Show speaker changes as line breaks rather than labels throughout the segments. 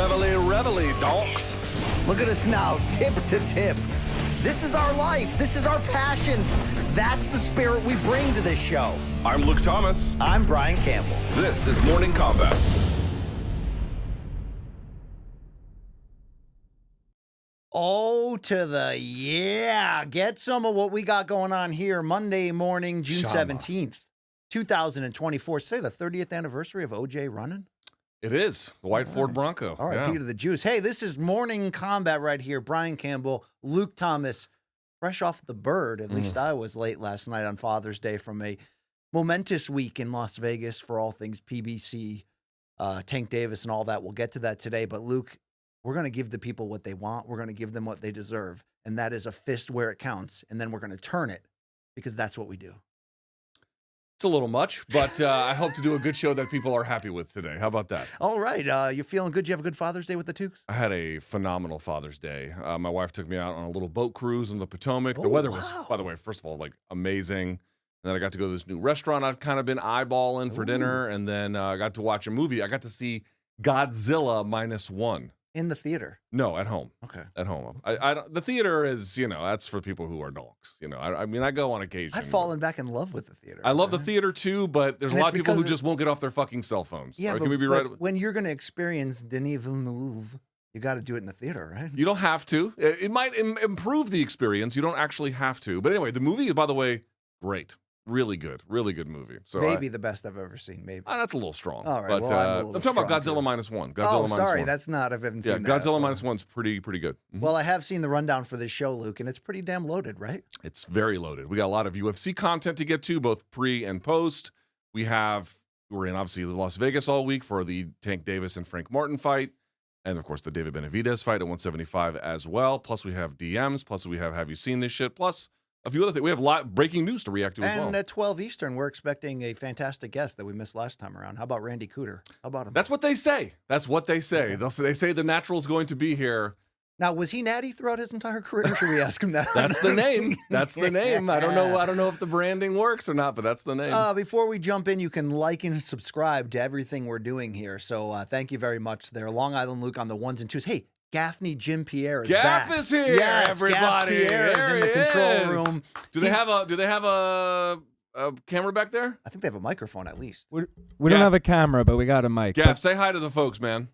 Reveille, donks.
Look at us now, tip to tip. This is our life. This is our passion. That's the spirit we bring to this show.
I'm Luke Thomas.
I'm Brian Campbell.
This is Morning Kombat.
Oh, to the yeah. Get some of what we got going on here. Monday morning, June 17th, 2024. Say the 30th anniversary of OJ running.
It is. The white Ford Bronco.
All right, Peter the Juice. Hey, this is Morning Kombat right here. Brian Campbell, Luke Thomas, fresh off the bird. At least I was late last night on Father's Day from a momentous week in Las Vegas for all things PBC, Tank Davis and all that. We'll get to that today. But, Luke, we're going to give the people what they want. We're going to give them what they deserve. And that is a fist where it counts. And then we're going to turn it because that's what we do.
It's a little much, but I hope to do a good show that people are happy with today. How about that?
All right. You feeling good? You have a good Father's Day with the Tukes?
I had a phenomenal Father's Day. My wife took me out on a little boat cruise in the Potomac. The weather was, by the way, first of all, like amazing. And then I got to go to this new restaurant I've kind of been eyeballing for dinner. And then I got to watch a movie. I got to see Godzilla -1.
In the theater?
No, at home.
Okay.
At home. The theater is, that's for people who are donks. I mean, I go on occasion.
I've fallen back in love with the theater.
I love the theater too, but there's a lot of people who just won't get off their fucking cell phones.
Yeah,
Can we be right?
When you're going to experience Denis Villeneuve, you got to do it in the theater, right?
You don't have to. It might improve the experience. You don't actually have to. But anyway, the movie is, by the way, great. Really good movie. So
maybe the best I've ever seen. Maybe
that's a little strong.
All right,
but,
well,
I'm talking about Godzilla -1.
Godzilla sorry, that's not. I haven't seen that.
Godzilla -1's pretty good. Mm-hmm.
Well, I have seen the rundown for this show, Luke, and it's pretty damn loaded, right?
It's very loaded. We got a lot of UFC content to get to, both pre and post. We're in obviously Las Vegas all week for the Tank Davis and Frank Martin fight, and of course the David Benavidez fight at 175 as well. Plus we have DMs. Plus we have you seen this shit? Plus a few other things. We have a lot breaking news to react to as well.
And at 12 Eastern, we're expecting a fantastic guest that we missed last time around. How about Randy Cooter? How about him?
That's what they say. Yeah. They say the natural's going to be here.
Now, was he natty throughout his entire career? Or should we ask him that?
That's the name. That's the name. I don't know if the branding works or not, but that's the name.
Before we jump in, you can like and subscribe to everything we're doing here. So thank you very much there. Long Island Luke on the ones and twos. Hey, Gaffney Jim Pierre is back.
Gaff is here,
yes,
everybody.
Gaff Pierre is in the control room.
Do they have a camera back there?
I think they have a microphone at least.
We don't have a camera, but we got a mic.
Gaff, say hi to the folks, man.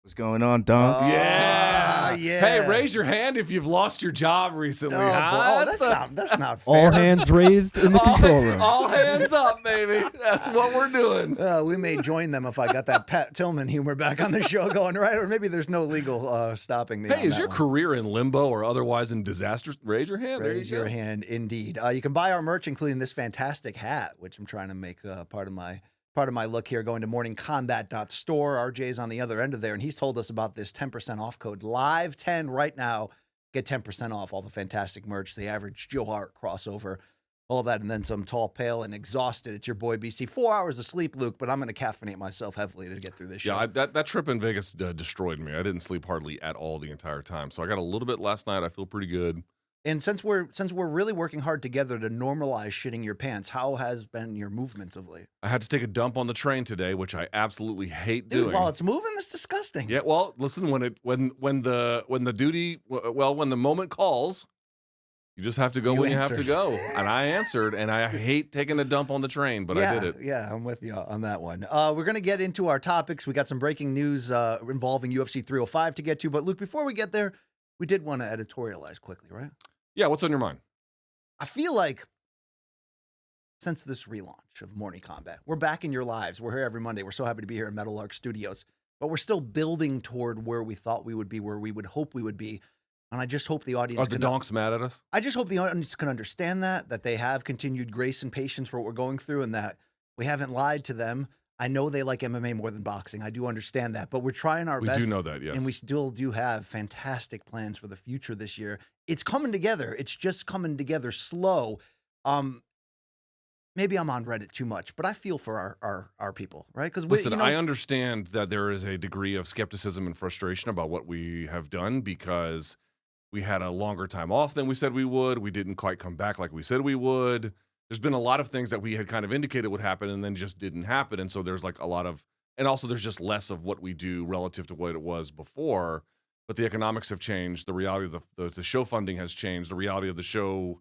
What's going on, Dunk?
Yeah.
Hey, raise your hand if you've lost your job recently.
That's not fair.
All hands raised in the control room.
All hands up, baby. That's what we're doing.
We may join them if I got that Pat Tillman humor back on the show going, right? Or maybe there's no legal stopping me.
Hey, is your career in limbo or otherwise in disaster? Raise your hand.
Raise your hand, indeed. You can buy our merch, including this fantastic hat, which I'm trying to make part of my look here, going to morningkombat.store. RJ's on the other end of there, and he's told us about this 10% off code, LIVE10 right now. Get 10% off all the fantastic merch, the average Joe Hart crossover, all that, and then some. Tall, pale, and exhausted. It's your boy BC. 4 hours of sleep, Luke, but I'm going to caffeinate myself heavily to get through this show.
Yeah, that trip in Vegas destroyed me. I didn't sleep hardly at all the entire time, so I got a little bit last night. I feel pretty good.
And since we're really working hard together to normalize shitting your pants, how has been your movements of late?
I had to take a dump on the train today, which I absolutely hate doing.
While it's moving, that's disgusting.
Yeah, well, listen, when the moment calls, you just have to go when you have to go. And I answered, and I hate taking a dump on the train, but I did it.
Yeah, I'm with you on that one. We're going to get into our topics. We got some breaking news involving UFC 305 to get to. But, Luke, before we get there, we did want to editorialize quickly, right?
Yeah, what's on your mind?
I feel like since this relaunch of Morning Kombat, we're back in your lives. We're here every Monday. We're so happy to be here at Metal Arc Studios. But we're still building toward where we thought we would be, where we would hope we would be. And I just hope the audience
Are the donks mad at us?
I just hope the audience can understand that they have continued grace and patience for what we're going through, and that we haven't lied to them. I know they like MMA more than boxing. I do understand that, but we're trying our best.
We do know that, yes.
And we still do have fantastic plans for the future this year. It's coming together. It's just coming together slow. Maybe I'm on Reddit too much, but I feel for our people, right? Because
listen, I understand that there is a degree of skepticism and frustration about what we have done because we had a longer time off than we said we would. We didn't quite come back like we said we would. There's been a lot of things that we had kind of indicated would happen and then just didn't happen. And so there's like a lot of, and also there's just less of what we do relative to what it was before. But the economics have changed. The reality of the show funding has changed. The reality of the show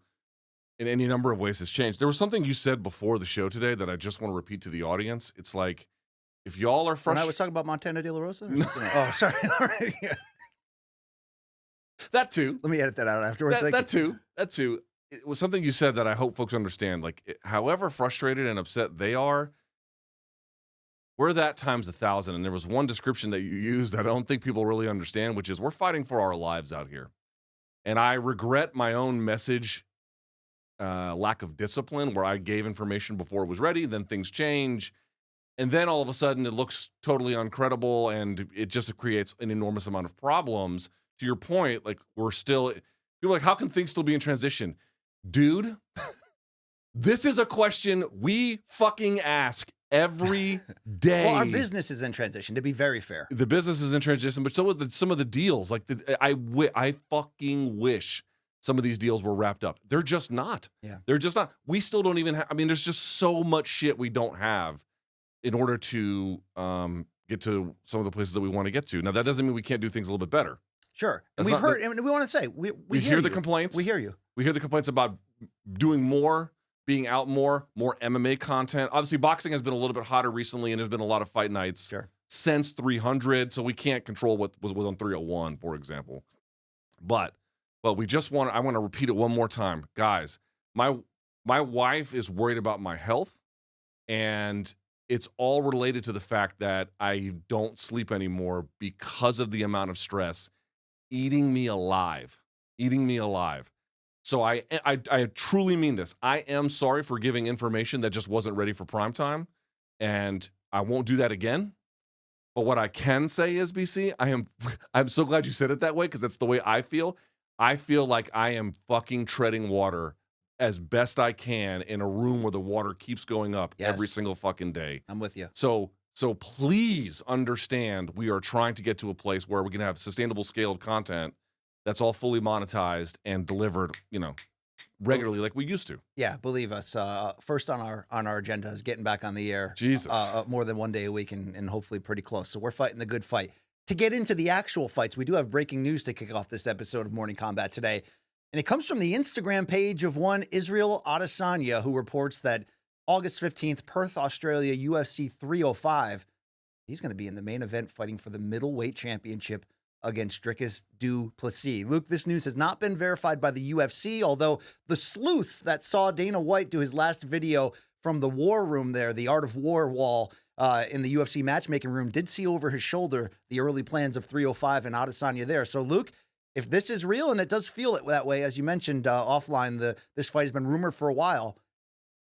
in any number of ways has changed. There was something you said before the show today that I just want to repeat to the audience. It's like, if y'all are
When I
frustrated,
was talking about Montana De La Rosa? Or something? Oh, sorry. All right. Yeah.
that too.
Let me edit that out afterwards.
That too. It was something you said that I hope folks understand. Like, however frustrated and upset they are, we're that times 1,000. And there was one description that you used that I don't think people really understand, which is we're fighting for our lives out here. And I regret my own message, lack of discipline, where I gave information before it was ready, then things change. And then all of a sudden it looks totally uncredible and it just creates an enormous amount of problems. To your point, like we're still, people are like, how can things still be in transition? Dude, this is a question we fucking ask every day.
Well, our business is in transition, to be very fair.
The business is in transition, but so with some of the deals, like I fucking wish some of these deals were wrapped up. They're just not.
Yeah.
They're just not. We still don't even have, I mean, there's just so much shit we don't have in order to get to some of the places that we want to get to. Now, that doesn't mean we can't do things a little bit better.
Sure. And
That's
we've
not
heard, and we want to say, we
hear the
you.
complaints.
We hear you.
We hear the complaints about doing more, being out more MMA content. Obviously, boxing has been a little bit hotter recently, and there's been a lot of fight nights since 300, so we can't control what was on 301, for example. But we just want, I want to repeat it one more time. Guys, my wife is worried about my health, and it's all related to the fact that I don't sleep anymore because of the amount of stress eating me alive. So I truly mean this. I am sorry for giving information that just wasn't ready for prime time, and I won't do that again. But what I can say is, BC, I'm so glad you said it that way, because that's the way I feel. I feel like I am fucking treading water as best I can in a room where the water keeps going up every single fucking day.
I'm with you.
So please understand, we are trying to get to a place where we can have sustainable scaled content that's all fully monetized and delivered, regularly like we used to.
Yeah, believe us. First on our agenda is getting back on the air.
Jesus.
More than one day a week and hopefully pretty close. So we're fighting the good fight. To get into the actual fights, we do have breaking news to kick off this episode of Morning Combat today. And it comes from the Instagram page of one Israel Adesanya, who reports that August 15th, Perth, Australia, UFC 305, he's going to be in the main event fighting for the middleweight championship against Dricus du Plessis. Luke, this news has not been verified by the UFC, although the sleuths that saw Dana White do his last video from the war room there, the Art of War wall in the UFC matchmaking room, did see over his shoulder the early plans of 305 and Adesanya there. So, Luke, if this is real, and it does feel it that way, as you mentioned offline, this fight has been rumored for a while,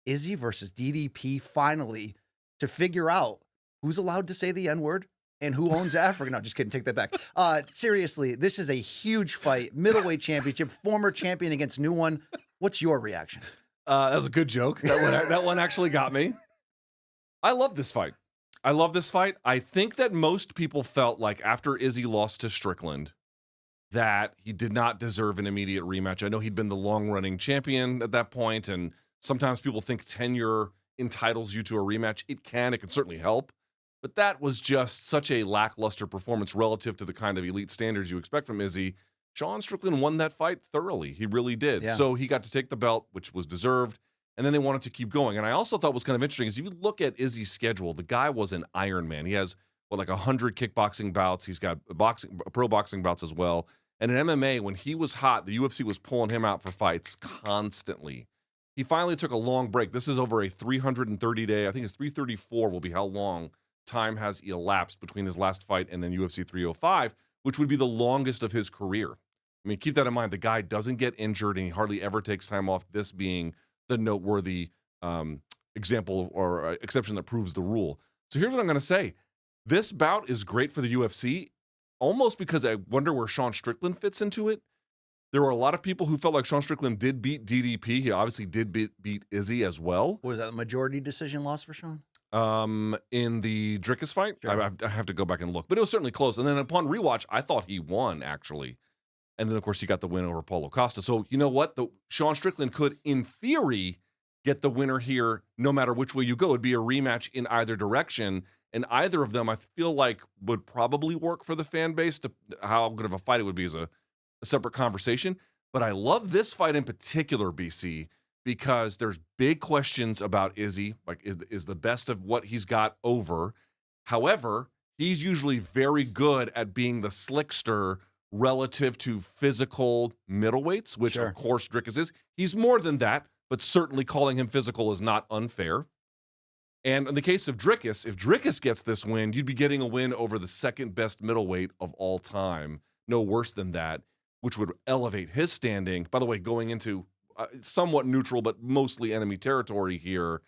Izzy versus DDP finally to figure out who's allowed to say the N-word and who owns Africa. No, just kidding. Take that back. Seriously, this is a huge fight. Middleweight championship, former champion against new one. What's your reaction?
That was a good joke. That one actually got me. I love this fight. I think that most people felt like after Izzy lost to Strickland that he did not deserve an immediate rematch. I know he'd been the long-running champion at that point, and sometimes people think tenure entitles you to a rematch. It can certainly help. But that was just such a lackluster performance relative to the kind of elite standards you expect from Izzy. Sean Strickland won that fight thoroughly. He really did.
Yeah.
So he got to take the belt, which was deserved, and then they wanted to keep going. And I also thought was kind of interesting is if you look at Izzy's schedule, the guy was an Iron Man. He has, 100 kickboxing bouts. He's got pro boxing bouts as well. And in MMA, when he was hot, the UFC was pulling him out for fights constantly. He finally took a long break. This is over a 330-day, I think it's 334 will be how long time has elapsed between his last fight and then UFC 305, which would be the longest of his career. I mean, keep that in mind. The guy doesn't get injured and he hardly ever takes time off, this being the noteworthy example or exception that proves the rule. So here's what I'm going to say. This bout is great for the UFC, almost because I wonder where Sean Strickland fits into it. There were a lot of people who felt like Sean Strickland did beat DDP. He obviously did beat Izzy as well.
Was that a majority decision loss for Sean?
In the Dricus fight,
Sure.
I have to go back and look, but it was certainly close. And then upon rewatch, I thought he won actually. And then of course he got the win over Paulo Costa. So you know what? Sean Strickland could, in theory, get the winner here no matter which way you go. It'd be a rematch in either direction. And either of them, I feel like, would probably work for the fan base. To how good of a fight it would be is a separate conversation. But I love this fight in particular, BC, because there's big questions about Izzy, like is the best of what he's got over. However, he's usually very good at being the slickster relative to physical middleweights, which of course Dricus is. He's more than that, but certainly calling him physical is not unfair. And in the case of Dricus, if Dricus gets this win, you'd be getting a win over the second best middleweight of all time, no worse than that, which would elevate his standing. By the way, going into somewhat neutral, but mostly enemy territory here.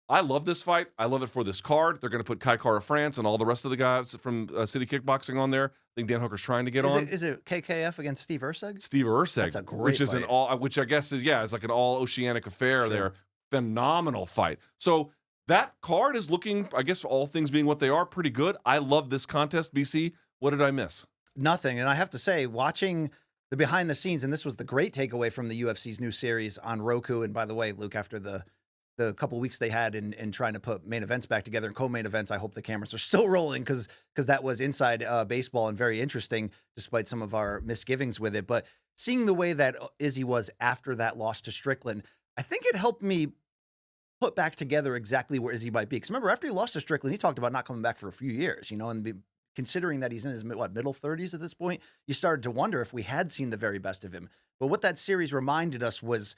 I love this fight. I love it for this card. They're going to put Kai Kara France and all the rest of the guys from City Kickboxing on there. I think Dan Hooker's trying to get on.
Is it KKF against Steve Urseg?
Steve Urseg,
That's a great
which is
fight.
which I guess is it's like an all oceanic affair there. Phenomenal fight. So that card is looking, I guess, all things being what they are, pretty good. I love this contest. BC, what did I miss?
Nothing. And I have to say, watching the behind the scenes, and this was the great takeaway from the UFC's new series on Roku. And by the way, Luke, after the couple weeks they had in trying to put main events back together and co-main events, I hope the cameras are still rolling because that was inside baseball and very interesting, despite some of our misgivings with it. But seeing the way that Izzy was after that loss to Strickland, I think it helped me put back together exactly where Izzy might be. Because remember, after he lost to Strickland, he talked about not coming back for a few years, and considering that he's in his middle 30s at this point, you started to wonder if we had seen the very best of him. But what that series reminded us was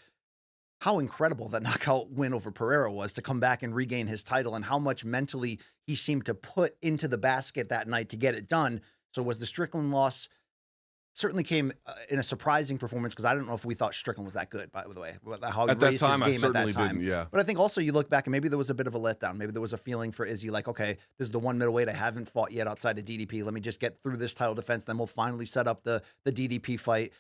how incredible that knockout win over Pereira was to come back and regain his title, and how much mentally he seemed to put into the basket that night to get it done. So was the Strickland loss certainly came in a surprising performance, because I don't know if we thought Strickland was that good, by the way. How he
at that
raised
time,
his game
I
at that
certainly
time.
didn't, yeah.
But I think also you look back and maybe there was a bit of a letdown. Maybe there was a feeling for Izzy like, okay, this is the one middleweight I haven't fought yet outside of DDP. Let me just get through this title defense, then we'll finally set up the DDP fight.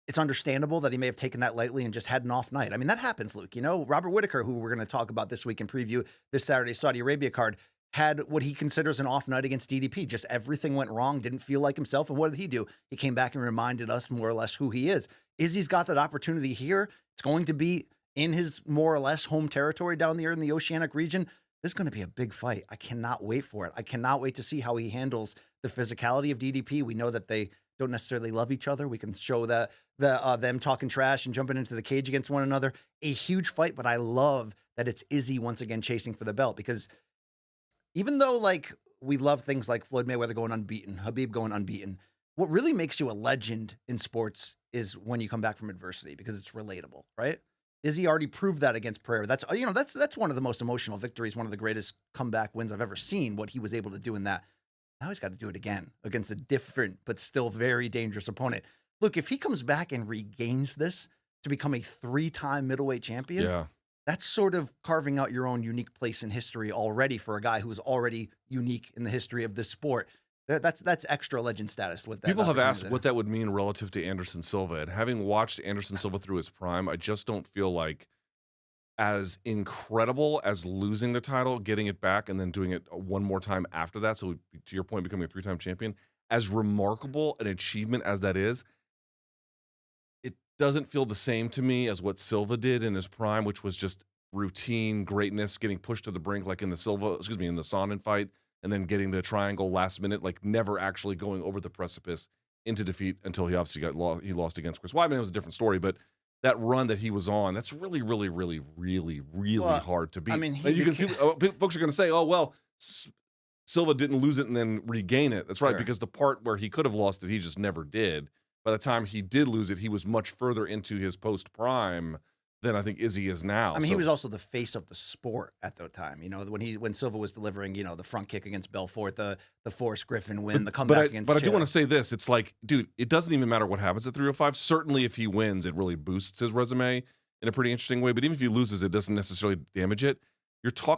It's understandable that he may have taken that lightly and just had an off night. I mean, that happens, Luke. Robert Whitaker, who we're going to talk about this week and preview this Saturday Saudi Arabia card, had what he considers an off night against DDP. Just everything went wrong, didn't feel like himself. And what did he do? He came back and reminded us more or less who he is. Izzy's got that opportunity here. It's going to be in his more or less home territory down there in the Oceanic region. This is going to be a big fight. I cannot wait for it. I cannot wait to see how he handles the physicality of DDP. We know that they don't necessarily love each other. We can show that them talking trash and jumping into the cage against one another. A huge fight, but I love that it's Izzy once again chasing for the belt, because even though we love things like Floyd Mayweather going unbeaten, Khabib going unbeaten, what really makes you a legend in sports is when you come back from adversity, because it's relatable, right? Izzy already proved that against Pereira. That's one of the most emotional victories, one of the greatest comeback wins I've ever seen, what he was able to do in that. Now he's got to do it again against a different but still very dangerous opponent. Look, if he comes back and regains this to become a 3-time middleweight champion, that's sort of carving out your own unique place in history already for a guy who's already unique in the history of this sport. That's extra legend status. With that,
people have asked what that would mean relative to Anderson Silva, and having watched Anderson Silva through his prime, I just don't feel like as incredible as losing the title, getting it back, and then doing it one more time after that. So to your point, becoming a 3-time champion, as remarkable an achievement as that is, it doesn't feel the same to me as what Silva did in his prime, which was just routine greatness, getting pushed to the brink, like in the in the Sonnen fight, and then getting the triangle last minute, like never actually going over the precipice into defeat until he obviously he lost against Chris Weidman. It was a different story, but that run that he was on, that's really, really, really, really, really hard to beat. I mean, folks are going to say, oh, well, Silva didn't lose it and then regain it. That's right, because the part where he could have lost it, he just never did. By the time he did lose it, he was much further into his post-prime than I think Izzy is now.
I mean, he was also the face of the sport at the time. When Silva was delivering, the front kick against Belfort, the Forrest Griffin win, the comeback against.
But I do want to say this: it's like, dude, it doesn't even matter what happens at 305. Certainly, if he wins, it really boosts his resume in a pretty interesting way. But even if he loses, it doesn't necessarily damage it.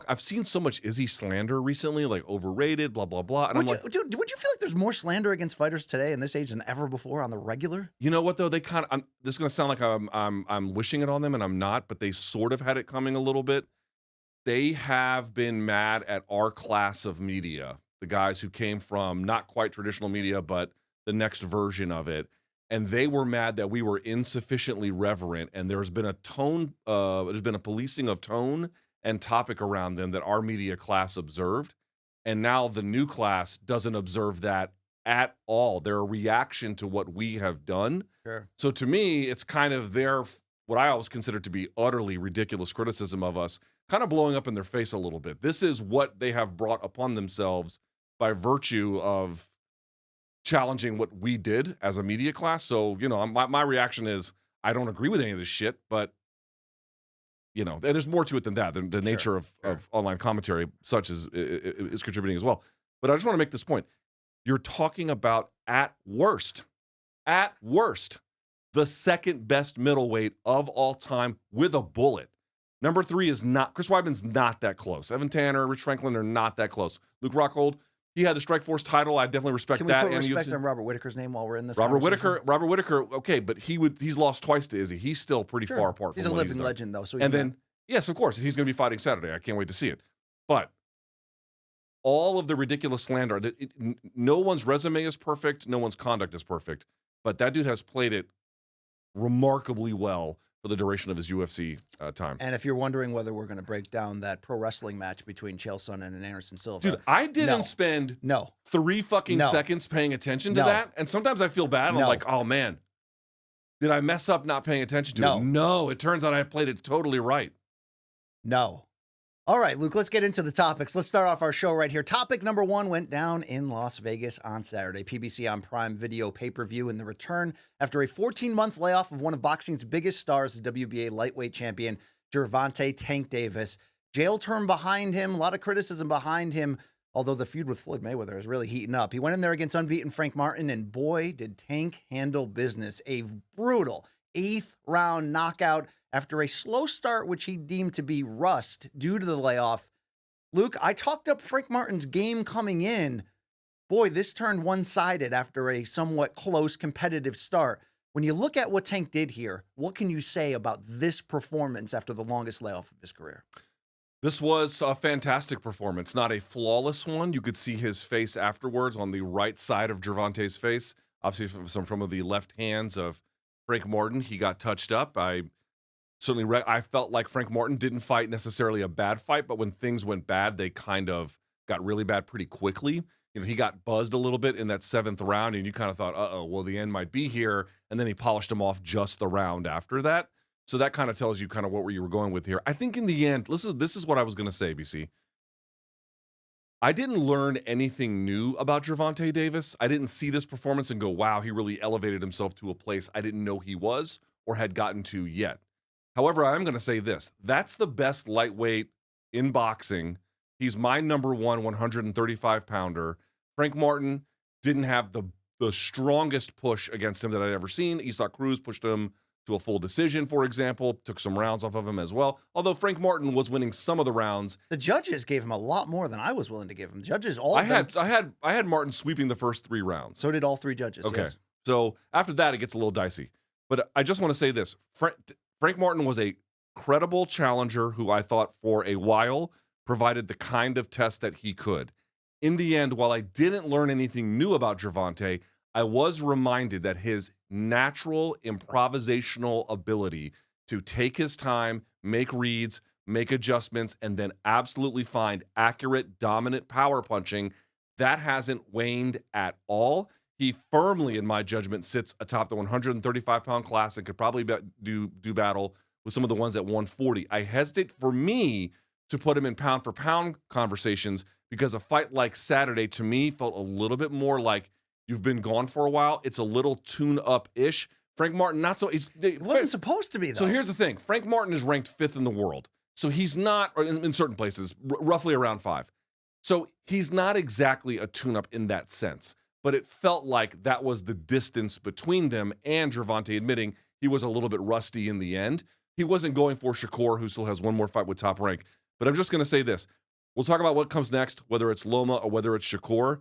I've seen so much Izzy slander recently, like overrated, blah blah blah. And would you feel
like there's more slander against fighters today in this age than ever before on the regular?
You know what though? They kind of. This is going to sound like I'm wishing it on them, and I'm not. But they sort of had it coming a little bit. They have been mad at our class of media, the guys who came from not quite traditional media, but the next version of it. And they were mad that we were insufficiently reverent, and there's been a policing of tone and topic around them that our media class observed. And now the new class doesn't observe that at all. They're a reaction to what we have done.
Sure.
So to me, it's kind of what I always consider to be utterly ridiculous criticism of us, kind of blowing up in their face a little bit. This is what they have brought upon themselves by virtue of challenging what we did as a media class. So, my reaction is I don't agree with any of this shit, but, and there's more to it than that. The nature of online commentary such is contributing as well. But I just want to make this point. You're talking about, at worst, the second best middleweight of all time with a bullet. Number 3 is not, Chris Weidman's not that close. Evan Tanner, Rich Franklin are not that close. Luke Rockhold, he had the Strikeforce title. I definitely respect that.
Can we put respect on Robert Whitaker's name while we're in this
Robert Whitaker, okay, but he's lost twice to Izzy. He's still pretty far apart from
He's a living legend, though. So
yes, of course, he's going to be fighting Saturday. I can't wait to see it. But all of the ridiculous slander, no one's resume is perfect, no one's conduct is perfect, but that dude has played it remarkably well for the duration of his UFC time.
And if you're wondering whether we're going to break down that pro wrestling match between Chael Sonnen and Anderson Silva.
Dude, I didn't spend 3 fucking seconds paying attention to that. And sometimes I feel bad. I'm like, oh, man, did I mess up not paying attention to it? No, it turns out I played it totally right.
No. All right, Luke, let's get into the topics. Let's start off our show right here. Topic number 1 went down in Las Vegas on Saturday. PBC on Prime Video pay-per-view, and the return after a 14-month layoff of one of boxing's biggest stars, the WBA lightweight champion, Gervonta "Tank" Davis. Jail term behind him, a lot of criticism behind him, although the feud with Floyd Mayweather is really heating up. He went in there against unbeaten Frank Martin, and boy, did Tank handle business. A brutal 8th-round knockout after a slow start, which he deemed to be rust due to the layoff. Luke, I talked up Frank Martin's game coming in. Boy, this turned one-sided after a somewhat close competitive start. When you look at what Tank did here, what can you say about this performance after the longest layoff of his career?
This was a fantastic performance, not a flawless one. You could see his face afterwards on the right side of Gervonta's face. Obviously, from the left hands of Frank Martin, he got touched up. I felt like Frank Martin didn't fight necessarily a bad fight, but when things went bad, they kind of got really bad pretty quickly. He got buzzed a little bit in that 7th round, and you kind of thought, well, the end might be here. And then he polished him off just the round after that. So that kind of tells you kind of what you were going with here. I think in the end, this is what I was going to say, BC. I didn't learn anything new about Gervonta Davis. I didn't see this performance and go, wow, he really elevated himself to a place I didn't know he was or had gotten to yet. However, I'm going to say this. That's the best lightweight in boxing. He's my number 1 135-pounder. Frank Martin didn't have the strongest push against him that I'd ever seen. Isaac Cruz pushed him to a full decision, for example, took some rounds off of him as well. Although Frank Martin was winning some of the rounds.
The judges gave him a lot more than I was willing to give him. The judges
I had Martin sweeping the first 3 rounds.
So did all 3 judges.
Okay.
Yes.
So after that, it gets a little dicey. But I just want to say this. Frank Martin was a credible challenger who I thought for a while provided the kind of test that he could. In the end, while I didn't learn anything new about Gervonta, I was reminded that his natural improvisational ability to take his time, make reads, make adjustments, and then absolutely find accurate, dominant power punching, that hasn't waned at all. He firmly, in my judgment, sits atop the 135-pound class and could probably do battle with some of the ones at 140. I hesitate for me to put him in pound-for-pound conversations because a fight like Saturday, to me, felt a little bit more like you've been gone for a while. It's a little tune-up-ish. Frank Martin, not so.
It wasn't supposed to be, though.
So here's the thing. Frank Martin is ranked 5th in the world. So he's not, or in certain places, roughly around 5. So he's not exactly a tune-up in that sense. But it felt like that was the distance between them and Gervonta admitting he was a little bit rusty in the end. He wasn't going for Shakur, who still has one more fight with Top Rank. But I'm just going to say this. We'll talk about what comes next, whether it's Loma or whether it's Shakur.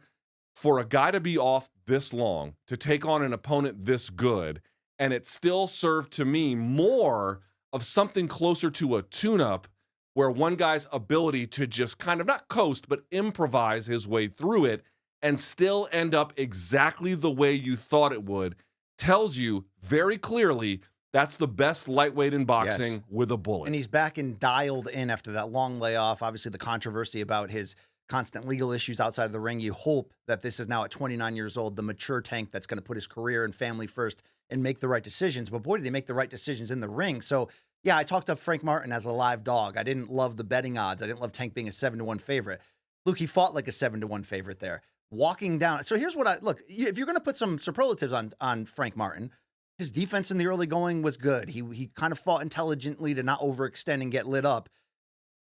For a guy to be off this long, to take on an opponent this good, and it still served to me more of something closer to a tune-up where one guy's ability to just kind of not coast, but improvise his way through it and still end up exactly the way you thought it would, tells you very clearly that's the best lightweight in boxing with a bullet.
And he's back and dialed in after that long layoff. Obviously, the controversy about his constant legal issues outside of the ring. You hope that this is now at 29 years old, the mature Tank that's going to put his career and family first and make the right decisions. But boy, did they make the right decisions in the ring. So yeah, I talked up Frank Martin as a live dog. I didn't love the betting odds. I didn't love Tank being a 7-1 favorite. Luke, he fought like a 7-1 favorite there. Walking down. So here's what if you're going to put some superlatives on Frank Martin, his defense in the early going was good. He kind of fought intelligently to not overextend and get lit up.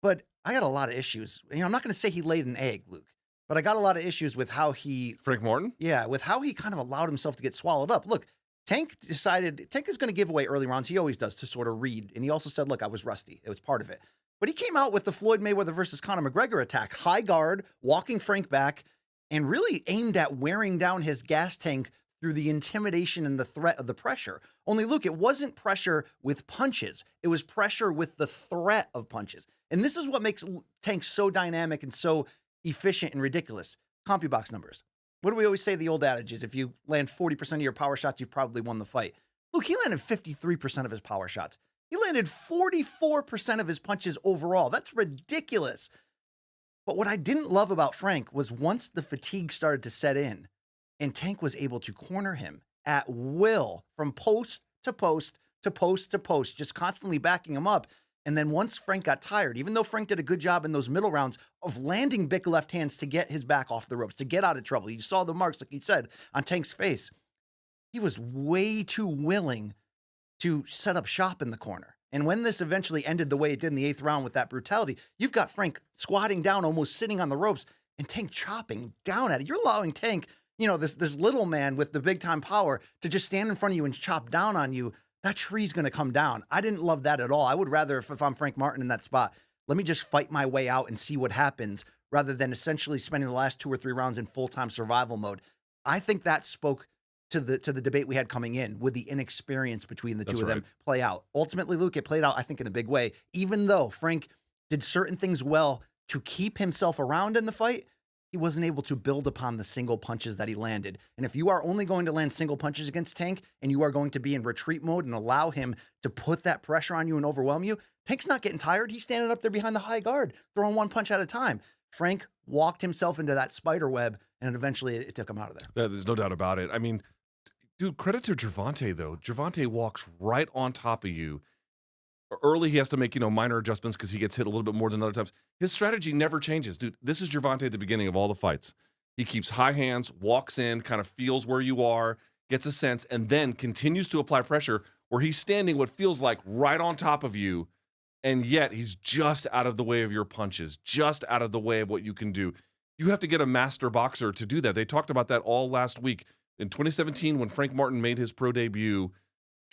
But I got a lot of issues. I'm not going to say he laid an egg, Luke, but I got a lot of issues with how
Frank Martin?
Yeah, with how he kind of allowed himself to get swallowed up. Look, Tank is going to give away early rounds. He always does to sort of read. And he also said, look, I was rusty. It was part of it. But he came out with the Floyd Mayweather versus Conor McGregor attack, high guard, walking Frank back, and really aimed at wearing down his gas tank through the intimidation and the threat of the pressure. Only, Luke, it wasn't pressure with punches. It was pressure with the threat of punches. And this is what makes Tank so dynamic and so efficient and ridiculous. CompuBox numbers. What do we always say the old adage is? If you land 40% of your power shots, you've probably won the fight. Luke, he landed 53% of his power shots. He landed 44% of his punches overall. That's ridiculous. But what I didn't love about Frank was once the fatigue started to set in and Tank was able to corner him at will from post to post to post to post, just constantly backing him up. And then once Frank got tired, even though Frank did a good job in those middle rounds of landing big left hands to get his back off the ropes, to get out of trouble, you saw the marks, like you said, on Tank's face. He was way too willing to set up shop in the corner. And when this eventually ended the way it did in the 8th round with that brutality, you've got Frank squatting down, almost sitting on the ropes, and Tank chopping down at it. You're allowing Tank, this little man with the big-time power to just stand in front of you and chop down on you. That tree's going to come down. I didn't love that at all. I would rather, if I'm Frank Martin in that spot, let me just fight my way out and see what happens rather than essentially spending the last 2 or 3 rounds in full-time survival mode. I think that spoke to the debate we had coming in. Would the inexperience between the two of them play out? Ultimately, Luke, it played out, I think, in a big way. Even though Frank did certain things well to keep himself around in the fight, he wasn't able to build upon the single punches that he landed. And if you are only going to land single punches against Tank and you are going to be in retreat mode and allow him to put that pressure on you and overwhelm you, Tank's not getting tired. He's standing up there behind the high guard, throwing one punch at a time. Frank walked himself into that spider web, and eventually it took him out of there.
There's no doubt about it. I mean, dude, credit to Gervonta, though. Gervonta walks right on top of you. Early, he has to make, minor adjustments because he gets hit a little bit more than other times. His strategy never changes. Dude, this is Gervonta at the beginning of all the fights. He keeps high hands, walks in, kind of feels where you are, gets a sense, and then continues to apply pressure where he's standing what feels like right on top of you, and yet he's just out of the way of your punches, just out of the way of what you can do. You have to get a master boxer to do that. They talked about that all last week. In 2017, when Frank Martin made his pro debut,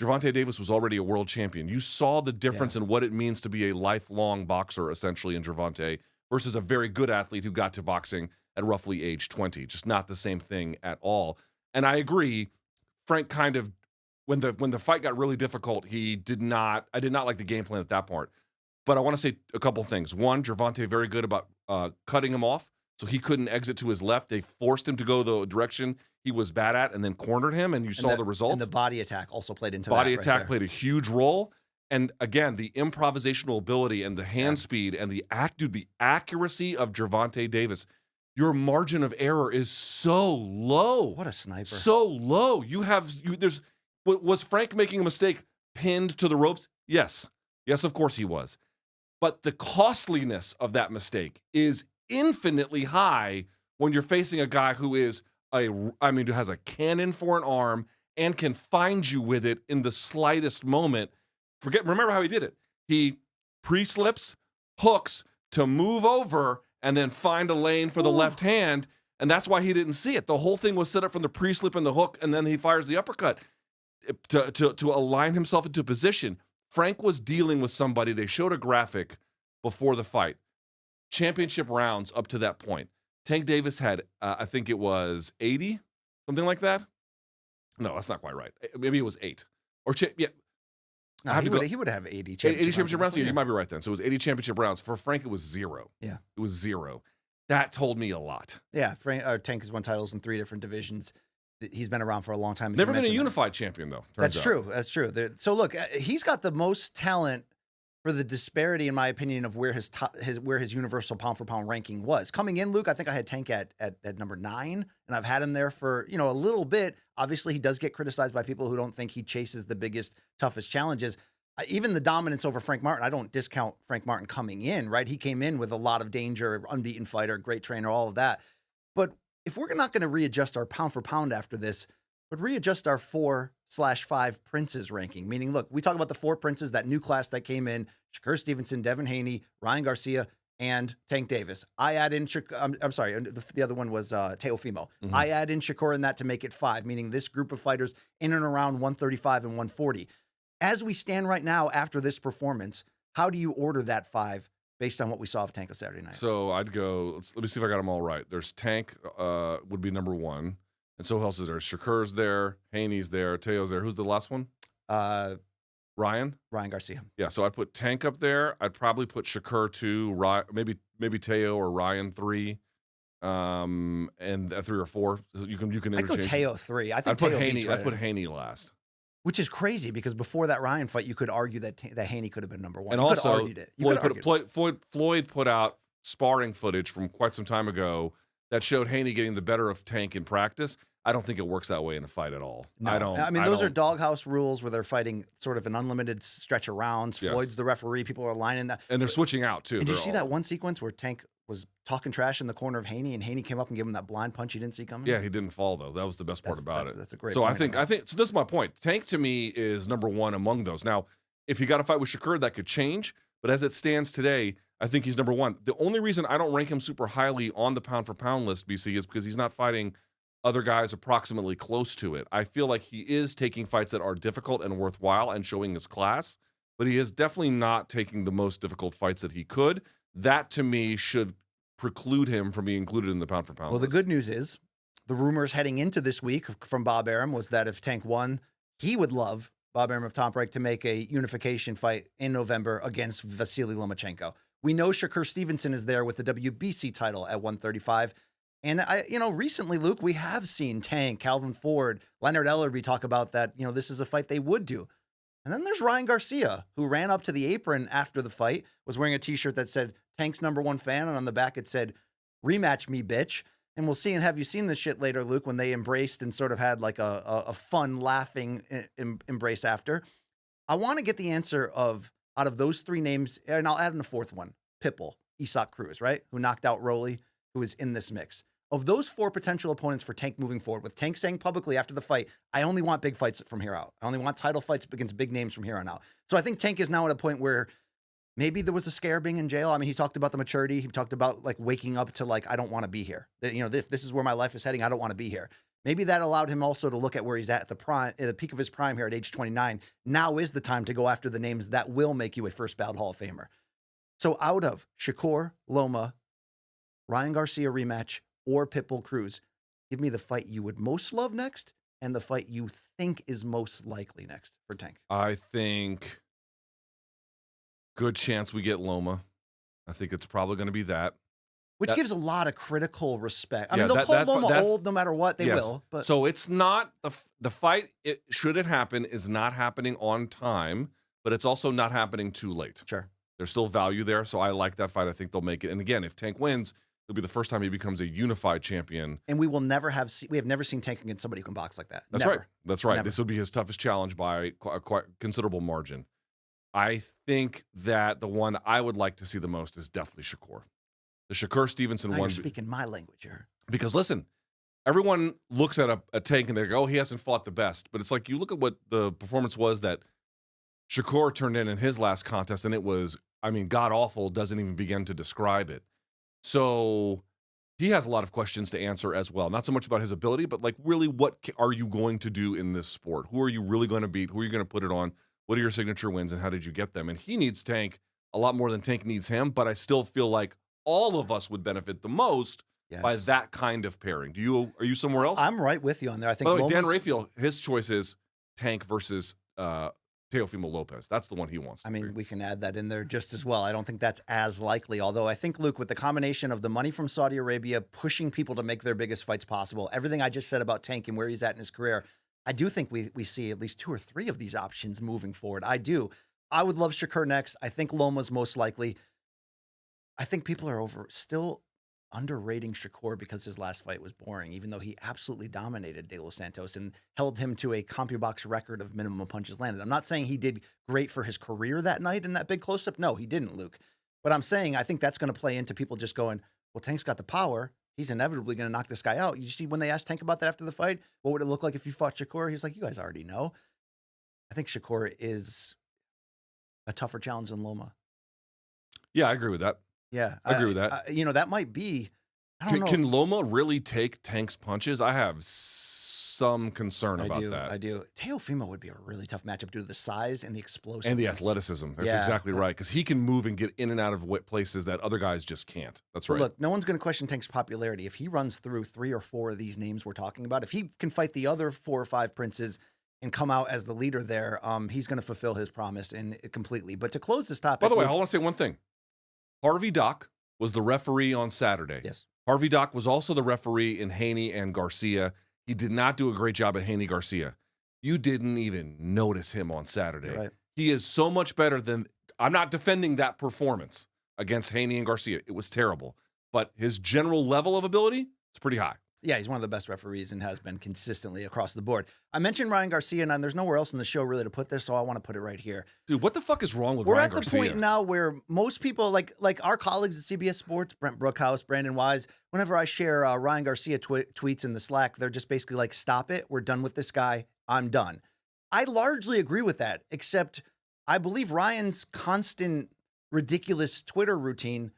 Gervonta Davis was already a world champion. You saw the difference in what it means to be a lifelong boxer, essentially, in Gervonta versus a very good athlete who got to boxing at roughly age 20. Just not the same thing at all. And I agree, Frank kind of, when the fight got really difficult, I did not like the game plan at that part. But I want to say a couple things. One, Gervonta very good about cutting him off, so he couldn't exit to his left. They forced him to go the direction he was bad at and then cornered him, and you saw the result.
And the body attack also played into
body
that.
Attack played a huge role. And again, the improvisational ability and the hand speed and the accuracy of Gervonta Davis. Your margin of error is so low.
What a sniper.
So low. Was Frank making a mistake pinned to the ropes? Yes. Yes, of course he was. But the costliness of that mistake is infinitely high when you're facing a guy who is who has a cannon for an arm and can find you with it in the slightest moment. Remember how he did it. He pre-slips, hooks to move over, and then find a lane for the left hand, and that's why he didn't see it. The whole thing was set up from the pre-slip and the hook, and then he fires the uppercut to align himself into position. Frank was dealing with somebody. They showed a graphic before the fight. Championship rounds up to that point. Tank Davis had, I think it was 80, something like that. No, that's not quite right. Maybe it was 8.
No, he would have 80
championship rounds. Yeah, you might be right then. So it was 80 championship rounds. For Frank, it was 0.
Yeah.
It was 0. That told me a lot.
Yeah, Tank has won titles in 3 different divisions. He's been around for a long time.
Never been a unified champion, though.
That's true. So look, he's got the most talent for the disparity, in my opinion, of where his universal pound for pound ranking was. Coming in, Luke, I think I had Tank at number 9, and I've had him there for, a little bit. Obviously, he does get criticized by people who don't think he chases the biggest, toughest challenges. Even the dominance over Frank Martin, I don't discount Frank Martin coming in, right? He came in with a lot of danger, unbeaten fighter, great trainer, all of that. But if we're not going to readjust our pound for pound after this, but readjust our 4/5 princes ranking. Meaning, look, we talk about the 4 princes, that new class that came in: Shakur Stevenson, Devin Haney, Ryan Garcia, and Tank Davis. I add in, I'm sorry, the other one was Teofimo.
Mhm.
I add in Shakur in that to make it 5, meaning this group of fighters in and around 135 and 140. As we stand right now after this performance, how do you order that 5 based on what we saw of Tank on Saturday night?
So I'd go, let me see if I got them all right. There's Tank would be number 1. And so who else is there? Shakur's there, Haney's there, Teo's there. Who's the last one? Ryan
Garcia.
Yeah, so I'd put Tank up there. I'd probably put Shakur 2, maybe Teo or Ryan 3, and 3 or 4. You can
I'd go
interchange.
Teo 3. I think
I'd put
Teo
Haney.
beats right
I'd put
in.
Haney last.
Which is crazy because before that Ryan fight, you could argue that Haney could have been number 1.
And
You could
also,
have argued it.
Floyd put out sparring footage from quite some time ago that showed Haney getting the better of Tank in practice. I don't think it works that way in a fight at all.
No.
I don't.
I mean, those are doghouse rules where they're fighting sort of an unlimited stretch of rounds.
Yes.
Floyd's the referee. People are lining that.
And they're switching out too.
And did you see that one sequence where Tank was talking trash in the corner of Haney, and Haney came up and gave him that blind punch he didn't see coming?
Yeah, he didn't fall though. That was the best part about it.
That's a great
So
point.
I think so. This is my point. Tank to me is number 1 among those. Now, if he got a fight with Shakur, that could change. But as it stands today, I think he's number 1. The only reason I don't rank him super highly on the pound for pound list, BC, is because he's not fighting other guys approximately close to it. I feel like he is taking fights that are difficult and worthwhile and showing his class, but he is definitely not taking the most difficult fights that he could. That to me should preclude him from being included in the pound for pound
Well,
list.
the good news is the rumors heading into this week from Bob Arum was that if Tank won, he would love Bob Arum of Top Rank to make a unification fight in November against Vasily Lomachenko. We know Shakur Stevenson is there with the WBC title at 135. And recently, Luke, we have seen Tank, Calvin Ford, Leonard Ellerby talk about that, this is a fight they would do. And then there's Ryan Garcia, who ran up to the apron after the fight, was wearing a t-shirt that said Tank's number 1 fan. And on the back, it said, rematch me, bitch. And we'll see. And have you seen this shit later, Luke, when they embraced and sort of had like a fun, laughing embrace after? I want to get the answer out of those 3 names, and I'll add in a 4th one, Pitbull, Isak Cruz, right? Who knocked out Rolly, who is in this mix. Of those 4 potential opponents for Tank moving forward, with Tank saying publicly after the fight, I only want big fights from here out. I only want title fights against big names from here on out. So I think Tank is now at a point where maybe there was a scare being in jail. I mean, he talked about the maturity. He talked about like waking up to like, I don't want to be here. This is where my life is heading. I don't want to be here. Maybe that allowed him also to look at where he's at the peak of his prime here at age 29. Now is the time to go after the names that will make you a first ballot Hall of Famer. So out of Shakur, Loma, Ryan Garcia rematch, or Pitbull Cruz, give me the fight you would most love next and the fight you think is most likely next for Tank.
I think good chance we get Loma. I think it's probably going to be that.
Which gives a lot of critical respect. I
Yeah,
mean, they'll
that-
call Loma
that-
old no matter what. They
Yes.
will. But
So it's not the fight. Should it happen, is not happening on time, but it's also not happening too late.
sure.
There's still value there, so I like that fight. I think they'll make it. And again, if Tank wins, it'll be the first time he becomes a unified champion.
And we have never seen Tank against somebody who can box like that.
That's
Never.
right. That's right.
Never.
This would be his toughest challenge by a quite considerable margin. I think that the one I would like to see the most is definitely Shakur. The Shakur Stevenson
Now
one.
you're speaking my language here.
Because listen, everyone looks at a Tank and they go, oh, he hasn't fought the best. But it's like you look at what the performance was that Shakur turned in his last contest, and it was, I mean, god-awful, doesn't even begin to describe it. So he has a lot of questions to answer as well. Not so much about his ability, but like really what are you going to do in this sport? Who are you really going to beat? Who are you going to put it on? What are your signature wins, and how did you get them? And he needs Tank a lot more than Tank needs him, but I still feel like all of us would benefit the most by
Yes.
that kind of pairing. Are you somewhere else?
I'm right with you on there. I think
By the way, Dan
Loma's-
Rafael, his choice is Tank versus Teofimo Lopez. That's the one he wants to
I mean,
see.
we can add that in there just as well. I don't think that's as likely, although I think, Luke, with the combination of the money from Saudi Arabia pushing people to make their biggest fights possible, everything I just said about Tank and where he's at in his career, I do think we see at least 2 or 3 of these options moving forward. I do. I would love Shakur next. I think Loma's most likely. I think people are still underrating Shakur because his last fight was boring, even though he absolutely dominated De Los Santos and held him to a CompuBox record of minimum punches landed. I'm not saying he did great for his career that night in that big close-up. No, he didn't, Luke. But I'm saying I think that's going to play into people just going, well, Tank's got the power. He's inevitably going to knock this guy out. You see when they asked Tank about that after the fight, what would it look like if you fought Shakur? He was like, you guys already know. I think Shakur is a tougher challenge than Loma.
Yeah, I agree with that.
Yeah.
I agree with that.
That might be, I don't know.
Can Loma really take Tank's punches? I have some concern about that.
I do. Teofimo would be a really tough matchup due to the size and the explosiveness.
And the athleticism. That's exactly right. Because he can move and get in and out of places that other guys just can't. That's right.
Look, no one's going to question Tank's popularity. If he runs through 3 or 4 of these names we're talking about, if he can fight the other 4 or 5 princes and come out as the leader there, he's going to fulfill his promise completely. But to close this topic...
By the way, I want to say one thing. Harvey Dock was the referee on Saturday.
Yes.
Harvey Dock was also the referee in Haney and Garcia. He did not do a great job at Haney Garcia. You didn't even notice him on Saturday.
Right.
He is so much better than... I'm not defending that performance against Haney and Garcia. It was terrible. But his general level of ability is pretty high.
Yeah, he's one of the best referees and has been consistently across the board. I mentioned Ryan Garcia, and there's nowhere else in the show really to put this, so I want to put it right here.
Dude, what the fuck is wrong with
We're
Ryan
at the
Garcia?
point now where most people, like our colleagues at CBS Sports, Brent Brookhouse, Brandon Wise, whenever I share Ryan Garcia tweets in the Slack, they're just basically like, stop it. We're done with this guy. I'm done. I largely agree with that, except I believe Ryan's constant, ridiculous Twitter routine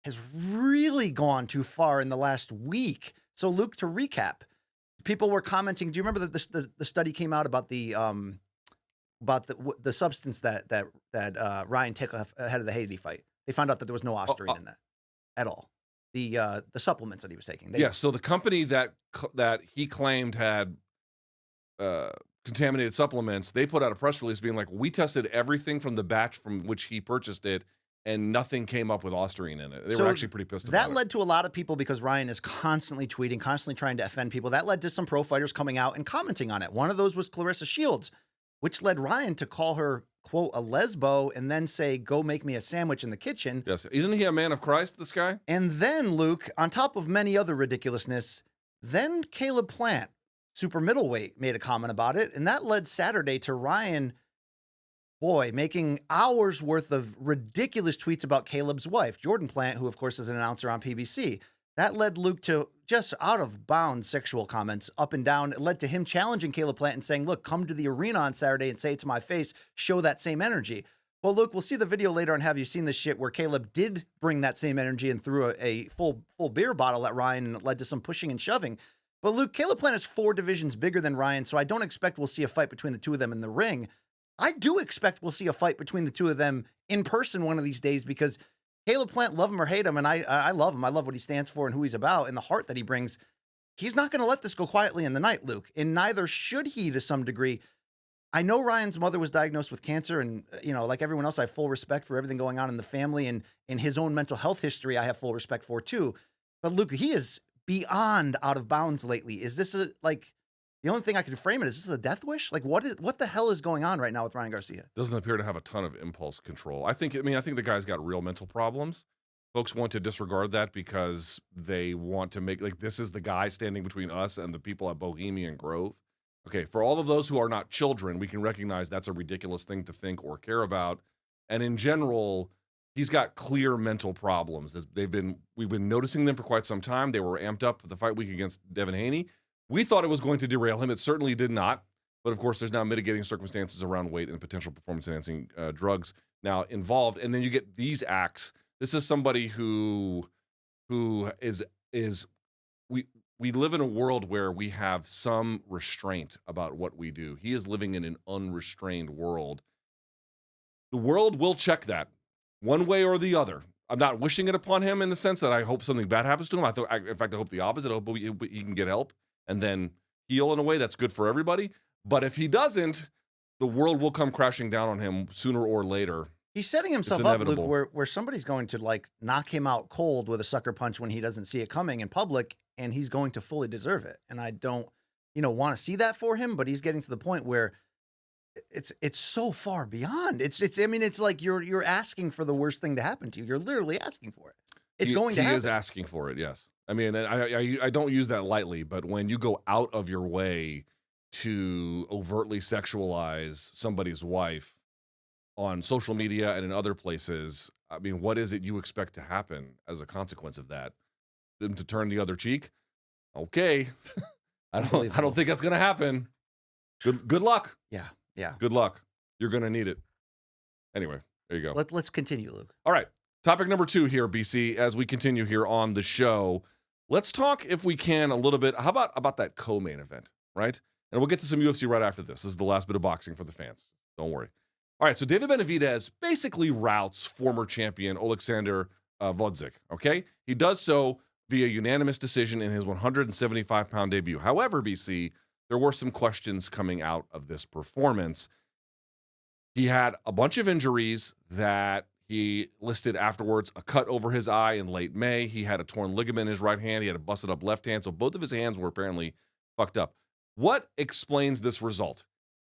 has really gone too far in the last week. So, Luke, to recap, people were commenting. Do you remember that the study came out about the substance that Ryan took ahead of the Haiti fight? They found out that there was no ostarine in that at all. The supplements that he was taking.
So the company that he claimed had contaminated supplements, they put out a press release being like, we tested everything from the batch from which he purchased it, and nothing came up with ostarine in it. They were actually pretty pissed about it.
That led to a lot of people, because Ryan is constantly tweeting, constantly trying to offend people. That led to some pro fighters coming out and commenting on it. One of those was Clarissa Shields, which led Ryan to call her, quote, a lesbo, and then say, go make me a sandwich in the kitchen.
Yes. Isn't he a man of Christ, this guy?
And then, Luke, on top of many other ridiculousness, then Caleb Plant, super middleweight, made a comment about it. And that led Saturday to Ryan, making hours worth of ridiculous tweets about Caleb's wife, Jordan Plant, who, of course, is an announcer on PBC. That led Luke to just out of bounds sexual comments up and down. It led to him challenging Caleb Plant and saying, look, come to the arena on Saturday and say it to my face, show that same energy. Well, Luke, we'll see the video later on Have You Seen This Shit, where Caleb did bring that same energy and threw a full beer bottle at Ryan, and it led to some pushing and shoving. But Luke, Caleb Plant is 4 divisions bigger than Ryan, so I don't expect we'll see a fight between the two of them in the ring. I do expect we'll see a fight between the two of them in person one of these days, because Caleb Plant, love him or hate him, and I love him. I love what he stands for and who he's about and the heart that he brings. He's not going to let this go quietly in the night, Luke, and neither should he to some degree. I know Ryan's mother was diagnosed with cancer, and, like everyone else, I have full respect for everything going on in the family, and in his own mental health history, I have full respect for too. But Luke, he is beyond out of bounds lately. Is this the only thing I can frame it is this a death wish? Like, what the hell is going on right now with Ryan Garcia?
Doesn't appear to have a ton of impulse control. I think the guy's got real mental problems. Folks want to disregard that because they want to make, like, this is the guy standing between us and the people at Bohemian Grove. Okay, for all of those who are not children, we can recognize that's a ridiculous thing to think or care about. And in general, he's got clear mental problems. We've been noticing them for quite some time. They were amped up for the fight week against Devin Haney. We thought it was going to derail him. It certainly did not. But, of course, there's now mitigating circumstances around weight and potential performance-enhancing drugs now involved. And then you get these acts. This is somebody who is we live in a world where we have some restraint about what we do. He is living in an unrestrained world. The world will check that one way or the other. I'm not wishing it upon him in the sense that I hope something bad happens to him. In fact, I hope the opposite. I hope he can get help and then heal in a way that's good for everybody. But if he doesn't, the world will come crashing down on him sooner or later.
He's setting himself up, Luke, where somebody's going to knock him out cold with a sucker punch when he doesn't see it coming in public, and he's going to fully deserve it. And I don't, want to see that for him, but he's getting to the point where it's so far beyond. I mean, it's like you're asking for the worst thing to happen to you. You're literally asking for it. It's going to happen.
He is asking for it, yes. I mean, I don't use that lightly, but when you go out of your way to overtly sexualize somebody's wife on social media and in other places, I mean, what is it you expect to happen as a consequence of that? Them to turn the other cheek? Okay. I don't think that's going to happen. Good luck.
Yeah.
Good luck. You're going to need it. Anyway, there you go.
Let's continue, Luke.
All right. Topic number 2 here, BC, as we continue here on the show. Let's talk, if we can, a little bit. How about that co-main event, right? And we'll get to some UFC right after this. This is the last bit of boxing for the fans. Don't worry. All right, so David Benavidez basically routs former champion Oleksandr Gvodzyk, okay? He does so via unanimous decision in his 175-pound debut. However, BC, there were some questions coming out of this performance. He had a bunch of injuries that he listed afterwards: a cut over his eye in late May. He had a torn ligament in his right hand. He had a busted up left hand. So both of his hands were apparently fucked up. What explains this result?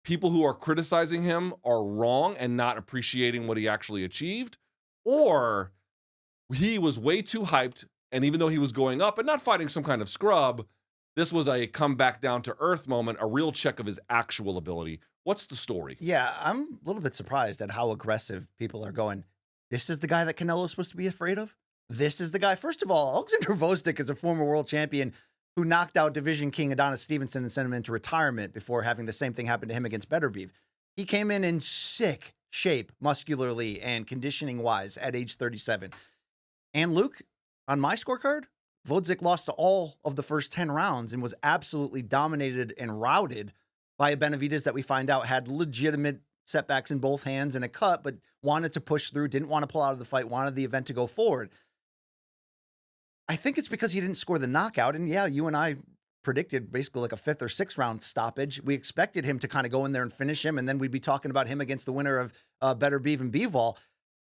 People who are criticizing him are wrong and not appreciating what he actually achieved, or he was way too hyped, and even though he was going up and not fighting some kind of scrub, this was a come back down to earth moment, a real check of his actual ability. What's the story?
Yeah, I'm a little bit surprised at how aggressive people are going. This is the guy that Canelo is supposed to be afraid of? This is the guy. First of all, Oleksandr Gvozdyk is a former world champion who knocked out division king Adonis Stevenson and sent him into retirement before having the same thing happen to him against Benavidez. He came in sick shape, muscularly and conditioning-wise at age 37. And Luke, on my scorecard, Gvozdyk lost to all of the first 10 rounds and was absolutely dominated and routed by a Benavidez that we find out had legitimate setbacks in both hands and a cut, but wanted to push through, didn't want to pull out of the fight, wanted the event to go forward. I think it's because he didn't score the knockout. And yeah, you and I predicted basically like a 5th or 6th round stoppage. We expected him to kind of go in there and finish him, and then we'd be talking about him against the winner of Benavidez and Bivol.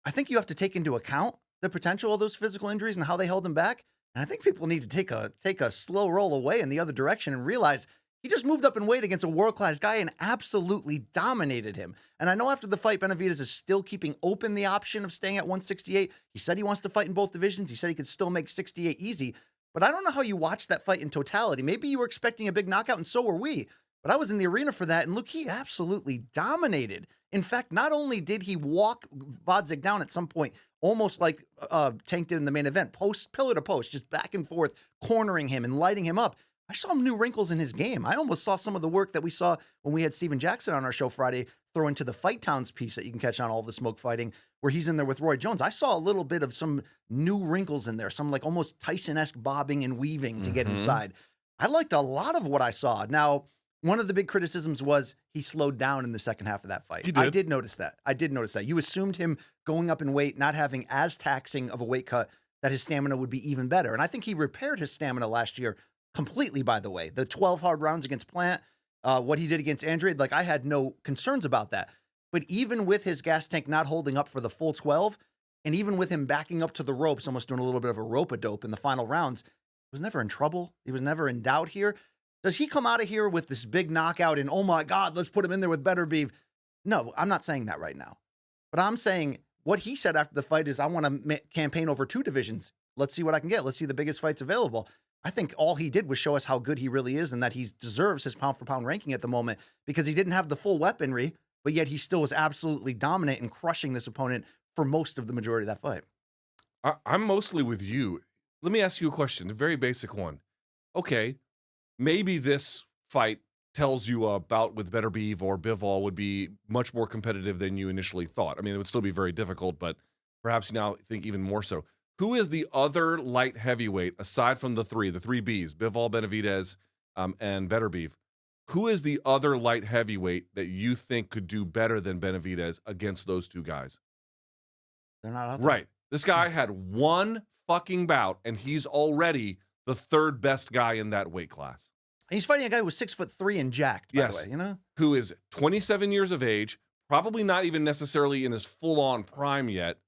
I think you have to take into account the potential of those physical injuries and how they held him back. And I think people need to take a slow roll away in the other direction and realize he just moved up in weight against a world-class guy and absolutely dominated him. And I know after the fight, Benavidez is still keeping open the option of staying at 168. He said he wants to fight in both divisions. He said he could still make 68 easy. But I don't know how you watch that fight in totality. Maybe you were expecting a big knockout, and so were we. But I was in the arena for that, and look, he absolutely dominated. In fact, not only did he walk Gvozdyk down at some point, almost like Tank did in the main event, pillar to post, just back and forth, cornering him and lighting him up. I saw new wrinkles in his game. I almost saw some of the work that we saw when we had Steven Jackson on our show Friday throw into the Fight Towns piece that you can catch on All the Smoke Fighting, where he's in there with Roy Jones. I saw a little bit of some new wrinkles in there, some like almost Tyson-esque bobbing and weaving to get inside. I liked a lot of what I saw. Now, one of the big criticisms was he slowed down in the second half of that fight. I did notice that. You assumed him going up in weight, not having as taxing of a weight cut, that his stamina would be even better. And I think he repaired his stamina last year completely, by the way. The 12 hard rounds against Plant, what he did against Andrade, like I had no concerns about that. But even with his gas tank not holding up for the full 12, and even with him backing up to the ropes, almost doing a little bit of a rope-a-dope in the final rounds, he was never in trouble. He was never in doubt here. Does he come out of here with this big knockout and, oh my God, let's put him in there with better beef? No, I'm not saying that right now. But I'm saying what he said after the fight is, I want to campaign over 2 divisions. Let's see what I can get. Let's see the biggest fights available. I think all he did was show us how good he really is and that he deserves his pound-for-pound ranking at the moment because he didn't have the full weaponry, but yet he still was absolutely dominant and crushing this opponent for most of the majority of that fight.
I'm mostly with you. Let me ask you a question, a very basic one. Okay, maybe this fight tells you a bout with Benavidez or Bivol would be much more competitive than you initially thought. I mean, it would still be very difficult, but perhaps you now think even more so. Who is the other light heavyweight, aside from the three Bs, Bivol, Benavidez, and Beterbiev? Who is the other light heavyweight that you think could do better than Benavidez against those 2 guys?
They're not out there.
Right. This guy had 1 fucking bout, and he's already the 3rd best guy in that weight class.
And he's fighting a guy who was 6'3" and jacked, by the way, you know?
Who is 27 years of age, probably not even necessarily in his full-on prime yet.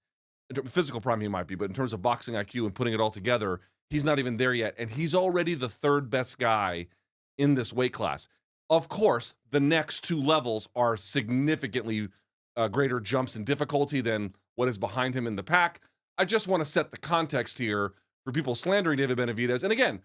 Physical prime he might be, but in terms of boxing IQ and putting it all together, he's not even there yet. And he's already the 3rd best guy in this weight class. Of course, the next two levels are significantly greater jumps in difficulty than what is behind him in the pack. I just want to set the context here for people slandering David Benavidez. And again,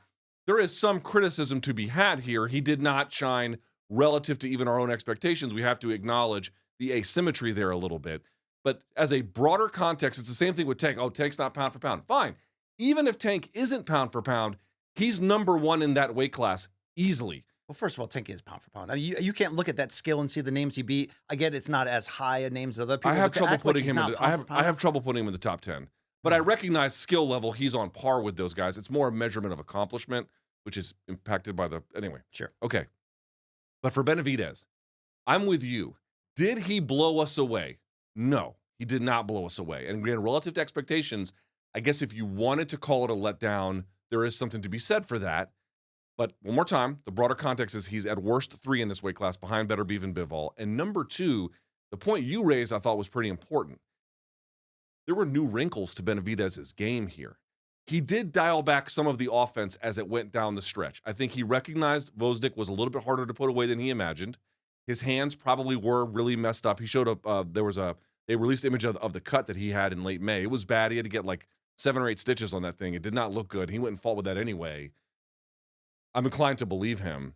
there is some criticism to be had here. He did not shine relative to even our own expectations. We have to acknowledge the asymmetry there a little bit. But as a broader context, it's the same thing with Tank. Oh, Tank's not pound for pound. Fine. Even if Tank isn't pound for pound, he's number one in that weight class easily.
Well, first of all, Tank is pound for pound. I mean, you can't look at that skill and see the names he beat. I get it's not as high a names as other people.
I have trouble putting him in
I
have trouble putting him in the top 10. But I recognize skill level, he's on par with those guys. It's more a measurement of accomplishment, which is impacted by the anyway.
Sure.
Okay. But for Benavidez, I'm with you. Did he blow us away? No, he did not blow us away. And again, relative to expectations, I guess if you wanted to call it a letdown, there is something to be said for that. But one more time, the broader context is he's at worst 3 in this weight class behind Beterbiev and Bivol. And number 2, the point you raised I thought was pretty important. There were new wrinkles to Benavidez's game here. He did dial back some of the offense as it went down the stretch. I think he recognized Gvozdyk was a little bit harder to put away than he imagined. His hands probably were really messed up. He showed up, they released an image of the cut that he had in late May. It was bad. He had to get like 7 or 8 stitches on that thing. It did not look good. He went and fought with that anyway. I'm inclined to believe him.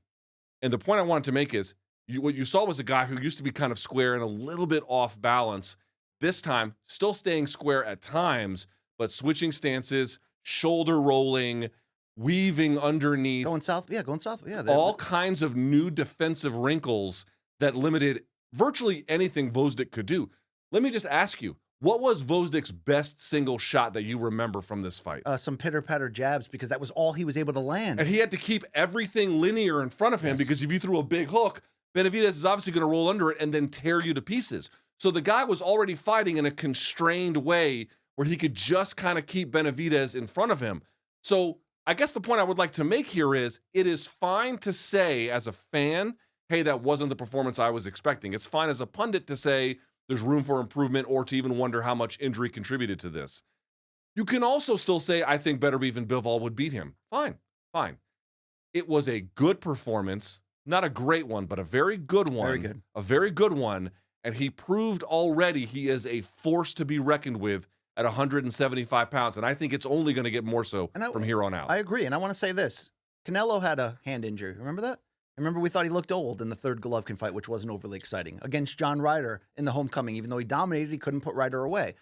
And the point I wanted to make is what you saw was a guy who used to be kind of square and a little bit off balance. This time, still staying square at times, but switching stances, shoulder rolling, weaving underneath.
Going south. Yeah.
All kinds of new defensive wrinkles that limited virtually anything Gvozdyk could do. Let me just ask you, what was Gvozdyk's best single shot that you remember from this fight?
Some pitter-patter jabs, because that was all he was able to land.
And he had to keep everything linear in front of him, because if you threw a big hook, Benavidez is obviously going to roll under it and then tear you to pieces. So the guy was already fighting in a constrained way where he could just kind of keep Benavidez in front of him. So I guess the point I would like to make here is it is fine to say as a fan, hey, that wasn't the performance I was expecting. It's fine as a pundit to say there's room for improvement or to even wonder how much injury contributed to this. You can also still say, I think Beterbiev and Bivol would beat him. Fine. It was a good performance, not a great one, but a very good one.
Very good.
A very good one. And he proved already he is a force to be reckoned with at 175 pounds. And I think it's only going to get more so from here on out.
I agree. And I want to say this. Canelo had a hand injury. Remember that? Remember, we thought he looked old in the third Golovkin fight, which wasn't overly exciting, against John Ryder in the homecoming. Even though he dominated, he couldn't put Ryder away.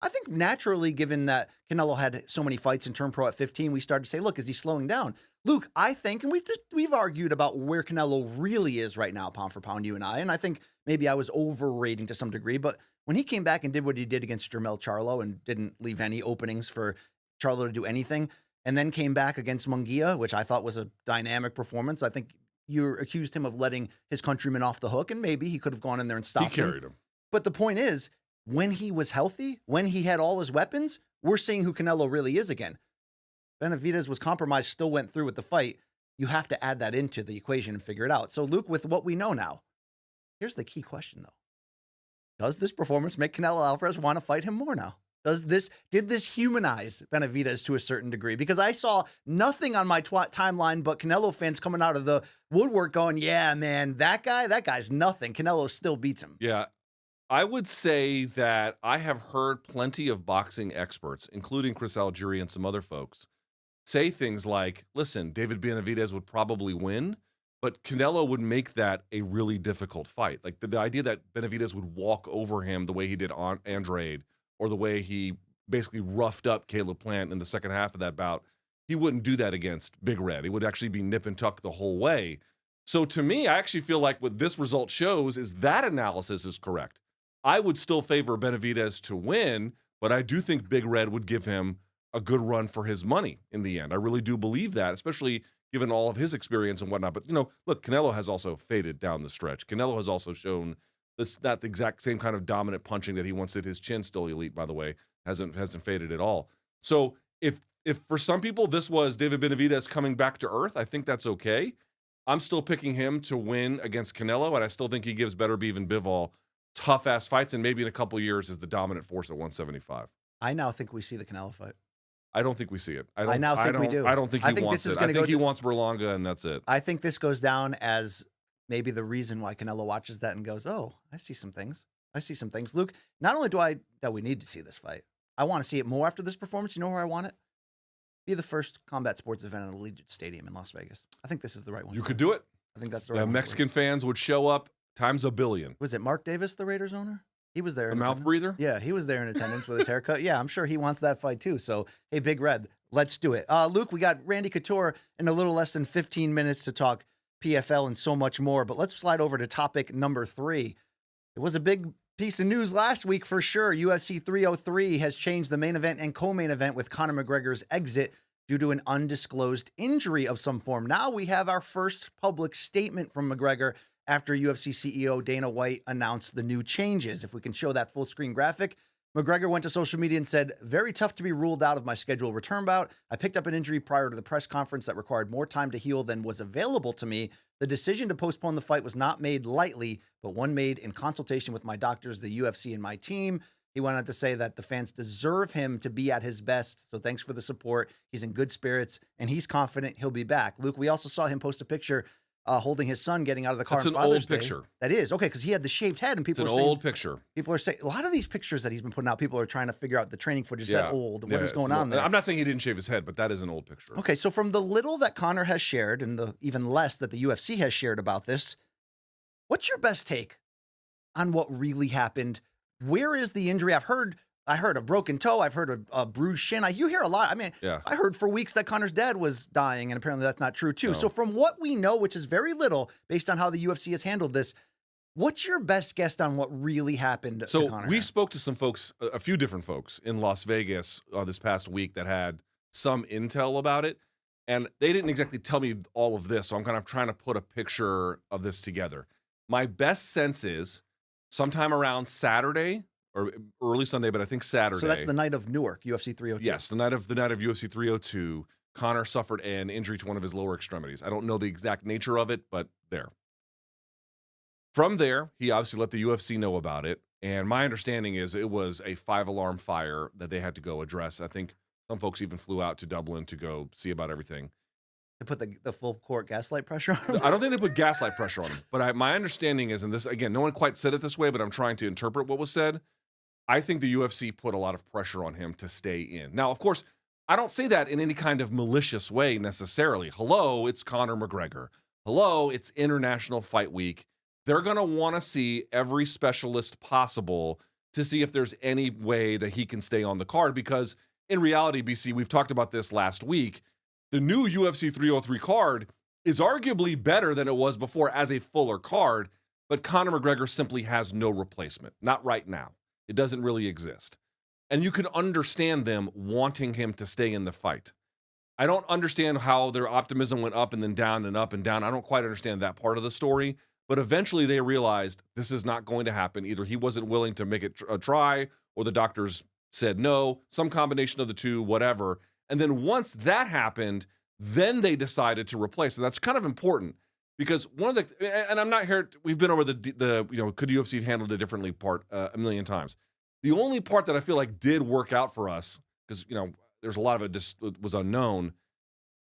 I think naturally, given that Canelo had so many fights and turned pro at 15, we started to say, look, is he slowing down? Luke, I think, and we've argued about where Canelo really is right now, pound for pound, you and I think maybe I was overrating to some degree, but when he came back and did what he did against Jermell Charlo and didn't leave any openings for Charlo to do anything, and then came back against Munguia, which I thought was a dynamic performance. I think you accused him of letting his countrymen off the hook, and maybe he could have gone in there and stopped him.
He carried him.
But the point is, when he was healthy, when he had all his weapons, we're seeing who Canelo really is again. Benavidez was compromised, still went through with the fight. You have to add that into the equation and figure it out. So, Luke, with what we know now, here's the key question, though. Does this performance make Canelo Alvarez want to fight him more now? Did this humanize Benavidez to a certain degree? Because I saw nothing on my timeline but Canelo fans coming out of the woodwork going, yeah, man, that guy's nothing. Canelo still beats him.
Yeah. I would say that I have heard plenty of boxing experts, including Chris Algieri and some other folks, say things like, listen, David Benavidez would probably win, but Canelo would make that a really difficult fight. Like the idea that Benavidez would walk over him the way he did on Andrade, or the way he basically roughed up Caleb Plant in the second half of that bout, he wouldn't do that against Big Red. He would actually be nip and tuck the whole way. So to me, I actually feel like what this result shows is that analysis is correct. I would still favor Benavidez to win, but I do think Big Red would give him a good run for his money in the end. I really do believe that, especially given all of his experience and whatnot. But, look, Canelo has also faded down the stretch. Canelo has also shown not the exact same kind of dominant punching that he once did. His chin still elite, by the way, hasn't faded at all. So if for some people this was David Benavidez coming back to earth, I think that's okay. I'm still picking him to win against Canelo, and I still think he gives Beterbiev and Bivol tough-ass fights, and maybe in a couple years is the dominant force at 175.
I now think we see the Canelo fight.
I don't think we see it.
I now think we do.
I don't think he wants it. I think he wants Berlanga, and that's it.
I think this goes down as maybe the reason why Canelo watches that and goes, oh, I see some things. I see some things. Luke, not only that we need to see this fight, I want to see it more after this performance. You know where I want it? Be the first combat sports event at Allegiant Stadium in Las Vegas. I think this is the right one.
You could do it.
I think that's the right one.
Mexican fans would show up times a billion.
Was it Mark Davis, the Raiders owner? He was there.
A
in
mouth
attendance.
breather?
Yeah, he was there in attendance with his haircut. Yeah, I'm sure he wants that fight too. So, hey, Big Red, let's do it. Luke, we got Randy Couture in a little less than 15 minutes to talk PFL and so much more. But let's slide over to topic number 3. It was a big piece of news last week for sure. UFC 303 has changed the main event and co-main event with Conor McGregor's exit due to an undisclosed injury of some form. Now we have our first public statement from McGregor after UFC CEO Dana White announced the new changes. If we can show that full screen graphic, McGregor went to social media and said, very tough to be ruled out of my scheduled return bout. I picked up an injury prior to the press conference that required more time to heal than was available to me. The decision to postpone the fight was not made lightly, but one made in consultation with my doctors, the UFC, and my team. He went on to say that the fans deserve him to be at his best. So thanks for the support. He's in good spirits and he's confident he'll be back. Luke, we also saw him post a picture holding his son getting out of the car.
That's
on
an
Father's
old
Day.
picture.
That is. Okay, because he had the shaved head and
It's
people
an
are saying,
old picture.
people are saying a lot of these pictures that he's been putting out, people are trying to figure out the training footage. Is that old? What is going on there?
I'm not saying he didn't shave his head, but that is an old picture.
Okay, so from the little that Conor has shared and the even less that the UFC has shared about this, what's your best take on what really happened? Where is the injury? I heard a broken toe. I've heard a bruised shin. You hear a lot. I mean,
Yeah.
I heard for weeks that Conor's dad was dying, and apparently that's not true too.
No.
So from what we know, which is very little based on how the UFC has handled this, what's your best guess on what really happened to
So
Conor?
we spoke to some folks, a few different folks in Las Vegas this past week that had some intel about it, and they didn't exactly tell me all of this, so I'm kind of trying to put a picture of this together. My best sense is sometime around Saturday or early Sunday, but I think Saturday.
So that's the night of Newark, UFC 302.
Yes, the night of UFC 302, Conor suffered an injury to one of his lower extremities. I don't know the exact nature of it, but there. From there, he obviously let the UFC know about it, and my understanding is it was a 5-alarm fire that they had to go address. I think some folks even flew out to Dublin to go see about everything.
They put the full court gaslight pressure on him?
I don't think they put gaslight pressure on him, but my understanding is, and this, again, no one quite said it this way, but I'm trying to interpret what was said. I think the UFC put a lot of pressure on him to stay in. Now, of course, I don't say that in any kind of malicious way necessarily. Hello, it's Conor McGregor. Hello, it's International Fight Week. They're going to want to see every specialist possible to see if there's any way that he can stay on the card, because in reality, BC, we've talked about this last week, the new UFC 303 card is arguably better than it was before as a fuller card, but Conor McGregor simply has no replacement. Not right now. It doesn't really exist. And you can understand them wanting him to stay in the fight. I don't understand how their optimism went up and then down and up and down. I don't quite understand that part of the story. But eventually they realized this is not going to happen. Either he wasn't willing to make it a try, or the doctors said no, some combination of the two, whatever. And then once that happened, then they decided to replace. And that's kind of important, because one of the, and I'm not here, we've been over the could UFC have handled it differently part a million times. The only part that I feel like did work out for us, because, there's a lot of it just was unknown.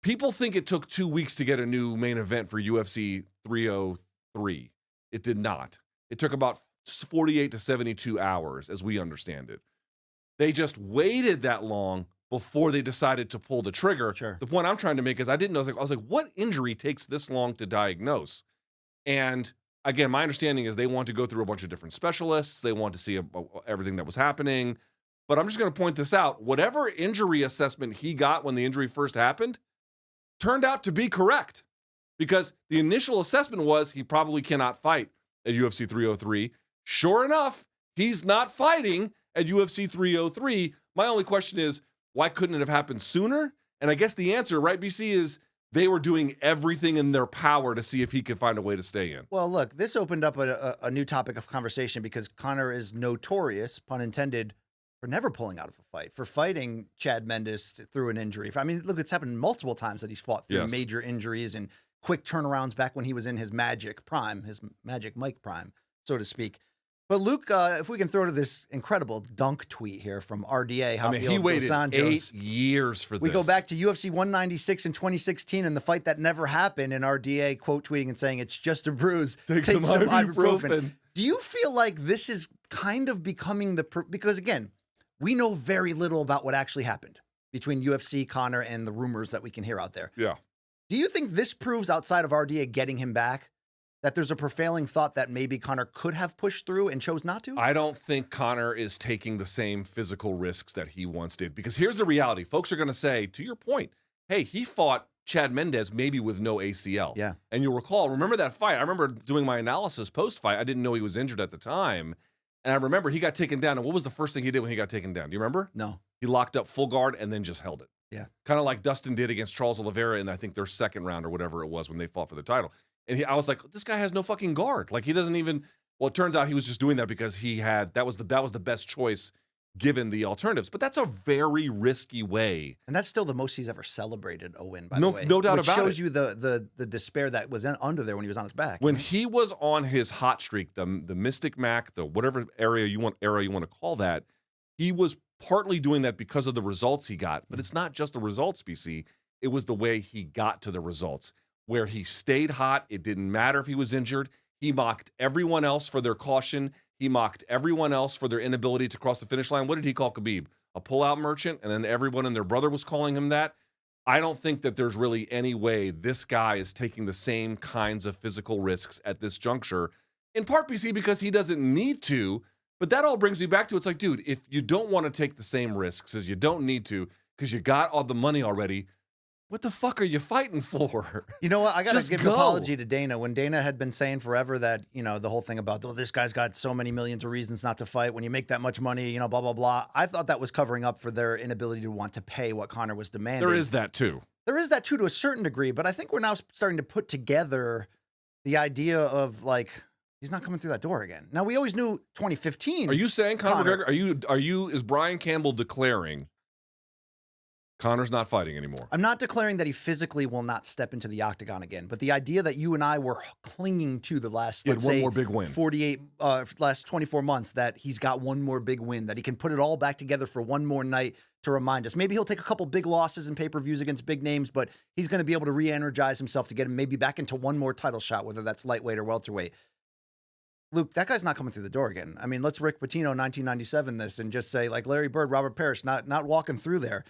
People think it took 2 weeks to get a new main event for UFC 303. It did not. It took about 48 to 72 hours, as we understand it. They just waited that long before they decided to pull the trigger.
Sure.
The point I'm trying to make is I didn't know. I was like, what injury takes this long to diagnose? And again, my understanding is they want to go through a bunch of different specialists. They want to see everything that was happening. But I'm just going to point this out. Whatever injury assessment he got when the injury first happened turned out to be correct, because the initial assessment was he probably cannot fight at UFC 303. Sure enough, he's not fighting at UFC 303. My only question is, why couldn't it have happened sooner? And I guess the answer, right, BC, is they were doing everything in their power to see if he could find a way to stay in.
Well, look, this opened up a new topic of conversation, because Conor is notorious, pun intended, for never pulling out of a fight, for fighting Chad Mendes through an injury. I mean, look, it's happened multiple times that he's fought through major injuries and quick turnarounds back when he was in his Magic Prime, his Magic Mike Prime, so to speak. But Luke, if we can throw to this incredible dunk tweet here from RDA.
I mean, he waited 8 years for this.
We go back to UFC 196 in 2016 and the fight that never happened, and RDA quote tweeting and saying, it's just a bruise. Take some ibuprofen. Do you feel like this is kind of becoming because again, we know very little about what actually happened between UFC, Conor, and the rumors that we can hear out there.
Yeah.
Do you think this proves, outside of RDA getting him back, that there's a prevailing thought that maybe Conor could have pushed through and chose not to?
I don't think Conor is taking the same physical risks that he once did. Because here's the reality. Folks are going to say, to your point, hey, he fought Chad Mendes maybe with no ACL.
Yeah.
And you'll recall, remember that fight? I remember doing my analysis post-fight. I didn't know he was injured at the time. And I remember he got taken down. And what was the first thing he did when he got taken down? Do you remember?
No.
He locked up full guard and then just held it.
Yeah.
Kind of like Dustin did against Charles Oliveira in, I think, their second round or whatever it was when they fought for the title. And I was like, this guy has no fucking guard. Like, he doesn't even, well, it turns out he was just doing that because that was the best choice given the alternatives. But that's a very risky way.
And that's still the most he's ever celebrated a win, by
No,
the way.
no doubt
which
about it.
shows you the despair that was under there when he was on his back.
When he was on his hot streak, the Mystic Mac, the whatever era you want to call that, he was partly doing that because of the results he got. But it's not just the results, BC. It was the way he got to the results, where he stayed hot. It didn't matter if he was injured. He mocked everyone else for their caution. He mocked everyone else for their inability to cross the finish line. What did he call Khabib? A pullout merchant? And then everyone and their brother was calling him that. I don't think that there's really any way this guy is taking the same kinds of physical risks at this juncture, in part, BC, because he doesn't need to. But that all brings me back to, it's like, dude, if you don't want to take the same risks as you don't need to because you got all the money already, what the fuck are you fighting for?
You know what? I got to give an
go.
apology to Dana. When Dana had been saying forever that, the whole thing about, oh, this guy's got so many millions of reasons not to fight. When you make that much money, blah, blah, blah. I thought that was covering up for their inability to want to pay what Conor was demanding.
There is that too.
There is that too, to a certain degree. But I think we're now starting to put together the idea of, like, he's not coming through that door again. Now, we always knew 2015.
Are you saying Conor McGregor? Is Brian Campbell declaring Conor's not fighting anymore?
I'm not declaring that he physically will not step into the octagon again, but the idea that you and I were clinging to the last, let's say,
one more big win.
last 24 months, that he's got one more big win, that he can put it all back together for one more night to remind us. Maybe he'll take a couple big losses in pay-per-views against big names, but he's going to be able to re-energize himself to get him maybe back into one more title shot, whether that's lightweight or welterweight. Luke, that guy's not coming through the door again. I mean, let's Rick Pitino 1997 this and just say, like, Larry Bird, Robert Parrish, not walking through there.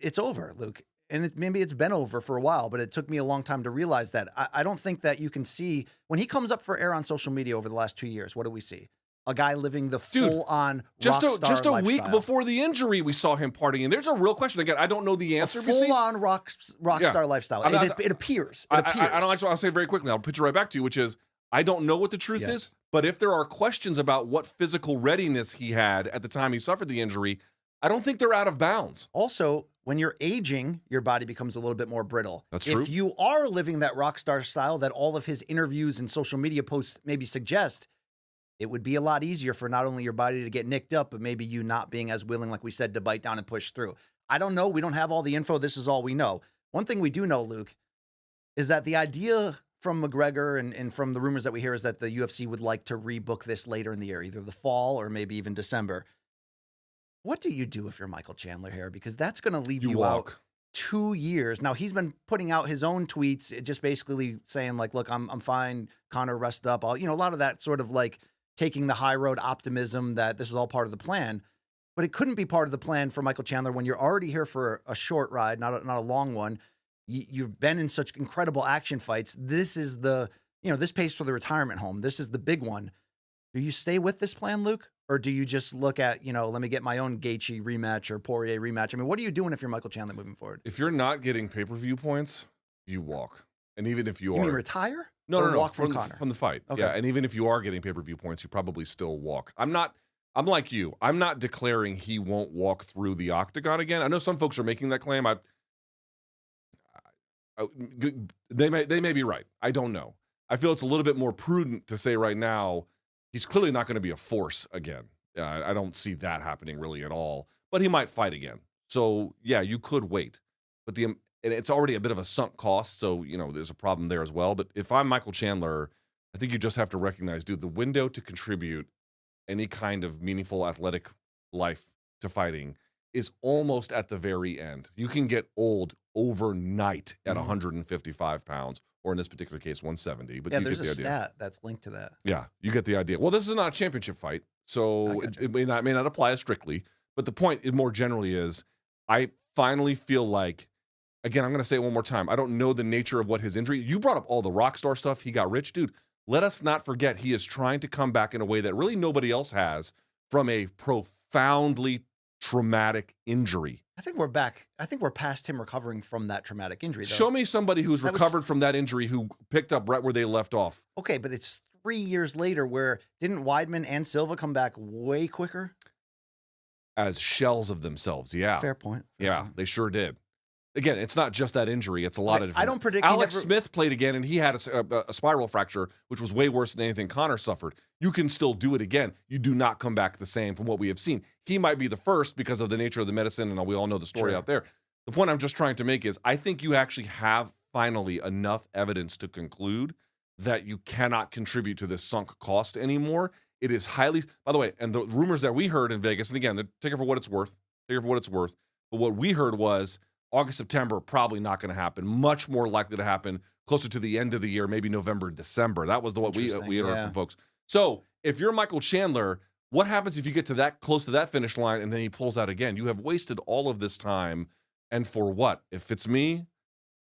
It's over, Luke. And maybe it's been over for a while, but it took me a long time to realize that. I don't think that you can see, when he comes up for air on social media over the last 2 years, what do we see? A guy living the full-on rock star
just a
lifestyle.
week before the injury, we saw him partying. There's a real question. Again, I don't know the answer.
Full-on rock star lifestyle. It appears.
I don't actually want to say it very quickly. I'll pitch it right back to you, which is, I don't know what the truth is, but if there are questions about what physical readiness he had at the time he suffered the injury, I don't think they're out of bounds.
Also, when you're aging, your body becomes a little bit more brittle.
That's true.
If you are living that rock star style that all of his interviews and social media posts maybe suggest, it would be a lot easier for not only your body to get nicked up, but maybe you not being as willing, like we said, to bite down and push through. I don't know. We don't have all the info. This is all we know. One thing we do know, Luke, is that the idea from McGregor and from the rumors that we hear is that the UFC would like to rebook this later in the year, either the fall or maybe even December. What do you do if you're Michael Chandler here? Because that's going to leave you out 2 years. Now, he's been putting out his own tweets, just basically saying, like, look, I'm fine. Conor, rest up. A lot of that sort of like taking the high road optimism that this is all part of the plan. But it couldn't be part of the plan for Michael Chandler when you're already here for a short ride, not a long one. You've been in such incredible action fights. This is this pays for the retirement home. This is the big one. Do you stay with this plan, Luke? Or do you just look at, let me get my own Gaethje rematch or Poirier rematch? I mean, what are you doing if you're Michael Chandler moving forward?
If you're not getting pay-per-view points, you walk. And even if you are...
You mean retire?
No.
Walk from Conor?
From the fight.
Okay.
Yeah, and even if you are getting pay-per-view points, you probably still walk. I'm like you. I'm not declaring he won't walk through the octagon again. I know some folks are making that claim. They may be right. I don't know. I feel it's a little bit more prudent to say right now, he's clearly not going to be a force again. I don't see that happening really at all. But he might fight again. So, yeah, you could wait. But it's already a bit of a sunk cost, so, there's a problem there as well. But if I'm Michael Chandler, I think you just have to recognize, dude, the window to contribute any kind of meaningful athletic life to fighting is almost at the very end. You can get old overnight at 155 pounds, or in this particular case, 170. But
Yeah,
you
there's
get the
a
idea.
stat that's linked to that.
Yeah, you get the idea. Well, this is not a championship fight, so it may not apply as strictly. But the point more generally is, I finally feel like, again, I'm going to say it one more time. I don't know the nature of what his injury. You brought up all the rock star stuff. He got rich, dude. Let us not forget he is trying to come back in a way that really nobody else has from a profoundly traumatic injury.
I think we're back. I think we're past him recovering from that traumatic injury, though.
Show me somebody who's recovered from that injury who picked up right where they left off.
Okay, but it's 3 years later where didn't Weidman and Silva come back way quicker?
As shells of themselves, yeah.
Fair point.
Yeah, they sure did. Again, it's not just that injury. It's a lot of different.
I don't predict
Alex Smith played again, and he had a spiral fracture, which was way worse than anything Conor suffered. You can still do it again. You do not come back the same from what we have seen. He might be the first because of the nature of the medicine, and we all know the story out there. The point I'm just trying to make is I think you actually have finally enough evidence to conclude that you cannot contribute to this sunk cost anymore. It is highly, by the way, and the rumors that we heard in Vegas, and again, take it for what it's worth. Take it for what it's worth. But what we heard was August, September, probably not going to happen. Much more likely to happen closer to the end of the year, maybe November, December. That was what we had heard from folks. So if you're Michael Chandler, what happens if you get to that close to that finish line and then he pulls out again? You have wasted all of this time, and for what? If it's me,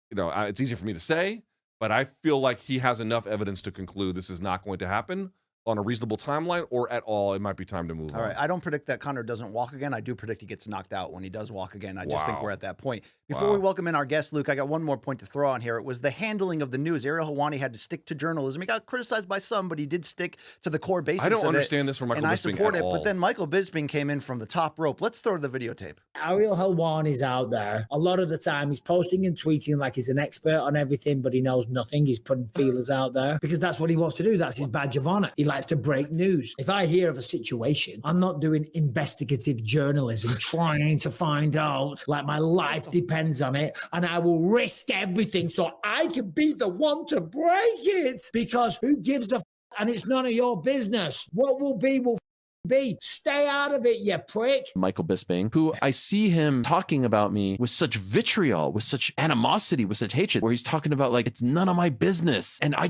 it's easy for me to say, but I feel like he has enough evidence to conclude this is not going to happen on a reasonable timeline, or at all, it might be time to move on.
All right, I don't predict that Conor doesn't walk again. I do predict he gets knocked out when he does walk again. I just think we're at that point. Before we welcome in our guest, Luke, I got one more point to throw on here. It was the handling of the news. Ariel Helwani had to stick to journalism. He got criticized by some, but he did stick to the core basics of it.
I don't understand this from Michael Bisping at all.
And I support it, but then Michael Bisping came in from the top rope. Let's throw the videotape.
Ariel Helwani's out there. A lot of the time, he's posting and tweeting like he's an expert on everything, but he knows nothing. He's putting feelers out there because that's what he wants to do. That's his badge of honor. He likes to break news. If I hear of a situation, I'm not doing investigative journalism, trying to find out, like my life depends on it, and I will risk everything so I can be the one to break it, because who gives a and it's none of your business. What will be will be. Stay out of it, you prick.
Michael Bisping, who I see him talking about me with such vitriol, with such animosity, with such hatred, where he's talking about like, it's none of my business. And I'm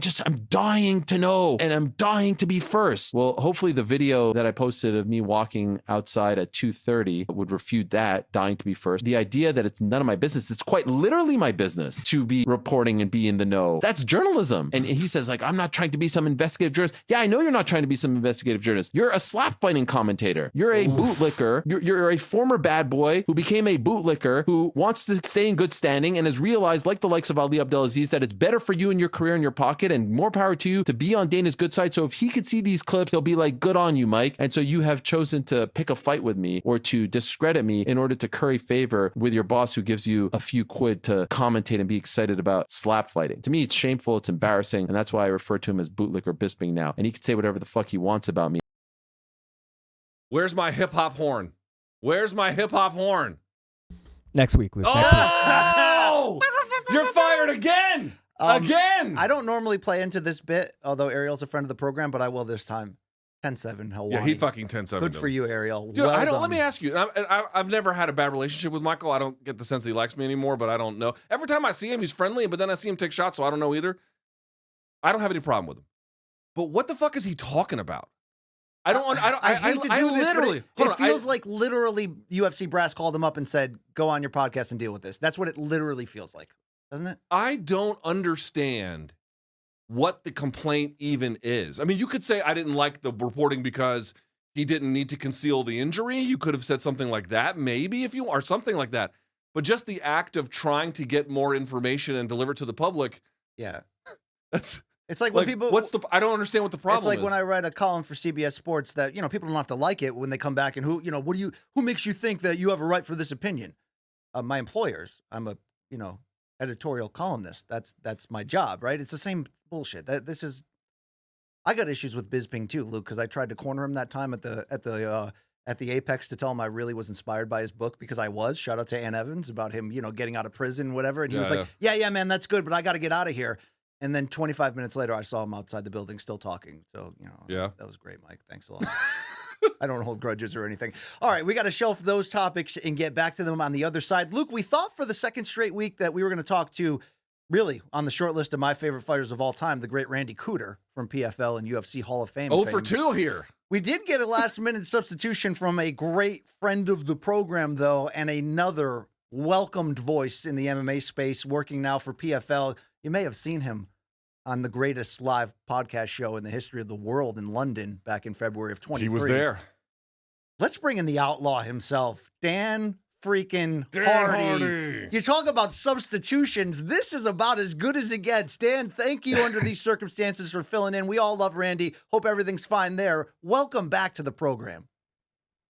dying to know, and I'm dying to be first. Well, hopefully the video that I posted of me walking outside at 2:30 would refute that, dying to be first. The idea that it's none of my business, it's quite literally my business to be reporting and be in the know. That's journalism. And he says like, I'm not trying to be some investigative journalist. Yeah, I know you're not trying to be some investigative journalist. You're a slap fighting commentator. You're a bootlicker. You're a former bad boy who became a bootlicker who wants to stay in good standing and has realized, like the likes of Ali Abdelaziz, that it's better for you and your career in your pocket, and more power to you to be on Dana's good side. So if he could see these clips, he'll be like, good on you, Mike. And so you have chosen to pick a fight with me or to discredit me in order to curry favor with your boss who gives you a few quid to commentate and be excited about slap fighting. To me, it's shameful. It's embarrassing. And that's why I refer to him as bootlicker Bisping now. And he can say whatever the fuck he wants about me.
Where's my hip hop horn? Where's my hip hop horn?
Next week, Luke. Next week.
Oh! You're fired again! Again!
I don't normally play into this bit, although Ariel's a friend of the program, but I will this time. 10-7, Helwani.
Yeah, he fucking 10-7.
Good for you, Ariel.
Dude,
well
let me ask you. I've never had a bad relationship with Michael. I don't get the sense that he likes me anymore, but I don't know. Every time I see him, he's friendly, but then I see him take shots, so I don't know either. I don't have any problem with him. But what the fuck is he talking about? I hate to do this,
literally. It feels like literally UFC brass called him up and said, go on your podcast and deal with this. That's what it literally feels like, doesn't it?
I don't understand what the complaint even is. I mean, you could say I didn't like the reporting because he didn't need to conceal the injury. You could have said something like that, maybe, if you or something like that. But just the act of trying to get more information and deliver it to the public.
Yeah.
It's
like when people.
I don't understand what the problem is.
It's like when I write a column for CBS Sports that, people don't have to like it when they come back and who makes you think that you have a right for this opinion? My employers. I'm a, editorial columnist. That's my job, right? It's the same bullshit. I got issues with Bisping too, Luke, because I tried to corner him that time at the Apex to tell him I really was inspired by his book, because I was. Shout out to Ann Evans about him, getting out of prison, whatever. And he was like, yeah, man, that's good, but I got to get out of here. And then 25 minutes later, I saw him outside the building still talking. So,
Yeah.
that was great, Mike. Thanks a lot. I don't hold grudges or anything. All right, we got to shelf those topics and get back to them on the other side. Luke, we thought for the second straight week that we were going to talk to, really, on the short list of my favorite fighters of all time, the great Randy Cooter from PFL and UFC Hall of Fame.
0 for 2 here.
We did get a last-minute substitution from a great friend of the program, though, and another welcomed voice in the MMA space, working now for PFL. You may have seen him on the greatest live podcast show in the history of the world in London back in February of 23.
He was there.
Let's bring in the outlaw himself, Dan freaking Hardy. You talk about substitutions. This is about as good as it gets. Dan, thank you under these circumstances for filling in. We all love Randy. Hope everything's fine there. Welcome back to the program.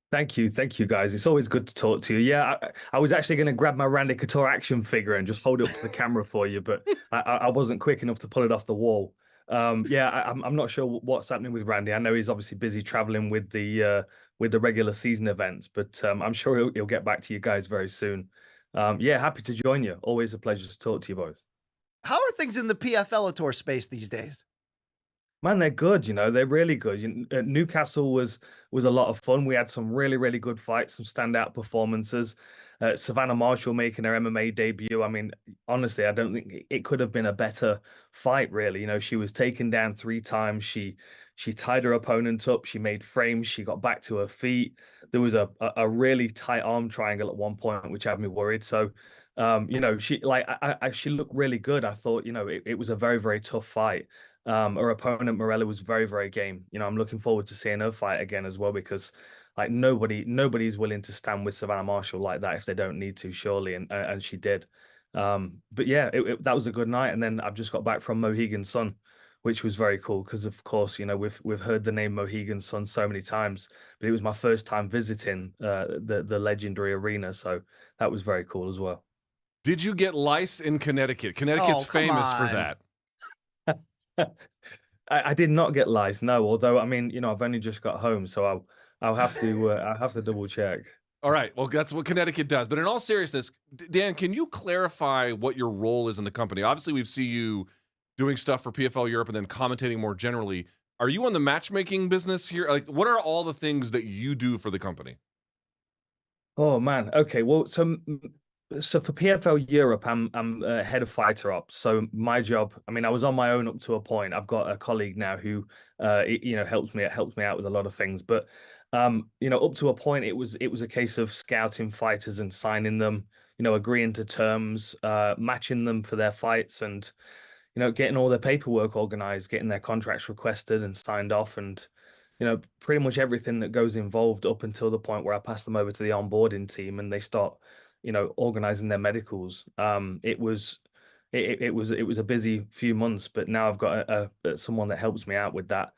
Thank you, guys. It's always good to talk to you. Yeah, I was actually going to grab my Randy Couture action figure and just hold it up to the camera for you, but I wasn't quick enough to pull it off the wall. I'm not sure what's happening with Randy. I know he's obviously busy traveling with the regular season events, but I'm sure he'll get back to you guys very soon. Happy to join you. Always a pleasure to talk to you both.
How are things in the PFL space these days?
Man, they're good. They're really good. Newcastle was a lot of fun. We had some really, really good fights, some standout performances. Savannah Marshall making her MMA debut. I mean, honestly, I don't think it could have been a better fight, really. She was taken down 3 times. She tied her opponent up. She made frames. She got back to her feet. There was a really tight arm triangle at one point, which had me worried. So, she looked really good. I thought, it was a very, very tough fight. Her opponent Morella was very, very game. I'm looking forward to seeing her fight again as well, because nobody's willing to stand with Savannah Marshall like that if they don't need to, surely, and she did. But yeah, that was a good night. And then I've just got back from Mohegan Sun, which was very cool because, of course, we've heard the name Mohegan Sun so many times, but it was my first time visiting the legendary arena, so that was very cool as well.
Did you get lice in Connecticut? Connecticut's famous for that.
I did not get lice, no. Although, I mean, I've only just got home, so I'll have to double check.
All right. Well, that's what Connecticut does. But in all seriousness, Dan, can you clarify what your role is in the company? Obviously, we see you doing stuff for PFL Europe and then commentating more generally. Are you on the matchmaking business here? Like, what are all the things that you do for the company?
Oh man. Okay. Well, so for PFL Europe, I'm head of fighter ops. So my job, I mean, I was on my own up to a point. I've got a colleague now who, helps me out with a lot of things. But up to a point, it was a case of scouting fighters and signing them, agreeing to terms, matching them for their fights, and getting all their paperwork organized, getting their contracts requested and signed off, and pretty much everything that goes involved up until the point where I pass them over to the onboarding team and they start organizing their medicals. It was a busy few months, but now I've got someone that helps me out with that.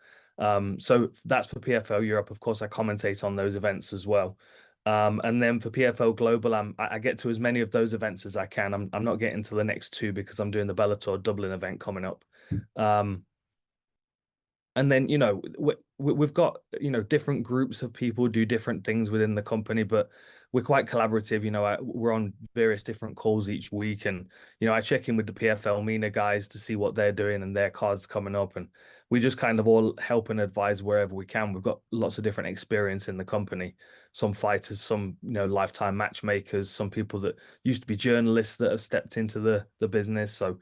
So that's for PFL Europe. Of course, I commentate on those events as well. And then for PFL Global, I get to as many of those events as I can. I'm not getting to the next 2 because I'm doing the Bellator Dublin event coming up. And then, we've got, different groups of people do different things within the company, but we're quite collaborative. We're on various different calls each week, and, I check in with the PFL MENA guys to see what they're doing and their cards coming up. And we just kind of all help and advise wherever we can. We've got lots of different experience in the company. Some fighters, some, lifetime matchmakers, some people that used to be journalists that have stepped into the business. So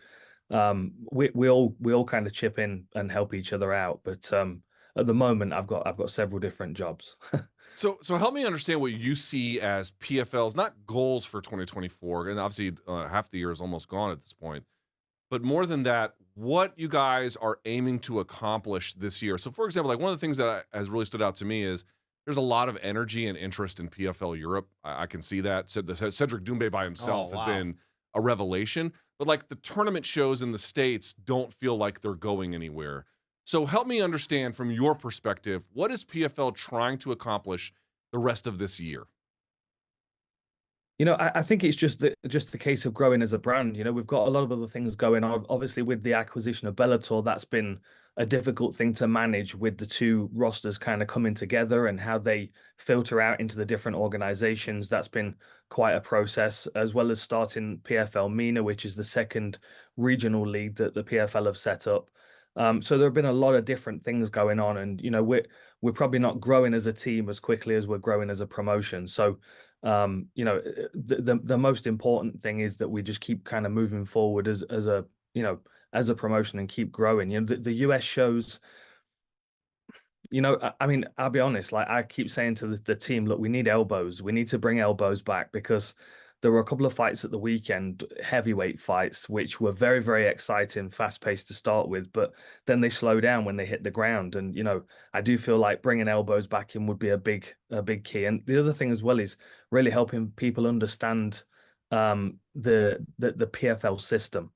we all kind of chip in and help each other out. But at the moment, I've got several different jobs.
So help me understand what you see as PFL's, not goals for 2024, and obviously half the year is almost gone at this point, but more than that, what you guys are aiming to accomplish this year. So, for example, like one of the things that has really stood out to me is there's a lot of energy and interest in PFL Europe. I can see that. So Cedric Doumbé by himself has been a revelation, but like the tournament shows in the States don't feel like they're going anywhere. So help me understand from your perspective, what is PFL trying to accomplish the rest of this year?
I think it's just the case of growing as a brand. We've got a lot of other things going on. Obviously, with the acquisition of Bellator, that's been a difficult thing to manage with the two rosters kind of coming together and how they filter out into the different organizations. That's been quite a process, as well as starting PFL MENA, which is the second regional league that the PFL have set up. So there have been a lot of different things going on, and we're probably not growing as a team as quickly as we're growing as a promotion. So the most important thing is that we just keep kind of moving forward as a promotion and keep growing. The US shows, I mean, I'll be honest, like I keep saying to the team, look, we need elbows. We need to bring elbows back, because there were a couple of fights at the weekend, heavyweight fights, which were very, very exciting, fast-paced to start with, but then they slow down when they hit the ground. And, I do feel like bringing elbows back in would be a big key. And the other thing as well is really helping people understand the PFL system.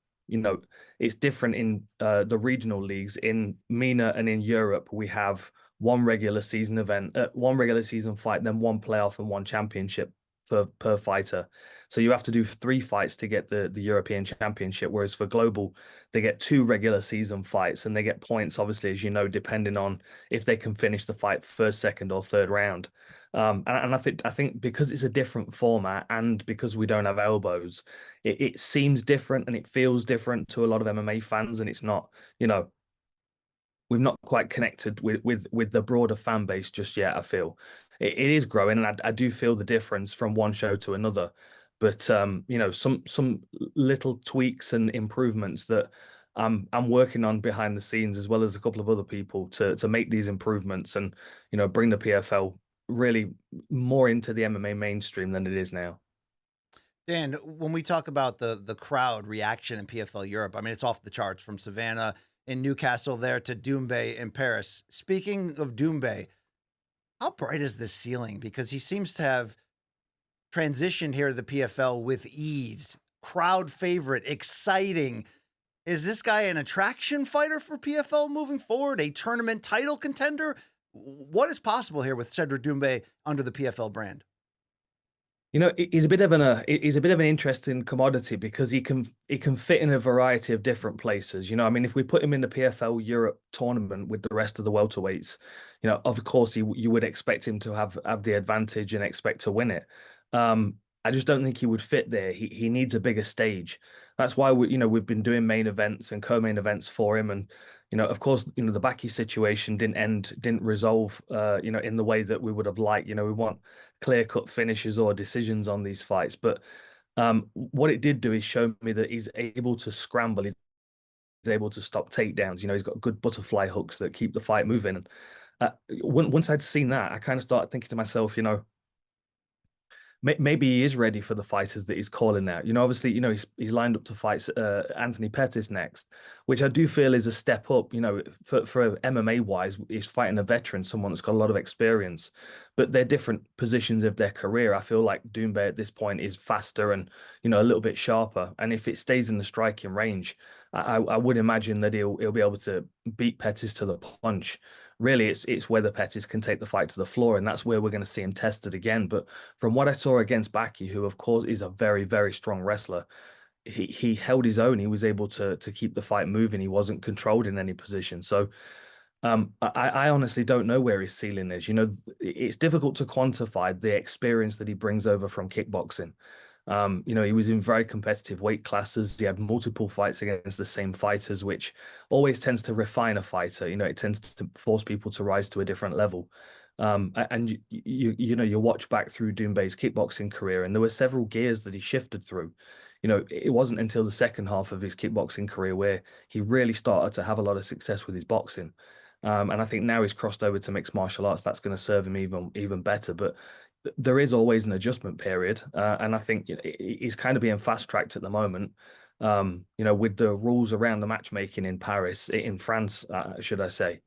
It's different in the regional leagues. In MENA and in Europe, we have one regular season event, one regular season fight, then one playoff and one championship per fighter. So you have to do 3 fights to get the European Championship, whereas for global, they get 2 regular season fights, and they get points, obviously, as you know, depending on if they can finish the fight first, second, or third round. And I think because it's a different format and because we don't have elbows, it seems different and it feels different to a lot of MMA fans, and it's not, we've not quite connected with the broader fan base just yet. I feel it is growing, and I do feel the difference from one show to another. But some little tweaks and improvements that I'm working on behind the scenes, as well as a couple of other people, to make these improvements and bring the PFL really more into the MMA mainstream than it is now.
Dan, when we talk about the crowd reaction in PFL Europe, I mean, it's off the charts, from Savannah in Newcastle there to Doumbé in Paris. Speaking of Doumbé, how bright is this ceiling? Because he seems to have transitioned here to the PFL with ease. Crowd favorite, exciting. Is this guy an attraction fighter for PFL moving forward? A tournament title contender? What is possible here with Cedric Doumbé under the PFL brand?
He's a bit of an interesting commodity, because he can fit in a variety of different places. I mean, if we put him in the PFL Europe tournament with the rest of the welterweights, of course you would expect him to have the advantage and expect to win it. I just don't think he would fit there. He needs a bigger stage. That's why we've been doing main events and co-main events for him. And of course, the Baki situation didn't resolve in the way that we would have liked. We want clear-cut finishes or decisions on these fights. But what it did do is show me that he's able to scramble. He's able to stop takedowns. He's got good butterfly hooks that keep the fight moving. And once I'd seen that, I kind of started thinking to myself, maybe he is ready for the fighters that he's calling out. Obviously, he's lined up to fight Anthony Pettis next, which I do feel is a step up. For MMA wise, he's fighting a veteran, someone that's got a lot of experience, but they're different positions of their career. I feel like Doumbé at this point is faster and a little bit sharper. And if it stays in the striking range, I would imagine that he'll be able to beat Pettis to the punch. Really, it's whether Pettis can take the fight to the floor, and that's where we're going to see him tested again. But from what I saw against Baki, who of course is a very, very strong wrestler, he held his own. He was able to keep the fight moving. He wasn't controlled in any position. So I honestly don't know where his ceiling is. It's difficult to quantify the experience that he brings over from kickboxing. He was in very competitive weight classes. He had multiple fights against the same fighters, which always tends to refine a fighter. It tends to force people to rise to a different level. And you watch back through Doumbé's kickboxing career, and there were several gears that he shifted through. It wasn't until the second half of his kickboxing career where he really started to have a lot of success with his boxing. And I think now he's crossed over to mixed martial arts. That's going to serve him even better. But there is always an adjustment period, and I think he's kind of being fast-tracked at the moment. With the rules around the matchmaking in Paris, in France, should I say,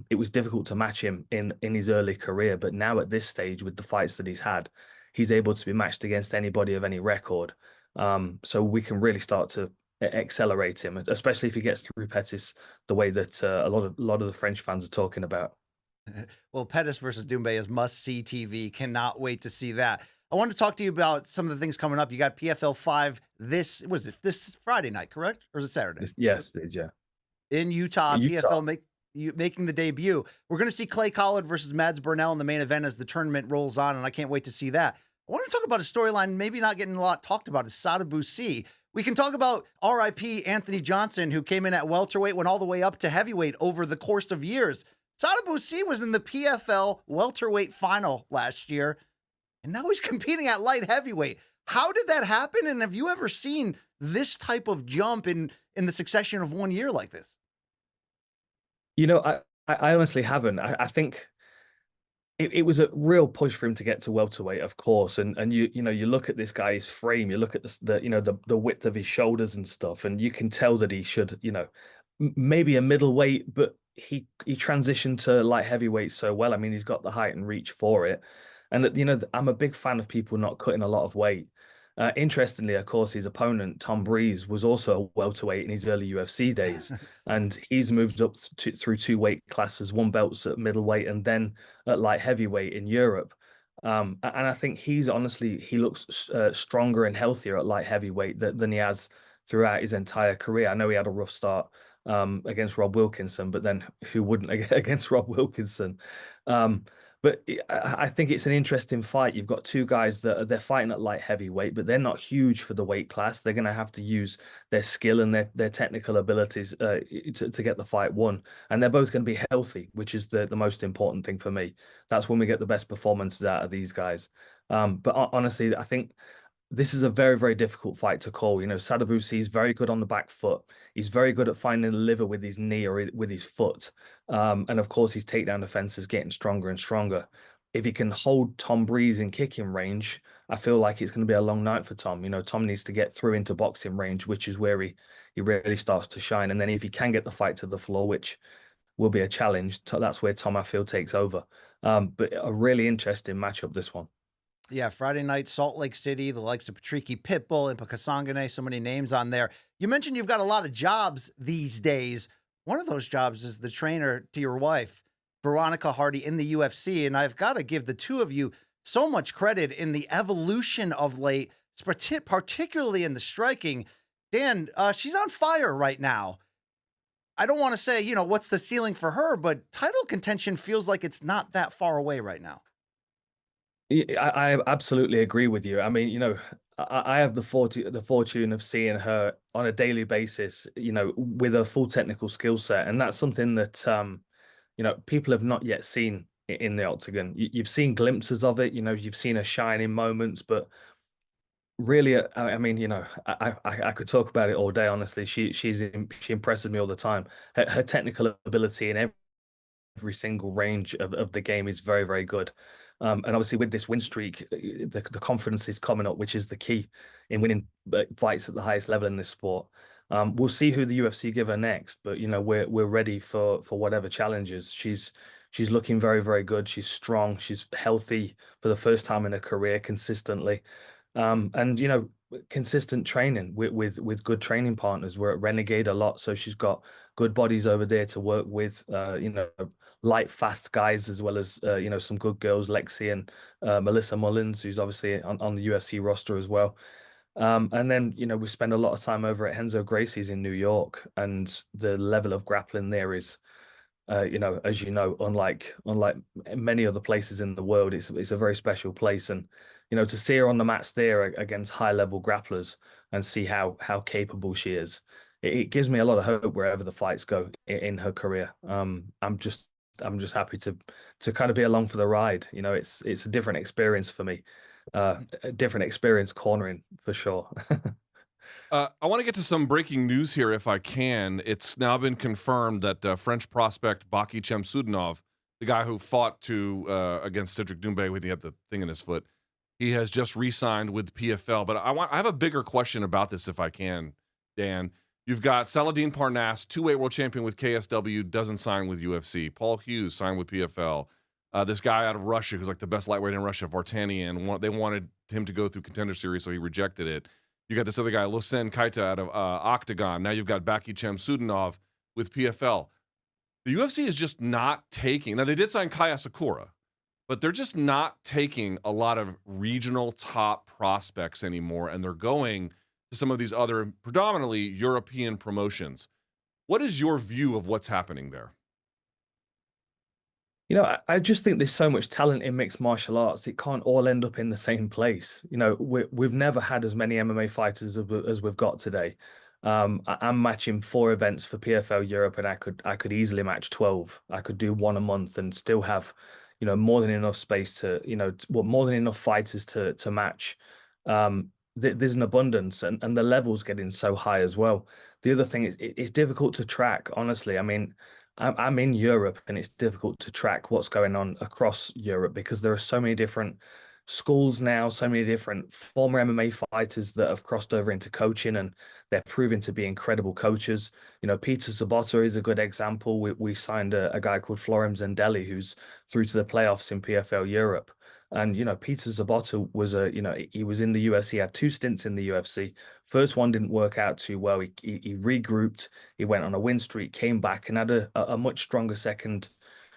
it was difficult to match him in his early career. But now at this stage, with the fights that he's had, he's able to be matched against anybody of any record. So we can really start to accelerate him, especially if he gets through Pettis the way that a lot of the French fans are talking about.
Well, Pettis versus Doumbé is must-see TV. Cannot wait to see that. I want to talk to you about some of the things coming up. You got PFL 5 this Friday night, correct? Or is it Saturday?
Yes, it is, yeah.
in Utah.
Utah.
PFL making the debut. We're going to see Clay Collard versus Mads Burnell in the main event as the tournament rolls on, and I can't wait to see that. I want to talk about a storyline maybe not getting a lot talked about is Sada Boucy. We can talk about RIP Anthony Johnson, who came in at welterweight, went all the way up to heavyweight over the course of years. Sada Boucy was in the PFL welterweight final last year, and now he's competing at light heavyweight. How did that happen? And have you ever seen this type of jump in the succession of 1 year like this?
You know, I honestly haven't. I think it was a real push for him to get to welterweight, of course. And you look at this guy's frame, you look at the width of his shoulders and stuff, and you can tell that he should, maybe a middleweight, but he transitioned to light heavyweight so well. I mean, he's got the height and reach for it. And I'm a big fan of people not cutting a lot of weight. Interestingly, of course, his opponent, Tom Breeze, was also a welterweight in his early UFC days. And he's moved up through 2 weight classes, 1 belts at middleweight and then at light heavyweight in Europe. And I think he looks stronger and healthier at light heavyweight than he has throughout his entire career. I know he had a rough start against Rob Wilkinson, but then who wouldn't against Rob Wilkinson? But I think it's an interesting fight. You've got 2 guys that they're fighting at light heavyweight, but they're not huge for the weight class. They're going to have to use their skill and their technical abilities to get the fight won. And they're both going to be healthy, which is the most important thing for me. That's when we get the best performances out of these guys. But honestly, I think this is a very, very difficult fight to call. Sada Boucy is very good on the back foot. He's very good at finding the liver with his knee or with his foot. And of course, his takedown defense is getting stronger and stronger. If he can hold Tom Breeze in kicking range, I feel like it's going to be a long night for Tom. Tom needs to get through into boxing range, which is where he really starts to shine. And then if he can get the fight to the floor, which will be a challenge, that's where Tom, I feel, takes over. But a really interesting matchup, this one.
Yeah, Friday night, Salt Lake City, the likes of Patricky Pitbull, Impa Kasangane, so many names on there. You mentioned you've got a lot of jobs these days. One of those jobs is the trainer to your wife, Veronica Hardy, in the UFC. And I've got to give the 2 of you so much credit in the evolution of late, particularly in the striking. Dan, she's on fire right now. I don't want to say, what's the ceiling for her, but title contention feels like it's not that far away right now.
I absolutely agree with you. I mean, I have the fortune of seeing her on a daily basis, with a full technical skill set. And that's something that, people have not yet seen in the octagon. You've seen glimpses of it, you've seen her shine in moments, but really, I mean, I could talk about it all day, honestly. She impresses me all the time. Her technical ability in every single range of the game is very, very good. And obviously with this win streak, the confidence is coming up, which is the key in winning fights at the highest level in this sport. We'll see who the UFC give her next, but we're ready for whatever challenges. She's looking very, very good. She's strong. She's healthy for the first time in her career consistently. And consistent training with good training partners. We're at Renegade a lot, so she's got good bodies over there to work with. Light, fast guys, as well as some good girls, Lexi and Melissa Mullins, who's obviously on the UFC roster as well. And then we spend a lot of time over at Renzo Gracie's in New York, and the level of grappling there is, as unlike many other places in the world, it's a very special place. And to see her on the mats there against high level grapplers and see how capable she is, it gives me a lot of hope wherever the fights go in her career. I'm just happy to kind of be along for the ride. It's a different experience for me, a different experience cornering for sure.
I want to get to some breaking news here if I can. It's now been confirmed that French prospect Baki Chemsudinov, the guy who fought against Cedric Doumbé when he had the thing in his foot, he has just re-signed with PFL. But I have a bigger question about this if I can, Dan. You've got Saladin Parnasse, 2-weight world champion with KSW, doesn't sign with UFC. Paul Hughes signed with PFL. This guy out of Russia, who's like the best lightweight in Russia, Vartanian, they wanted him to go through Contender Series, so he rejected it. You got this other guy, Lucen Kaita out of Octagon. Now you've got Baki Chemsudinov with PFL. The UFC is just not taking. Now they did sign Kaya Sakura, but they're just not taking a lot of regional top prospects anymore, and they're going to some of these other predominantly European promotions. What is your view of what's happening there?
You know, I just think there's so much talent in mixed martial arts. It can't all end up in the same place. You know, we've never had as many MMA fighters as we've got today. I'm matching 4 events for PFL Europe, and I could easily match 12. I could do 1 a month and still have, you know, more than enough space to, you know, more than enough fighters to match. There's an abundance, and the level's getting so high as well. The other thing is it's difficult to track, honestly. I mean, I'm in Europe, and it's difficult to track what's going on across Europe because there are so many different schools now, so many different former MMA fighters that have crossed over into coaching, and they're proving to be incredible coaches. You know, Peter Zabota is a good example. We signed a guy called Florem Zendelli, who's through to the playoffs in PFL Europe. And, you know, Peter Zabota was he was in the UFC, he had 2 stints in the UFC. First one didn't work out too well. He regrouped, he went on a win streak, came back and had a much stronger second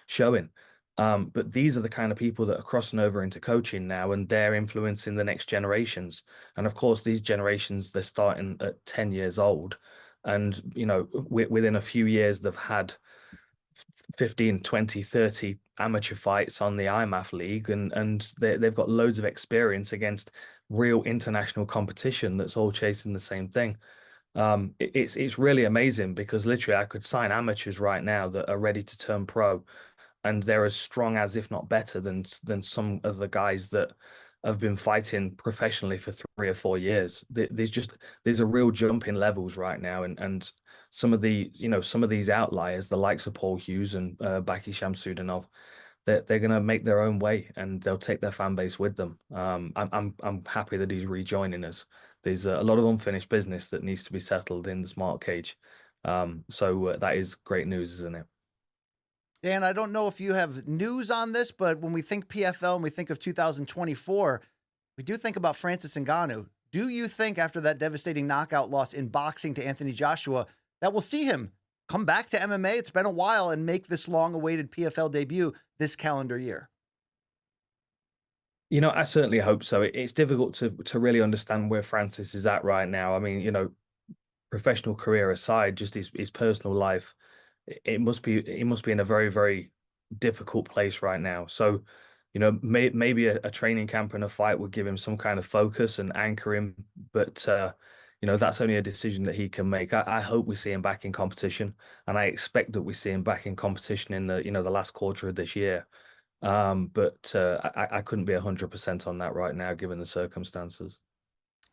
showing. But these are the kind of people that are crossing over into coaching now, and they're influencing the next generations. And of course, these generations, they're starting at 10 years old. And, you know, within a few years, they've had 15, 20, 30 amateur fights on the IMAF league, and they've got loads of experience against real international competition that's all chasing the same thing. It's really amazing because literally I could sign amateurs right now that are ready to turn pro, and they're as strong as, if not better than some of the guys that have been fighting professionally for 3 or 4 years. There's a real jump in levels right now, and some of these outliers, the likes of Paul Hughes and Baki Shamsudanov, they're going to make their own way, and they'll take their fan base with them. I'm happy that he's rejoining us. There's a lot of unfinished business that needs to be settled in the smart cage. So that is great news, isn't it?
Dan, I don't know if you have news on this, but when we think PFL and we think of 2024, we do think about Francis Ngannou. Do you think after that devastating knockout loss in boxing to Anthony Joshua that we'll see him come back to MMA? It's been a while, and make this long-awaited PFL debut this calendar year.
You know, I certainly hope so. It's difficult to really understand where Francis is at right now. I mean, you know, professional career aside, just his personal life, it must be in a very, very difficult place right now. So, you know, maybe a training camp and a fight would give him some kind of focus and anchor him. But, you know, that's only a decision that he can make. I hope we see him back in competition, and I expect that we see him back in competition in the last quarter of this year. But I couldn't be 100% on that right now, given the circumstances.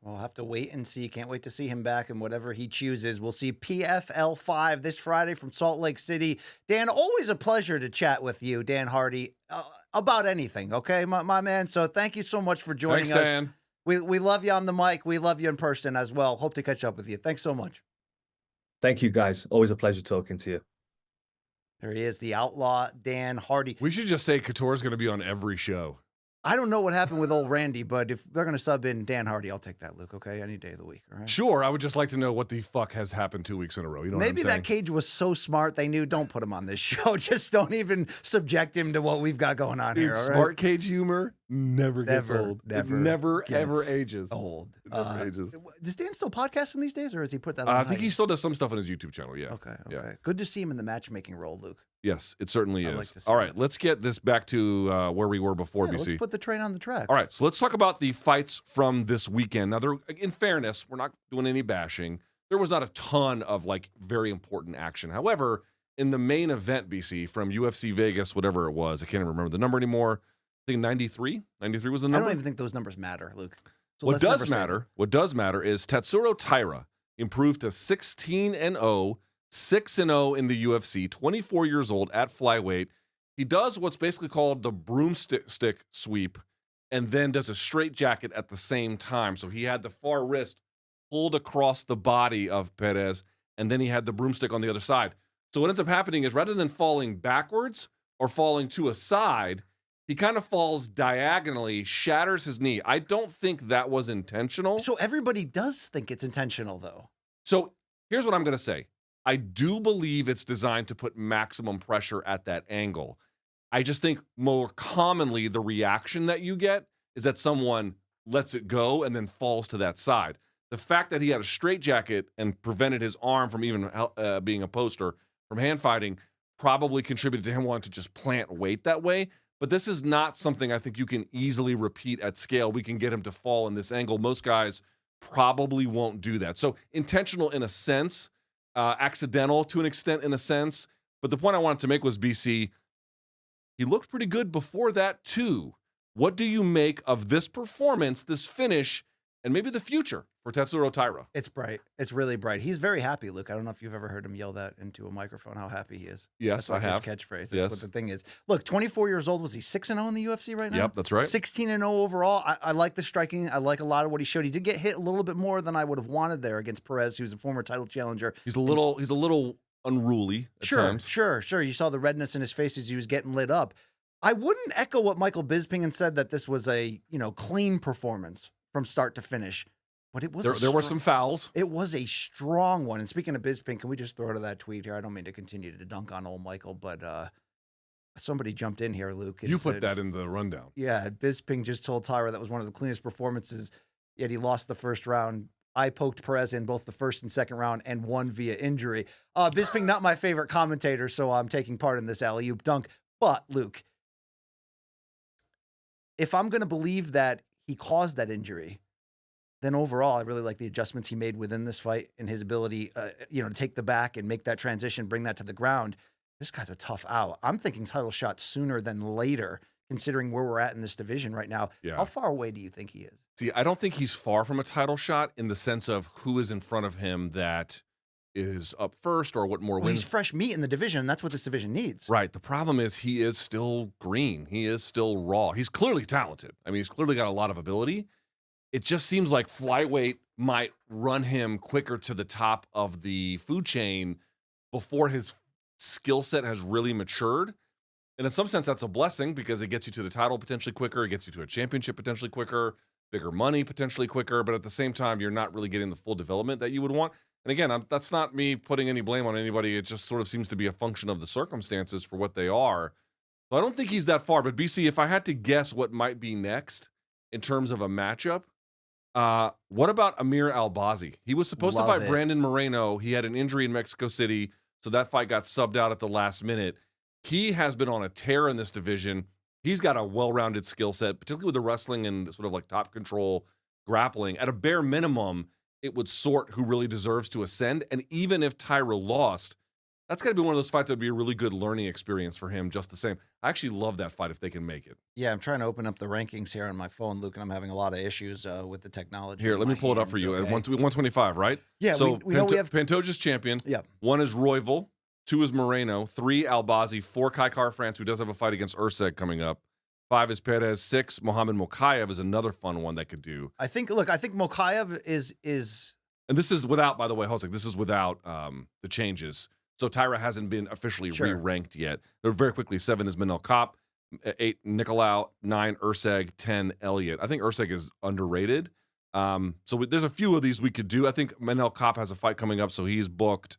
We'll have to wait and see. Can't wait to see him back, and whatever he chooses. We'll see PFL 5 this Friday from Salt Lake City. Dan, always a pleasure to chat with you, Dan Hardy, about anything, okay, my man? So thank you so much for joining us.
Dan.
We love you on the mic. We love you in person as well. Hope to catch up with you. Thanks so much.
Thank you, guys. Always a pleasure talking to you.
There he is, the outlaw Dan Hardy.
We should just say Couture's going to be on every show.
I don't know what happened with old Randy, but if they're going to sub in Dan Hardy, I'll take that, Luke, okay? Any day of the week, all right?
Sure, I would just like to know what the fuck has happened 2 weeks in a row. You know
Maybe
what I'm saying?
that cage was so smart they knew, don't put him on this show. Just don't even subject him to what we've got going on here, all right?
Smart cage humor never gets old. It never
gets
ever ages.
Old.
It never ages.
Does Dan still podcasting these days, or has he put that on?
I think he still does some stuff on his YouTube channel, yeah.
Okay.
Yeah.
Good to see him in the matchmaking role, Luke.
Yes, it certainly
I
is.
like to see
All right,
that.
let's get this back to where we were before,
Yeah,
BC.
let's put the train on the track.
All right, so let's talk about the fights from this weekend. Now, in fairness, we're not doing any bashing. There was not a ton of very important action. However, in the main event, BC, from UFC Vegas, whatever it was, I can't even remember the number anymore. I think 93. 93 was the number.
I don't even think those numbers matter, Luke. So
What does matter is Tatsuro Taira improved to 16-0, 6-0 in the UFC, 24 years old at flyweight. He does what's basically called the broomstick sweep, and then does a straight jacket at the same time. So he had the far wrist pulled across the body of Perez, and then he had the broomstick on the other side. So what ends up happening is rather than falling backwards or falling to a side, he kind of falls diagonally, shatters his knee. I don't think that was intentional.
So everybody does think it's intentional, though.
So here's what I'm going to say. I do believe it's designed to put maximum pressure at that angle. I just think more commonly the reaction that you get is that someone lets it go and then falls to that side. The fact that he had a straitjacket and prevented his arm from even being a poster from hand fighting probably contributed to him wanting to just plant weight that way. But this is not something I think you can easily repeat at scale. We can get him to fall in this angle. Most guys probably won't do that. So intentional in a sense, accidental to an extent in a sense. But the point I wanted to make was, BC, he looked pretty good before that too. What do you make of this performance, this finish, and maybe the future for Tetsuro Taira?
It's bright. It's really bright. He's very happy, Luke. I don't know if you've ever heard him yell that into a microphone, how happy he is.
Yes,
that's like
I have.
his catchphrase. That's
Yes.
what the thing is. Look, 24 years old. Was he 6-0 in the UFC right now?
Yep, that's right.
16-0 overall. I like the striking. I like a lot of what he showed. He did get hit a little bit more than I would have wanted there against Perez, who's a former title challenger.
He's a little unruly at times.
Sure. You saw the redness in his face as he was getting lit up. I wouldn't echo what Michael Bisping said, that this was a clean performance from start to finish. But it was
There were some fouls.
It was a strong one. And speaking of Bisping, can we just throw to that tweet here? I don't mean to continue to dunk on old Michael, but somebody jumped in here, Luke. And
You
said,
put that in the rundown.
Yeah, Bisping just told Taira that was one of the cleanest performances, yet he lost the first round. I poked Perez in both the first and second round and won via injury. Bisping, not my favorite commentator, so I'm taking part in this alley-oop dunk. But, Luke, if I'm going to believe that he caused that injury, then overall, I really like the adjustments he made within this fight and his ability, to take the back and make that transition, bring that to the ground. This guy's a tough out. I'm thinking title shot sooner than later, considering where we're at in this division right now.
Yeah.
How far away do you think he is?
See, I don't think he's far from a title shot in the sense of who is in front of him that is up first or what more
Well,
wins.
he's fresh meat in the division, and that's what this division needs.
Right. The problem is he is still green. He is still raw. He's clearly talented. I mean, he's clearly got a lot of ability. It just seems like flyweight might run him quicker to the top of the food chain before his skill set has really matured. And in some sense, that's a blessing because it gets you to the title potentially quicker. It gets you to a championship potentially quicker, bigger money potentially quicker. But at the same time, you're not really getting the full development that you would want. And again, that's not me putting any blame on anybody. It just sort of seems to be a function of the circumstances for what they are. So I don't think he's that far. But BC, if I had to guess what might be next in terms of a matchup, what about Amir Albazi? He was supposed to fight Brandon Moreno. He had an injury in Mexico City, so that fight got subbed out at the last minute. He has been on a tear in this division. He's got a well-rounded skill set, particularly with the wrestling and sort of like top control grappling. At a bare minimum, it would sort who really deserves to ascend. And even if Taira lost, that's got to be one of those fights that would be a really good learning experience for him just the same. I actually love that fight if they can make it.
Yeah, I'm trying to open up the rankings here on my phone, Luke, and I'm having a lot of issues with the technology.
Here,
in
let me
my
pull it up
hands,
for you.
okay?
At 125, right?
Yeah,
so
we know we have...
Pantoja's champion.
Yeah.
1 is Royval. 2 is Moreno. 3, Albazi. 4, Kai France, who does have a fight against Urseg coming up. 5 is Perez. 6, Mohamed Mokaev is another fun one that could do.
I think Mokaev is...
And this is without, by the way, Gvozdyk, this is without the changes. So Taira hasn't been officially re-ranked yet. They're very quickly. 7 is Manel Kopp. 8, Nicolau. 9, Urseg. 10, Elliott. I think Urseg is underrated. So there's a few of these we could do. I think Manel Kopp has a fight coming up, so he's booked.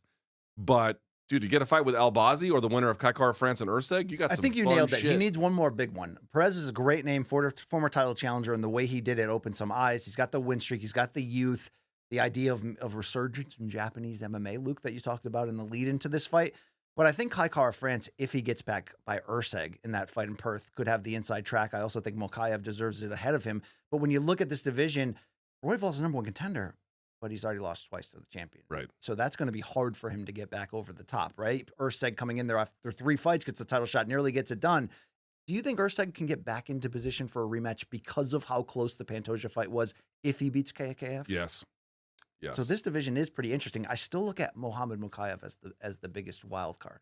But, dude, to get a fight with Albazi or the winner of Kai France and Urseg, you got some
I think you
fun
nailed it.
shit.
He needs one more big one. Perez is a great name for former title challenger, and the way he did it opened some eyes. He's got the win streak. He's got the youth. The idea of resurgence in Japanese MMA, Luke, that you talked about in the lead into this fight. But I think Kai France, if he gets back by Urseg in that fight in Perth, could have the inside track. I also think Mokaev deserves it ahead of him. But when you look at this division, Royval's the number 1 contender, but he's already lost twice to the champion.
Right.
So that's going to be hard for him to get back over the top, right? Urseg coming in there after 3 fights, gets the title shot, nearly gets it done. Do you think Urseg can get back into position for a rematch because of how close the Pantoja fight was if he beats KKF?
Yes. Yes.
So this division is pretty interesting. I still look at Mohamed Mokaev as the biggest wild card.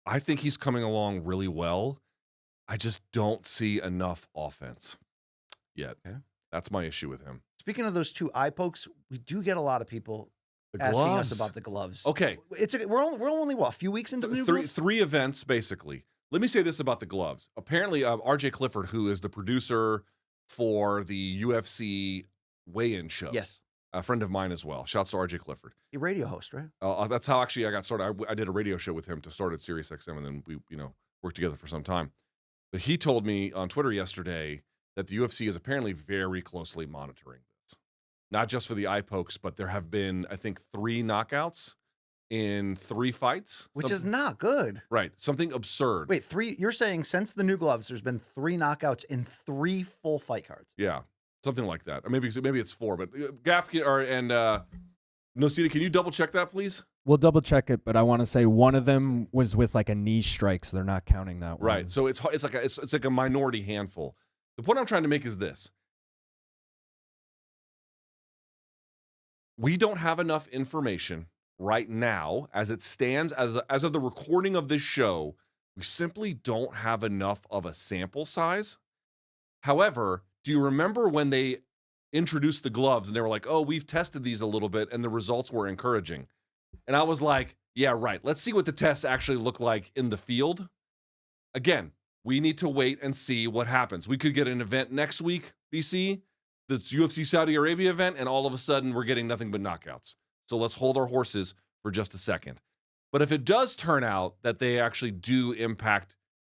I think he's coming along really well. I just don't see enough offense yet.
Okay.
That's my issue with him.
Speaking of those 2 eye pokes, we do get a lot of people asking us about the gloves.
Okay.
We're only what, a few weeks into the new gloves?
3 events, basically. Let me say this about the gloves. Apparently, RJ Clifford, who is the producer for the UFC weigh-in show.
Yes.
A friend of mine as well. Shouts to RJ Clifford.
A radio host, right?
That's how actually I got started. I did a radio show with him to start at SiriusXM, and then we, worked together for some time. But he told me on Twitter yesterday that the UFC is apparently very closely monitoring this. not just for the eye pokes, but there have been, I think, 3 knockouts in 3 fights.
Which is not good.
Right. Something absurd.
Wait, 3? You're saying since the new gloves, there's been 3 knockouts in 3 full fight cards?
Yeah. Something like that. Or maybe it's 4, but Gaff and Nocita, can you double check that, please?
We'll double check it, but I want to say one of them was with like a knee strike, so they're not counting that one.
Right. So it's like a minority handful. The point I'm trying to make is this. We don't have enough information right now as it stands as of the recording of this show. We simply don't have enough of a sample size. However, do you remember when they introduced the gloves and they were like, "Oh, we've tested these a little bit and the results were encouraging." And I was like, "Yeah, right. Let's see what the tests actually look like in the field." Again, we need to wait and see what happens. We could get an event next week, BC, that's UFC Saudi Arabia event, and all of a sudden we're getting nothing but knockouts. So let's hold our horses for just a second. But if it does turn out that they actually do impact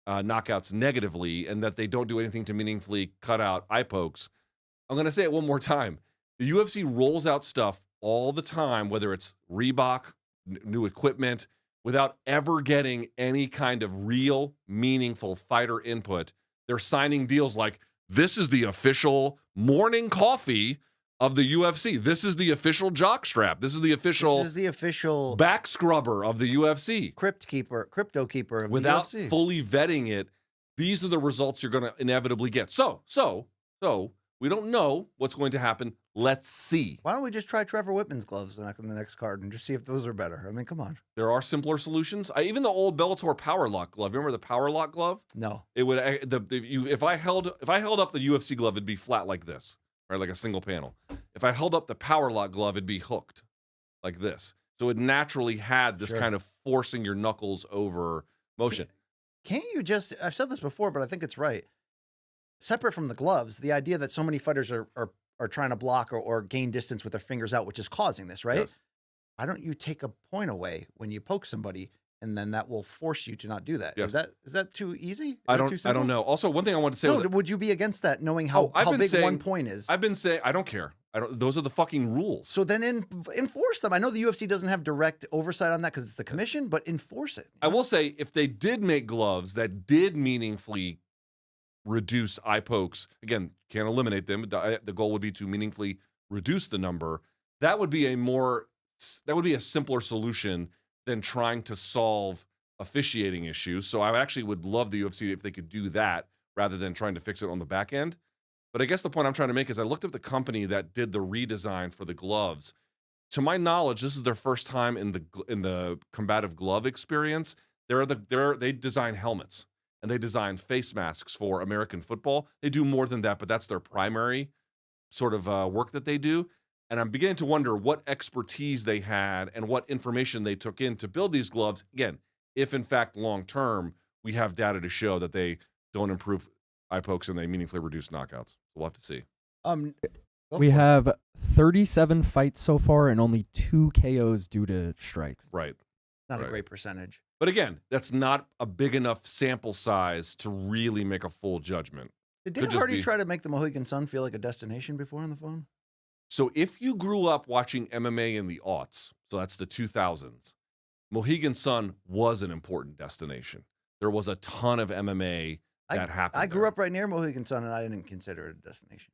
knockouts negatively and that they don't do anything to meaningfully cut out eye pokes, I'm going to say it one more time. The UFC rolls out stuff all the time, whether it's Reebok, new equipment, without ever getting any kind of real, meaningful fighter input. They're signing deals like, this is the official morning coffee of the UFC. This is the official jock strap. This is the official back scrubber of the UFC.
Crypto keeper of
without
the UFC.
Fully vetting it, these are the results you're going to inevitably get. So we don't know what's going to happen. Let's see.
Why don't we just try Trevor Whitman's gloves on the next card and just see if those are better? I mean, come on.
There are simpler solutions. Even the old Bellator Power Lock glove. Remember the Power Lock glove?
No.
It would if I held up the UFC glove, it'd be flat like this, right, like a single panel. If I held up the Power Lock glove, it'd be hooked like this. So it naturally had this kind of forcing your knuckles over motion.
Can't you just? I've said this before, but I think it's right. Separate from the gloves, the idea that so many fighters are trying to block or gain distance with their fingers out, which is causing this, right?
Yes.
Why don't you take a point away when you poke somebody, and then that will force you to not do that?
Yes.
Is that too easy?
I don't know. Also, one thing I want to say.
No, would you be against that, knowing how big one point is?
I've been saying I don't care. Those are the fucking rules.
So then enforce them. I know the UFC doesn't have direct oversight on that because it's the commission, but enforce it.
I will say, if they did make gloves that did meaningfully reduce eye pokes, again, can't eliminate them. The goal would be to meaningfully reduce the number. That would be a simpler solution than trying to solve officiating issues. So I actually would love the UFC if they could do that rather than trying to fix it on the back end. But I guess the point I'm trying to make is I looked up the company that did the redesign for the gloves. To my knowledge, this is their first time in the combative glove experience. They design helmets and they design face masks for American football. They do more than that, but that's their primary sort of work that they do. And I'm beginning to wonder what expertise they had and what information they took in to build these gloves. Again, if in fact long term we have data to show that they don't improve eye pokes and they meaningfully reduce knockouts. We'll have to see.
We have 37 fights so far and only 2 KOs due to strikes.
Right.
Not a great percentage.
But again, that's not a big enough sample size to really make a full judgment.
Did Dan Hardy try to make the Mohegan Sun feel like a destination before on the phone?
So if you grew up watching MMA in the aughts, so that's the 2000s, Mohegan Sun was an important destination. There was a ton of MMA that happened.
I grew up right near Mohegan Sun, and I didn't consider it a destination.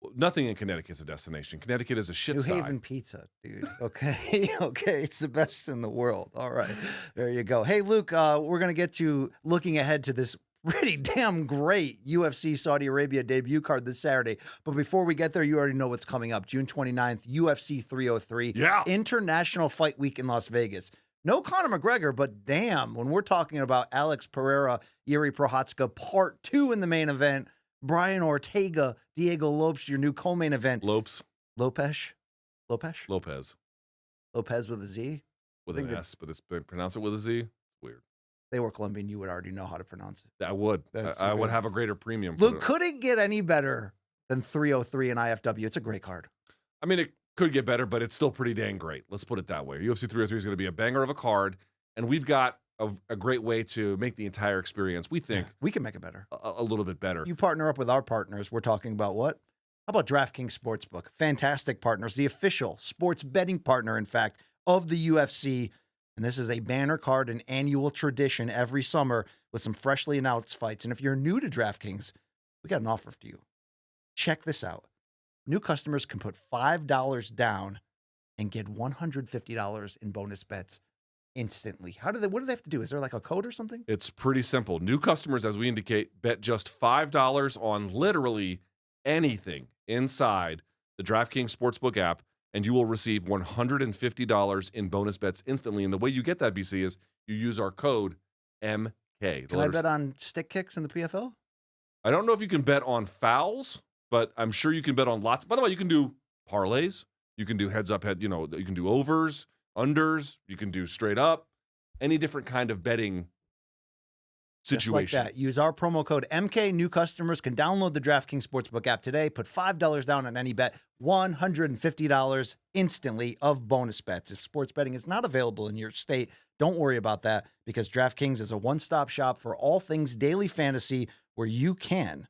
Well, nothing in Connecticut's a destination. Connecticut is a shit
New
sty.
Haven pizza, dude. Okay, okay, it's the best in the world. All right, there you go. Hey, Luke, we're gonna get you looking ahead to this pretty damn great UFC Saudi Arabia debut card this Saturday. But before we get there, you already know what's coming up. June 29th, UFC 303.
Yeah.
International Fight Week in Las Vegas. No Conor McGregor, but damn, when we're talking about Alex Pereira, Yuri Prochazka, part 2 in the main event, Brian Ortega, Diego Lopes, your new co-main event.
Lopes
Lopez with a Z?
with an S, but it's pronounce it with a Z. Weird.
They were Colombian. You would already know how to pronounce it.
I would. I would have a greater premium.
Look, could it get any better than 303 and IFW? It's a great card.
I mean, it could get better, but it's still pretty dang great. Let's put it that way. UFC 303 is going to be a banger of a card, and we've got a great way to make the entire experience, we think,
we can make it better.
A little bit better.
You partner up with our partners. We're talking about what? about DraftKings Sportsbook? Fantastic partners, the official sports betting partner, in fact, of the UFC. And this is a banner card, an annual tradition every summer with some freshly announced fights. And if you're new to DraftKings, we got an offer for you. Check this out. New customers can put $5 down and get $150 in bonus bets instantly. What do they have to do? Is there like a code or something?
It's pretty simple. New customers, as we indicate, bet just $5 on literally anything inside the DraftKings Sportsbook app, and you will receive $150 in bonus bets instantly. And the way you get that, BC, is you use our code MK.
Can I bet on stick kicks in the PFL?
I don't know if you can bet on fouls, but I'm sure you can bet on lots. By the way, you can do parlays. You can do heads up, you can do overs, unders. You can do straight up. Any different kind of betting situation.
Just like that. Use our promo code MK. New customers can download the DraftKings Sportsbook app today. Put $5 down on any bet. $150 instantly of bonus bets. If sports betting is not available in your state, don't worry about that, because DraftKings is a one-stop shop for all things daily fantasy, where you can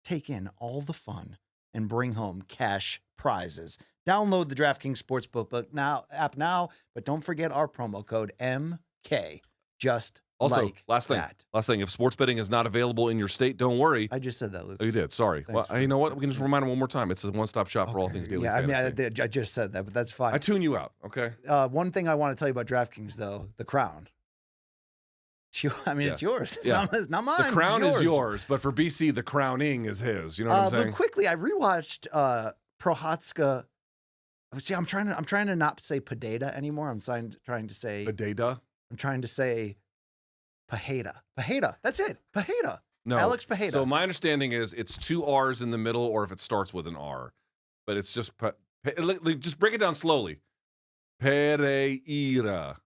take in all the fun and bring home cash prizes. Download the DraftKings Sportsbook app now, but don't forget our promo code MK. Just
also,
like
last thing, if sports betting is not available in your state, don't worry.
I just said that, Luke.
Oh, you did. Sorry.
Thanks
Well, you know what? We can just remind them one more time. It's a one-stop shop for all things daily fantasy.
I just said that, but that's fine.
I tune you out, okay?
One thing I want to tell you about DraftKings, though, the crown. It's yours. It's not mine.
The crown is yours, but for BC, the crowning is his. You know what I'm saying?
But quickly, I rewatched Prochazka. See, I'm trying to not say Padeda anymore. I'm trying to say
Padeda.
I'm trying to say Pajeda. That's it. Pajeda.
No,
Alex Pajeda.
So my understanding is it's two R's in the middle, or if it starts with an R, but it's just just break it down slowly. Pereira.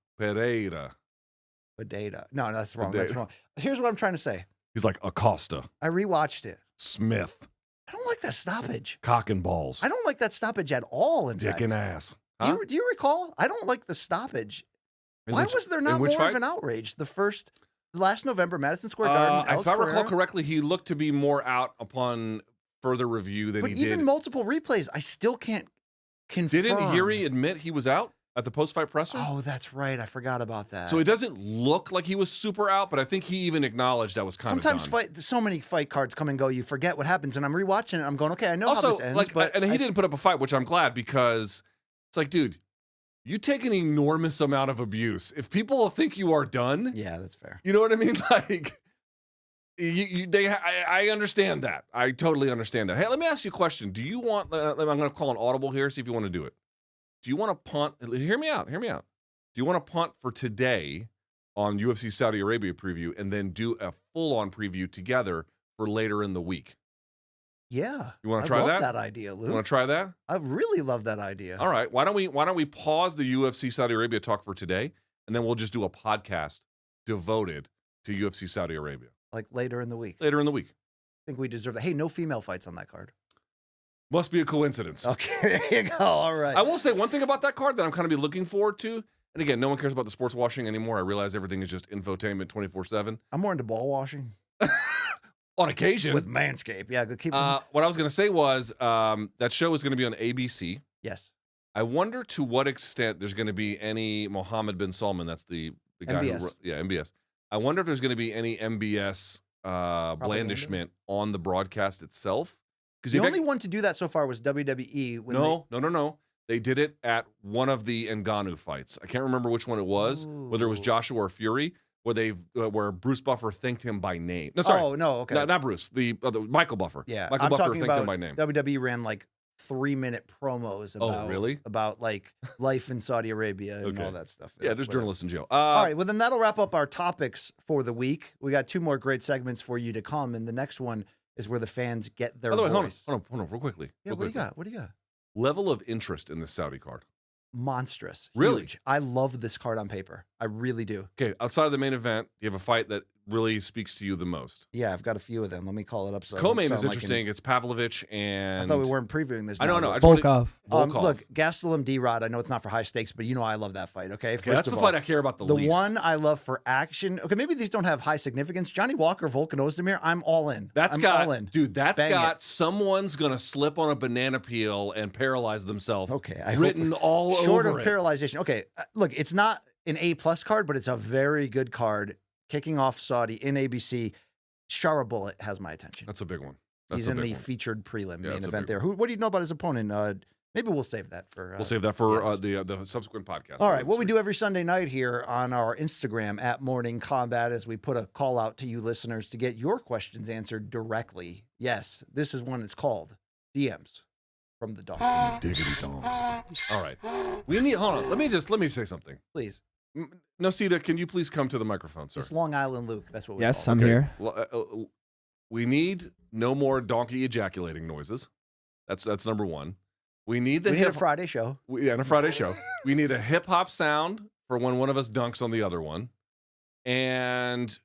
Padeda. No, that's wrong. That's wrong. Here's what I'm trying to say.
He's like Acosta.
I rewatched it.
Smith.
I don't like that stoppage.
Cock and balls.
I don't like that stoppage at all. In
Dick
fact,
and ass. Huh?
Do you recall? I don't like the stoppage. Why was there not more of an outrage? Last November, Madison Square Garden.
If I recall correctly, he looked to be more out upon further review than he did.
But even multiple replays, I still can't confirm.
Didn't Yuri admit he was out at the post-fight presser?
Oh, that's right. I forgot about that.
So it doesn't look like he was super out, but I think he even acknowledged that was kind of done.
Sometimes so many fight cards come and go, you forget what happens. And I'm rewatching it. I'm going, okay, I know how this ends.
And he didn't put up a fight, which I'm glad, because it's like, dude, you take an enormous amount of abuse. If people think you are done,
yeah, that's fair.
You know what I mean? Like, I understand that. I totally understand that. Hey, let me ask you a question. Do you want? I'm going to call an audible here. See if you want to do it. Do you want to punt? Hear me out. Do you want to punt for today on UFC Saudi Arabia preview, and then do a full-on preview together for later in the week?
Yeah.
You want to try that?
I love that idea, Luke.
You want to try that?
I really love that idea.
All right. Why don't we pause the UFC Saudi Arabia talk for today, and then we'll just do a podcast devoted to UFC Saudi Arabia.
Like later in the week.
Later in the week.
I think we deserve that. Hey, no female fights on that card.
Must be a coincidence.
Okay, there you go. All right.
I will say one thing about that card that I'm kind of be looking forward to. And again, no one cares about the sports washing anymore. I realize everything is just infotainment 24/7.
I'm more into ball washing.
On occasion.
With Manscaped. Yeah, go keep
what I was going to say was that show is going to be on ABC.
Yes.
I wonder to what extent there's going to be any Mohammed bin Salman. That's the guy
MBS.
MBS. I wonder if there's going to be any MBS blandishment on the broadcast itself.
The only one to do that so far was WWE.
No. They did it at one of the Ngannou fights. I can't remember which one it was, whether it was Joshua or Fury, where Bruce Buffer thanked him by name. No, sorry.
Oh, no, okay.
Not Bruce. The Michael Buffer.
Yeah.
Michael Buffer thanked him by name.
WWE ran like 3-minute promos about like life in Saudi Arabia and all that stuff.
Yeah, there's journalists in jail.
All right, well, then that'll wrap up our topics for the week. We got 2 more great segments for you to come, and the next one is where the fans get their voice.
Hold on, real quickly.
Yeah, what do you got?
Level of interest in this Saudi card.
Monstrous.
Really?
Huge. I love this card on paper. I really do.
Okay, outside of the main event, you have a fight that really speaks to you the most?
Yeah, I've got a few of them. Let me call it up. So
Co-main is interesting. It's Pavlovich and...
I thought we weren't previewing this.
I don't know.
Volkov.
Look, Gastelum D-Rod, I know it's not for high stakes, but you know I love that fight, okay?
Okay, that's the fight I care about the least.
The one I love for action. Okay, maybe these don't have high significance. Johnny Walker, Volkan Ozdemir, I'm all in. All in.
Dude, that's
Bang
got
it.
someone's going to slip on a banana peel and paralyze themselves.
Okay.
Written all
short
over
of
it.
paralyzation. Okay, look, it's not an A+ card, but it's a very good card. Kicking off Saudi in ABC. Shara Bullet has my attention.
That's a big one.
He's in the featured prelim main
that's a
event
big
there. What do you know about his opponent? Maybe we'll save that for...
we'll save that for the subsequent podcast.
All right, what we do every Sunday night here on our Instagram at Morning Combat is we put a call out to you listeners to get your questions answered directly. Yes, this is one that's called DMs from the Donks.
Diggity dongs. All right. Hold on. Let me say something.
Please.
Nosita, can you please come to the microphone, sir?
It's Long Island Luke. That's what we
Yes,
call
I'm
it.
here.
We need no more donkey ejaculating noises. That's number one. We need
a Friday show.
And a Friday show. We need a hip hop sound for when one of us dunks on the other one. And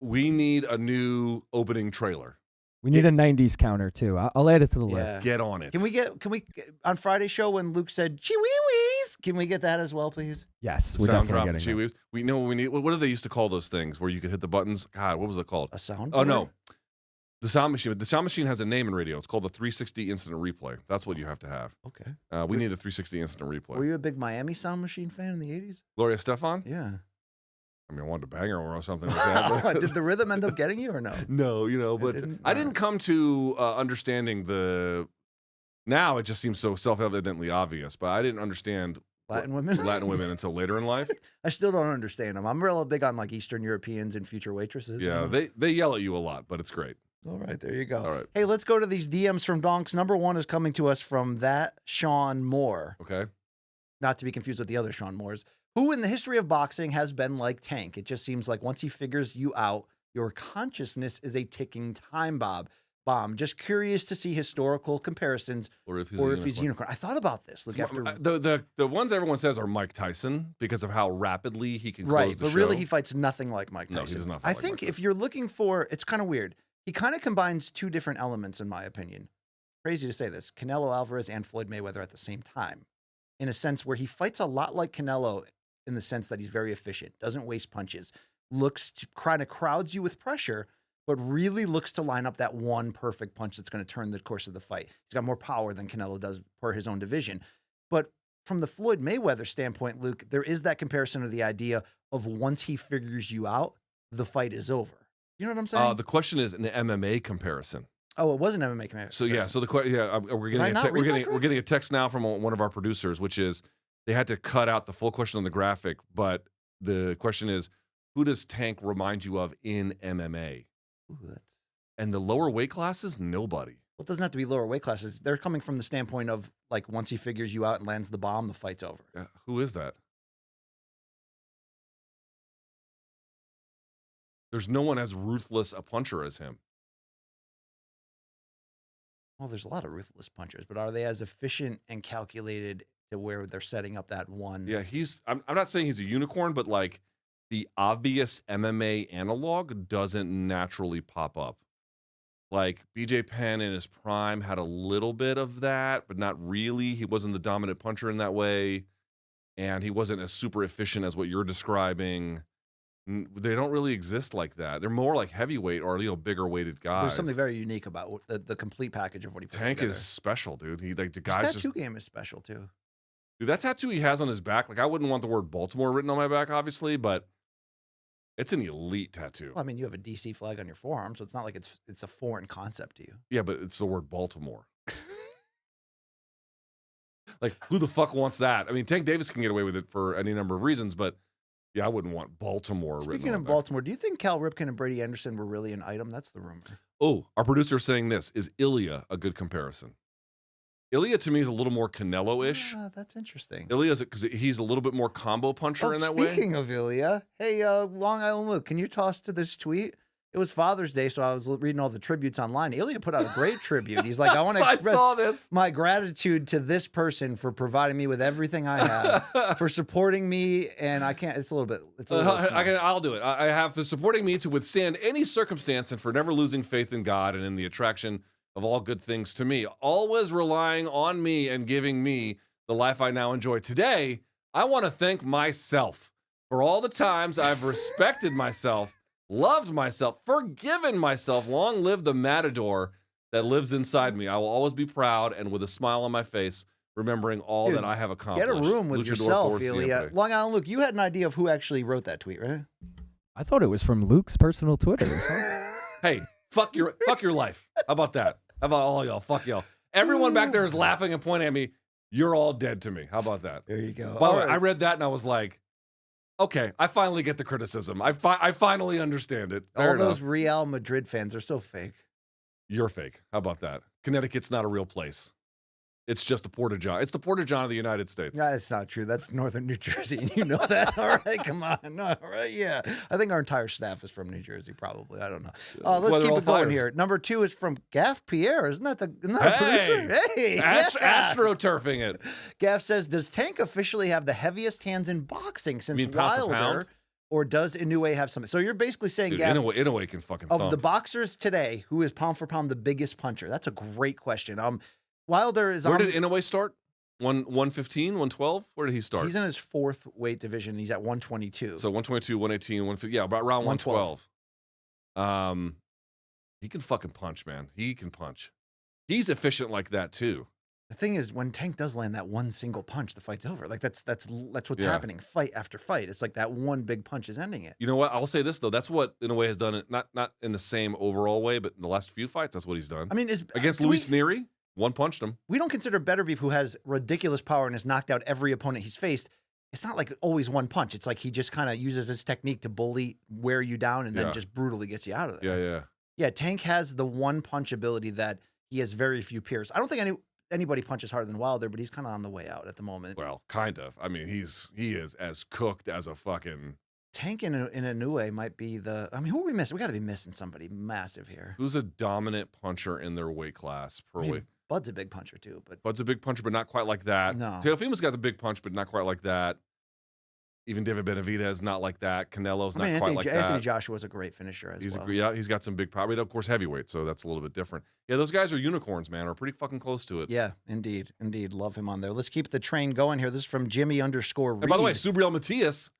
we need a new opening trailer.
We need a 90s counter, too. I'll add it to the
Yeah.
list.
Get on it.
Can we on Friday show when Luke said chee-wee-wees, can we get that as well, please?
Yes, we're
Sound
definitely
drop, the
getting
chi
that.
weaves. We know what we need. What do they used to call those things where you could hit the buttons? God, what was it called?
A sound?
Oh, no. The sound machine. The sound machine has a name in radio. It's called the 360 instant replay. That's what you have to have.
Okay.
We need a 360 instant replay.
Were you a big Miami sound machine fan in the 80s?
Gloria Stefan?
Yeah.
I mean, I wanted to bang her or something like that. but-
Did the rhythm end up getting you or no?
No, but
didn't?
I didn't come to understanding the. Now it just seems so self-evidently obvious, but I didn't understand
Latin women?
Latin women until later in life.
I still don't understand them. I'm real big on like Eastern Europeans and future waitresses.
Yeah, they yell at you a lot, but it's great.
All right, there you go.
All right.
Hey, let's go to these DMs from Donks. Number one is coming to us from that Sean Moore.
Okay.
Not to be confused with the other Sean Moores, who in the history of boxing has been like Tank. It just seems like once he figures you out, your consciousness is a ticking time bomb. Just curious to see historical comparisons
Or if
he's unicorn. I thought about this. Look, after
The ones everyone says are Mike Tyson because of how rapidly he can close
right,
the
but
show.
really he fights nothing like Mike Tyson.
No, he does not fight
I
like
think
Mike
if you're looking for, it's kind of weird. He kind of combines two different elements, in my opinion. Crazy to say this: Canelo Alvarez and Floyd Mayweather at the same time, in a sense where he fights a lot like Canelo, in the sense that he's very efficient, doesn't waste punches, looks to kind of crowds you with pressure, but really looks to line up that one perfect punch that's going to turn the course of the fight. He's got more power than Canelo does per his own division. But from the Floyd Mayweather standpoint, Luke, there is that comparison of the idea of once he figures you out, the fight is over. You know what I'm saying?
The question is an MMA comparison.
Oh, it was an MMA comparison.
So yeah, so we're getting a text now from one of our producers, which is they had to cut out the full question on the graphic, but the question is, who does Tank remind you of in MMA?
Ooh,
And the lower weight classes, nobody.
Well, it doesn't have to be lower weight classes. They're coming from the standpoint of like once he figures you out and lands the bomb, the fight's over.
Who is that? There's no one as ruthless a puncher as him.
Well, there's a lot of ruthless punchers, but are they as efficient and calculated to where they're setting up that one?
Yeah, I'm not saying he's a unicorn, but like the obvious MMA analog doesn't naturally pop up. Like BJ Penn in his prime had a little bit of that, but not really. He wasn't the dominant puncher in that way, and he wasn't as super efficient as what you're describing. They don't really exist like that. They're more like heavyweight or bigger weighted guys.
There's something very unique about the complete package of what he puts
Tank
together.
is special, dude. He like the
His
guys
tattoo game is special too.
Dude, that tattoo he has on his back, like I wouldn't want the word Baltimore written on my back, obviously, but it's an elite tattoo.
Well, I mean, you have a DC flag on your forearm, so it's not like it's a foreign concept to you.
Yeah, but it's the word Baltimore. Like, who the fuck wants that? I mean, Tank Davis can get away with it for any number of reasons, but yeah, I wouldn't want Baltimore written
Speaking
on
of
my back.
Baltimore, do you think Cal Ripken and Brady Anderson were really an item? That's the rumor.
Oh, our producer is saying this. Is Ilya a good comparison? Ilya, to me, is a little more Canelo-ish.
That's interesting.
Ilya's because he's a little bit more combo puncher in that way.
Speaking of Ilya, hey, Long Island Luke, can you toss to this tweet? It was Father's Day, so I was reading all the tributes online. Ilya put out a great tribute. He's like, I want to
I saw
express
this.
my gratitude to this person for providing me with everything I have, for supporting me, and I can't. It's a little bit. It's a little.
I'll do it. I have for supporting me to withstand any circumstance and for never losing faith in God and in the attraction of all good things to me. Always relying on me and giving me the life I now enjoy. Today, I want to thank myself for all the times I've respected myself, loved myself, forgiven myself. Long live the matador that lives inside me. I will always be proud and with a smile on my face, remembering all
Dude,
that I have accomplished.
Get a room with
Luchador
yourself,
por
Ilya.
siempre.
Long Island Luke, you had an idea of who actually wrote that tweet, right?
I thought it was from Luke's personal Twitter.
Hey, fuck your life. How about that? How about all y'all? Fuck y'all. Everyone back there is laughing and pointing at me. You're all dead to me. How about that?
There you go.
By the way, I read that and I was like, okay, I finally get the criticism. I finally understand it. Fair
all
enough.
those Real Madrid fans are so fake.
You're fake. How about that? Connecticut's not a real place. It's just a Porta-John. It's the Porta-John of the United States.
No, it's not true. That's northern New Jersey, and you know that. All right, come on. All right, yeah. I think our entire staff is from New Jersey, probably. I don't know.
why
Let's
they're
keep
all
it going
fired.
here. Number 2 is from Gaff Pierre. Isn't that the producer? Hey, yeah.
AstroTurfing it.
Gaff says, does Tank officially have the heaviest hands in boxing since
You mean pound for
Wilder,
pound?
or does Inoue have something? So you're basically saying,
Dude,
Gaff,
Inoue can fucking
of
thump.
the boxers today, who is pound for pound the biggest puncher? That's a great question. Wilder is
Where
on.
did Inoue start? 115, 112? Where did he start?
He's in his 4th weight division. He's at 122.
So 122, 118, 150. Yeah, about around 112. He can fucking punch, man. He can punch. He's efficient like that too.
The thing is, when Tank does land that one single punch, the fight's over. Like that's what's
Yeah.
happening, fight after fight. It's like that one big punch is ending it.
You know what? I'll say this though. That's what Inoue has done. It not in the same overall way, but in the last few fights, that's what he's done.
I mean,
Against Luis Nery, one punched him.
We don't consider Benavidez, who has ridiculous power and has knocked out every opponent he's faced. It's not like always one punch. It's like he just kind of uses his technique to bully, wear you down, and then
Yeah.
just brutally gets you out of there.
Yeah.
Yeah, Tank has the one punch ability that he has very few peers. I don't think anybody punches harder than Wilder, but he's kind of on the way out at the moment.
Well, kind of. I mean, he is as cooked as a fucking.
Tank in Inoue might be the. I mean, who are we missing? We got to be missing somebody massive here.
Who's a dominant puncher in their weight class per
I mean,
weight?
Bud's a big puncher too, but
Bud's a big puncher, but not quite like that.
No.
Teofima's got the big punch, but not quite like that. Even David Benavidez, not like that. Canelo's not quite like that.
Anthony Joshua's a great finisher as well.
Yeah, he's got some big power. But of course, heavyweight, so that's a little bit different. Yeah, those guys are unicorns, man. Are pretty fucking close to it.
Yeah, indeed. Love him on there. Let's keep the train going here. This is from Jimmy_Reed.
And by the way, Subriel Matias,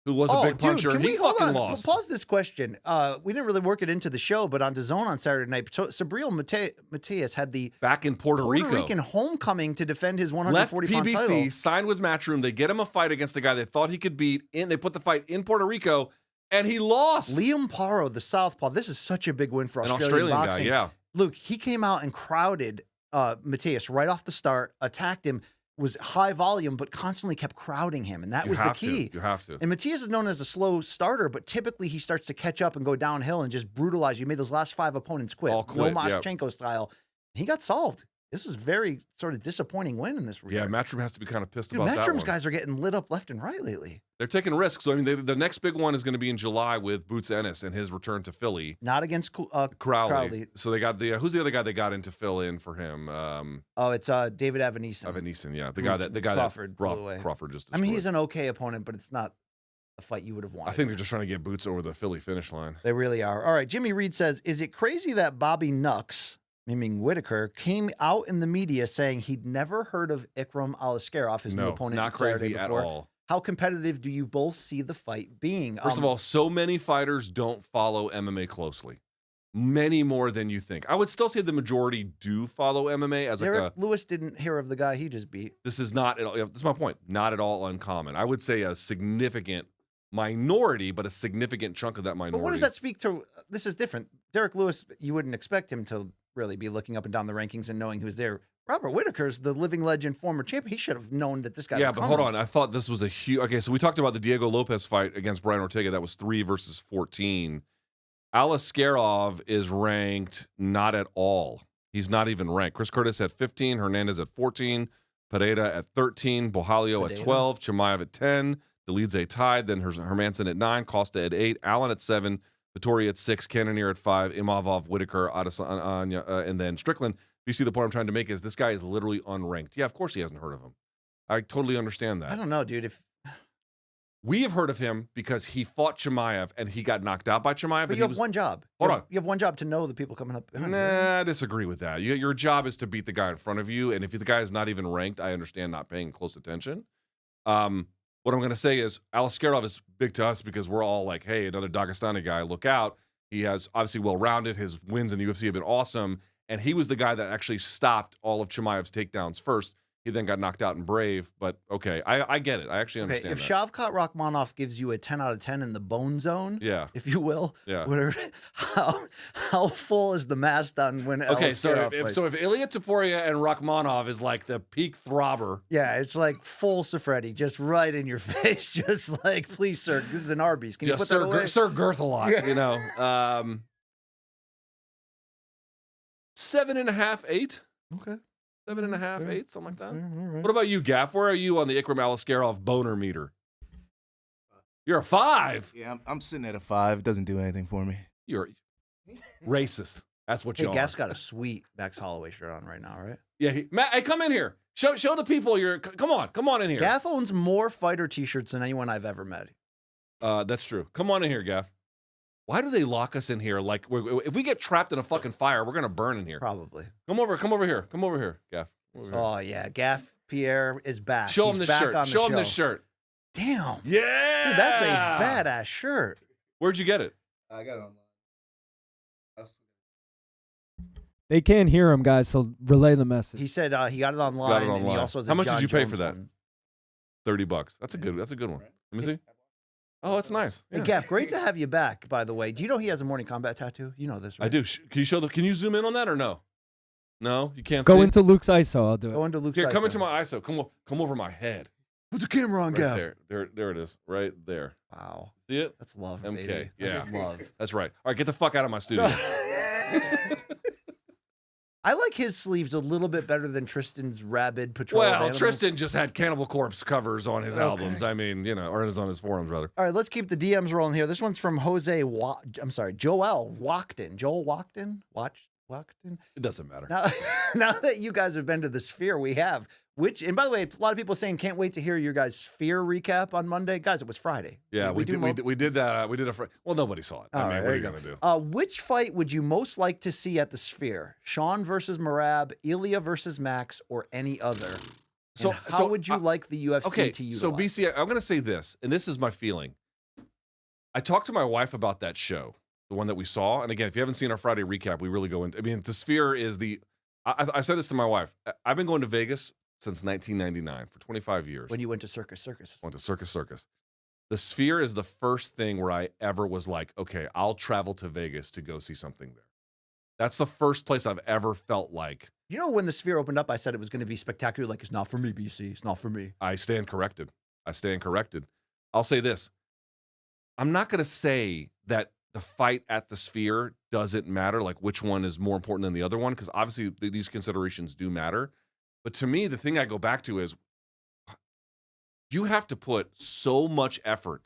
who was a big puncher,
dude,
he
hold
fucking
on.
lost.
Pause this question. We didn't really work it into the show, but on DAZN on Saturday night, Subriel Matias had the
Back in Puerto Rico.
Rican homecoming to defend his
Left
140-pound
PBC,
title.
signed with Matchroom. They get him a fight against a guy they thought he could beat. They put the fight in Puerto Rico, and he lost.
Liam Paro, the southpaw. This is such a big win for
An
Australian
Australian
boxing.
guy, yeah.
Luke, he came out and crowded Matias right off the start, attacked him, was high volume, but constantly kept crowding him. And that
You
was the
have to.
key.
You have to.
And Matias is known as a slow starter, but typically he starts to catch up and go downhill and just brutalize you. He made those last 5 opponents quit.
All quit,
No
yeah.
Moshchenko style. He got solved. This is very sort of disappointing win in this
Yeah,
regard.
Matchroom has to be kind of pissed
Dude,
about that
Matchroom's
one.
guys are getting lit up left and right lately.
They're taking risks. So, I mean, the next big one is going to be in July with Boots Ennis and his return to Philly.
Not against
Crowley.
Crowley.
So they got who's the other guy they got in to fill in for him?
Oh, it's David Avaneson.
Avaneson, yeah. The
Who
guy
Crawford
that
blew away.
Crawford just
I mean,
destroyed.
he's an okay opponent, but it's not a fight you would have wanted.
I think they're just trying to get Boots over the Philly finish line.
They really are. All right, Jimmy Reed says, is it crazy that Bobby Nux, meaning Whitaker, came out in the media saying he'd never heard of Ikram Aliskerov, his new
No,
opponent,
not
Saturday
crazy at
before?
all.
How competitive do you both see the fight being?
First of all, so many fighters don't follow MMA closely. Many more than you think. I would still say the majority do follow MMA as
Derek
like a.
Lewis didn't hear of the guy he just beat.
This is not at all. This is my point. Not at all uncommon. I would say a significant minority, but a significant chunk of that minority.
But what does that speak to? This is different. Derek Lewis, you wouldn't expect him to really be looking up and down the rankings and knowing who's there. Robert Whitaker's the living legend, former champion. He should have known that this guy
Yeah,
was
but
coming.
hold on. I thought this was a huge. Okay, so we talked about the Diego Lopez fight against Brian Ortega. That was 3 versus 14. Aliskerov is ranked not at all. He's not even ranked. Chris Curtis at 15, Hernandez at 14, Pereira at 13, Bojalio at 12, Chimaev at 10, Delidze tied, then Hermanson at 9, Costa at 8, Allen at 7, Vittori at 6, Cannonier at 5, Imavov, Whitaker, Adesanya, and then Strickland. You see the point I'm trying to make is this guy is literally unranked. Yeah, of course he hasn't heard of him. I totally understand that.
I don't know, dude. If
we have heard of him because he fought Chimaev and he got knocked out by Chimaev.
But you have one job.
Hold on.
You have one job to know the people coming up behind you.
Nah, I disagree with that. Your job is to beat the guy in front of you, and if the guy is not even ranked, I understand not paying close attention. What I'm going to say is Alaskarov is big to us because we're all like, hey, another Dagestani guy, look out. He has obviously well-rounded. His wins in the UFC have been awesome, and he was the guy that actually stopped all of Chimaev's takedowns first. He then got knocked out in Brave, but okay, I get it. I actually understand
if
that.
Shavkat Rakhmonov gives you a 10 out of 10 in the bone zone,
Yeah.
if you will,
Yeah.
how full is the mast on when
Okay,
Alaskarov
if
fights?
Ilya Topuria and Rakhmonov is like the peak throbber.
Yeah, it's like full Safredi, just right in your face, just like, please, sir, this is an Arby's. Can you put that away?
Sir Girthalot,
Yeah.
you know. 7.5, 8?
Okay.
7.5, 8, something like that.
All right.
What about you, Gaff? Where are you on the Ikram Alaskarov boner meter? You're a 5.
Yeah, I'm sitting at a 5. It doesn't do anything for me.
You're racist. That's what
Hey,
you
Gaff's
are.
got a sweet Max Holloway shirt on right now, right?
Yeah, Matt, hey, come in here. Show the people your. Come on in here.
Gaff owns more fighter T-shirts than anyone I've ever met.
That's true. Come on in here, Gaff. Why do they lock us in here? Like, if we get trapped in a fucking fire, we're gonna burn in here.
Probably.
Come over here, Gaff. Over here.
Oh yeah, Gaff Pierre is back.
Show
He's
him this
back
shirt.
on the
Show him
show.
this shirt.
Damn.
Yeah,
Dude, that's a badass shirt.
Where'd you get it?
I got it online.
They can't hear him, guys, so relay the message.
He said he got it online, and he also has a
How much
John
did you pay
Jones
for that?
one.
$30. That's a good one. Let me see. Oh, that's nice.
Hey,
Yeah.
Gaff, great to have you back, by the way. Do you know he has a Morning Combat tattoo? You know this, right?
I do. Can you zoom in on that or no? No, you can't
Go
see.
into Luke's ISO. I'll do it.
Go into Luke's
Here, come
ISO.
into my ISO. Come over my head.
Put the camera on,
Right
Gaff.
there it is. Right there.
Wow.
See it?
That's love,
MK,
baby. That's
yeah.
love.
That's right. All right, get the fuck out of my studio.
I like his sleeves a little bit better than Tristan's rabid patrol. of
Well,
Animals.
Tristan just had Cannibal Corpse covers on his albums. I mean, you know, or on his forums rather.
All right, let's keep the DMs rolling here. This one's from Joel Wachten. Joel Wachten? Wachten?
It doesn't matter.
Now that you guys have been to the Sphere, we have. And by the way, a lot of people saying can't wait to hear your guys' Sphere recap on Monday. Guys, it was Friday.
Yeah, we did that. We did well, nobody saw it. I mean, what are you gonna do?
Which fight would you most like to see at the Sphere? Sean versus Merab, Ilya versus Max, or any other?
So
how would you like the UFC to utilize?
So BC, I'm gonna say this, and this is my feeling. I talked to my wife about that show, the one that we saw. And again, if you haven't seen our Friday recap, we really go into. I mean, the Sphere is the. I said this to my wife. I've been going to Vegas since 1999 for 25 years.
When you went to Circus.
Went to Circus. The Sphere is the first thing where I ever was like, okay, I'll travel to Vegas to go see something there. That's the first place I've ever felt like.
You know, when the Sphere opened up, I said it was going to be spectacular. Like, it's not for me, BC. It's not for me.
I stand corrected. I'll say this. I'm not going to say that the fight at the Sphere doesn't matter, like which one is more important than the other one, because obviously these considerations do matter. But to me, the thing I go back to is you have to put so much effort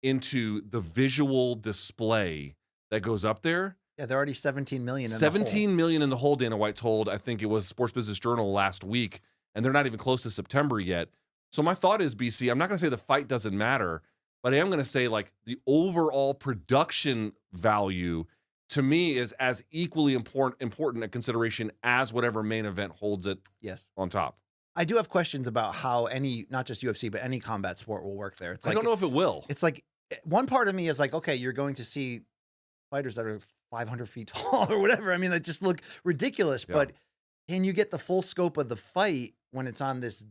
into the visual display that goes up there.
Yeah, they're already 17 million.
17 million in the hole, Dana White told, I think it was Sports Business Journal last week, and they're not even close to September yet. So my thought is, BC, I'm not going to say the fight doesn't matter, but I am going to say like the overall production value to me is as equally important a consideration as whatever main event holds it on top.
I do have questions about how not just UFC, but any combat sport will work there. It's like,
I don't know if it will.
It's like one part of me is like, okay, you're going to see fighters that are 500 feet tall or whatever. I mean, they just look ridiculous, but can you get the full scope of the fight when it's on this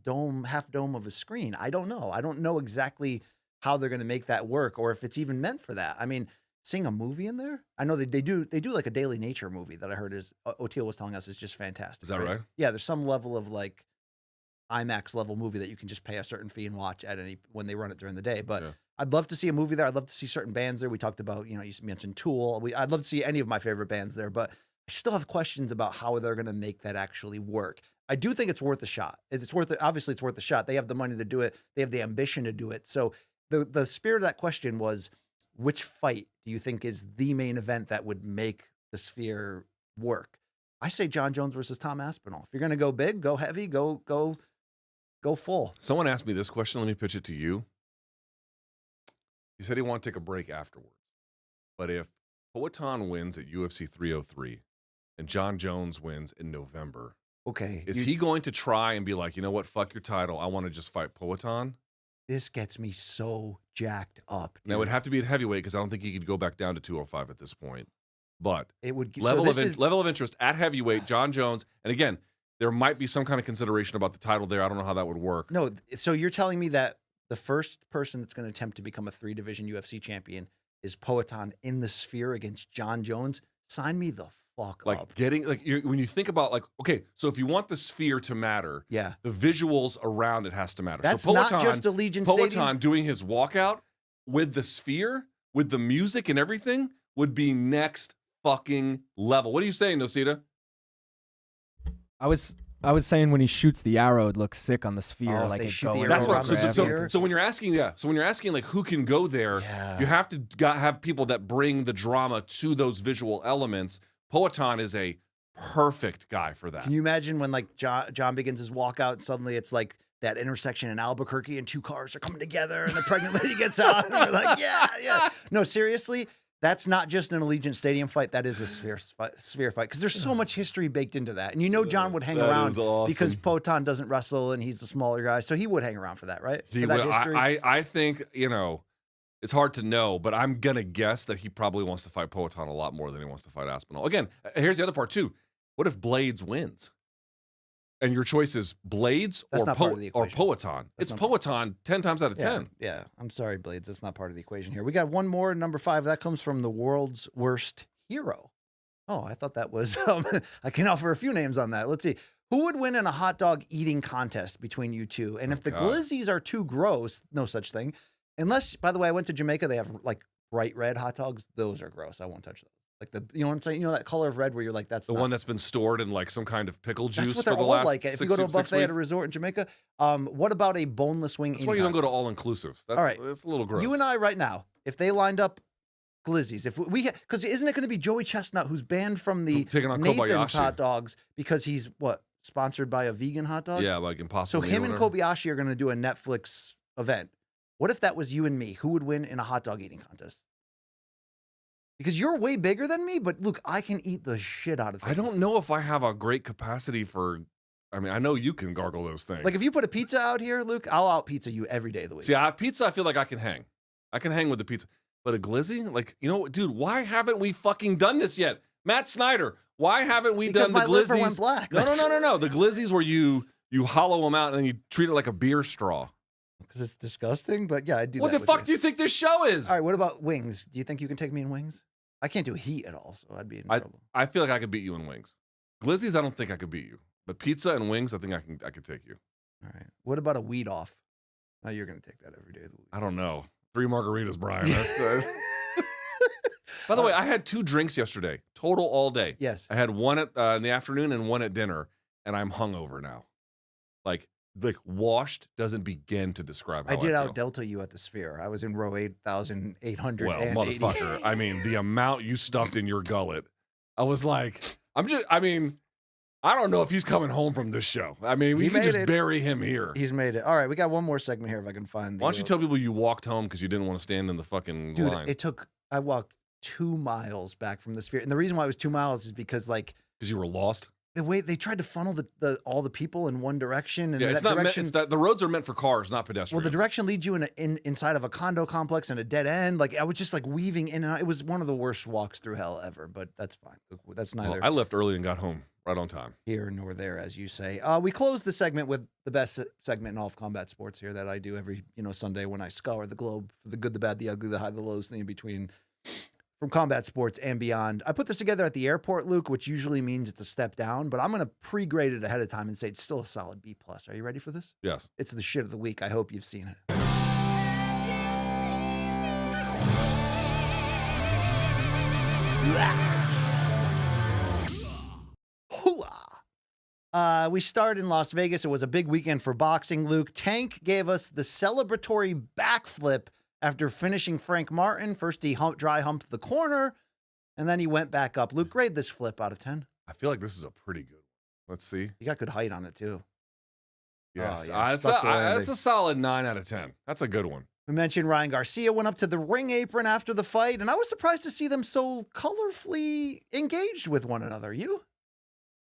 half dome of a screen? I don't know. I don't know exactly how they're going to make that work or if it's even meant for that. I mean, seeing a movie in there, I know they do like a Daily Nature movie that I heard is Oteil was telling us is just fantastic.
Is that right?
Yeah, there's some level of like IMAX level movie that you can just pay a certain fee and watch when they run it during the day. But I'd love to see a movie there. I'd love to see certain bands there. We talked about, you mentioned Tool. I'd love to see any of my favorite bands there, but I still have questions about how they're going to make that actually work. I do think it's worth a shot. Obviously it's worth a shot. They have the money to do it. They have the ambition to do it. So the spirit of that question was, which fight do you think is the main event that would make the Sphere work? I say John Jones versus Tom Aspinall. If you're going to go big, go heavy, go full.
Someone asked me this question. Let me pitch it to you. He said he wanted to take a break afterwards. But if Poatan wins at UFC 303 and John Jones wins in November,
okay,
is he going to try and be like, you know what, fuck your title, I want to just fight Poatan?
This gets me so jacked up.
Now, it would have to be at heavyweight because I don't think he could go back down to 205 at this point. But
it would
level of interest at heavyweight, John Jones, and again, there might be some kind of consideration about the title there. I don't know how that would work.
No, so you're telling me that the first person that's going to attempt to become a 3-division UFC champion is Poatan in the Sphere against John Jones? Sign me the fuck up.
When you think about okay, so if you want the Sphere to matter,
yeah,
the visuals around it has to matter.
That's
so
not just Allegiant Stadium.
Poatan doing his walkout with the Sphere, with the music and everything, would be next fucking level. What are you saying, Nosita?
I was saying when he shoots the arrow, it looks sick on the Sphere.
Oh,
like
they
it
shoot the
going
arrow
That's
around
what.
the
So
Sphere.
when you're asking, like who can go there, you have to have people that bring the drama to those visual elements. Poatan is a perfect guy for that.
Can you imagine when like John begins his walkout and suddenly it's like that intersection in Albuquerque and 2 cars are coming together and the pregnant lady gets out and we're like, yeah. No, seriously, that's not just an Allegiant Stadium fight. That is a Sphere fight because there's so much history baked into that. And you know John would hang around because Poatan doesn't wrestle and he's the smaller guy. So he would hang around for that, right?
He
for that
would,
history?
I think, it's hard to know, but I'm going to guess that he probably wants to fight Poatan a lot more than he wants to fight Aspinall. Again, here's the other part too. What if Blades wins? And your choice is Blades or Poatan. It's Poatan 10 times out of 10.
Yeah, I'm sorry, Blades. That's not part of the equation here. We got one more, number 5. That comes from the world's worst hero. Oh, I thought that was, I can offer a few names on that. Let's see. Who would win in a hot dog eating contest between you two? And if the glizzies are too gross, no such thing. Unless, by the way, I went to Jamaica. They have like bright red hot dogs. Those are gross. I won't touch those. Like you know what I'm saying? You know that color of red where you're like, that's
the one that's been stored in like some kind of pickle juice for the
all
last
like. If you go to a buffet at a resort in Jamaica, what about a boneless wing?
That's why you don't go to all inclusives. All right, it's a little gross.
You and I right now, if they lined up glizzies, if we because isn't it going to be Joey Chestnut who's banned from the Nathan's hot dogs because he's sponsored by a vegan hot dog?
Yeah, like Impossible.
So him and Kobayashi are going to do a Netflix event. What if that was you and me? Who would win in a hot dog eating contest? Because you're way bigger than me, but look, I can eat the shit out of things.
I don't know if I have a great capacity for. I mean, I know you can gargle those things.
Like if you put a pizza out here, Luke, I'll out pizza you every day of the week.
See, pizza, I feel like I can hang. I can hang with the pizza. But a glizzy, like, dude, why haven't we fucking done this yet? Matt Snyder, why haven't we done the glizzies?
Liver went black.
No. The glizzies where you hollow them out and then you treat it like a beer straw.
Because it's disgusting, but yeah, I do.
What the fuck do you think this show is?
All right, what about wings? Do you think you can take me in wings? I can't do heat at all, so I'd be in trouble.
I feel like I could beat you in wings. Glizzies, I don't think I could beat you. But pizza and wings, I think I could take you.
All right. What about a weed off? Oh, you're going to take that every day of the week.
I don't know. 3 margaritas, Brian. By the way, I had 2 drinks yesterday, total all day.
Yes.
I had one in the afternoon and one at dinner, and I'm hungover now. Like washed doesn't begin to describe how I
did
feel.
out Delta you at the Sphere. I was in row 8,800.
Well, motherfucker. I mean, the amount you stuffed in your gullet. I was like, I don't know if he's coming home from this show. I mean, we can just bury him here.
He's made it. All right, we got one more segment here if I can find
Why don't you tell people you walked home because you didn't want to stand in the fucking line?
I walked 2 miles back from the Sphere. And the reason why it was 2 miles is because
you were lost?
The way they tried to funnel all the people in one direction, and
it's
that
not
direction,
the roads are meant for cars, not pedestrians.
Well, the direction leads you inside of a condo complex and a dead end. Like I was just like weaving in and out. It was one of the worst walks through hell ever, but that's fine. That's neither.
Well, I left early and got home right on time.
Here nor there, as you say. We close the segment with the best segment in all of combat sports here that I do every Sunday when I scour the globe for the good, the bad, the ugly, the high, the lows, the in between. From combat sports and beyond. I put this together at the airport, Luke, which usually means it's a step down, but I'm going to pre-grade it ahead of time and say it's still a solid B+. Are you ready for this?
Yes.
It's the shit of the week. I hope you've seen it. We start in Las Vegas. It was a big weekend for boxing, Luke. Tank gave us the celebratory backflip after finishing Frank Martin. First, he dry humped the corner, and then he went back up. Luke, grade this flip out of 10.
I feel like this is a pretty good one. Let's see.
You got good height on it, too.
Yes.
Oh, yeah,
That's a solid 9 out of 10. That's a good one.
We mentioned Ryan Garcia went up to the ring apron after the fight, and I was surprised to see them so colorfully engaged with one another. You?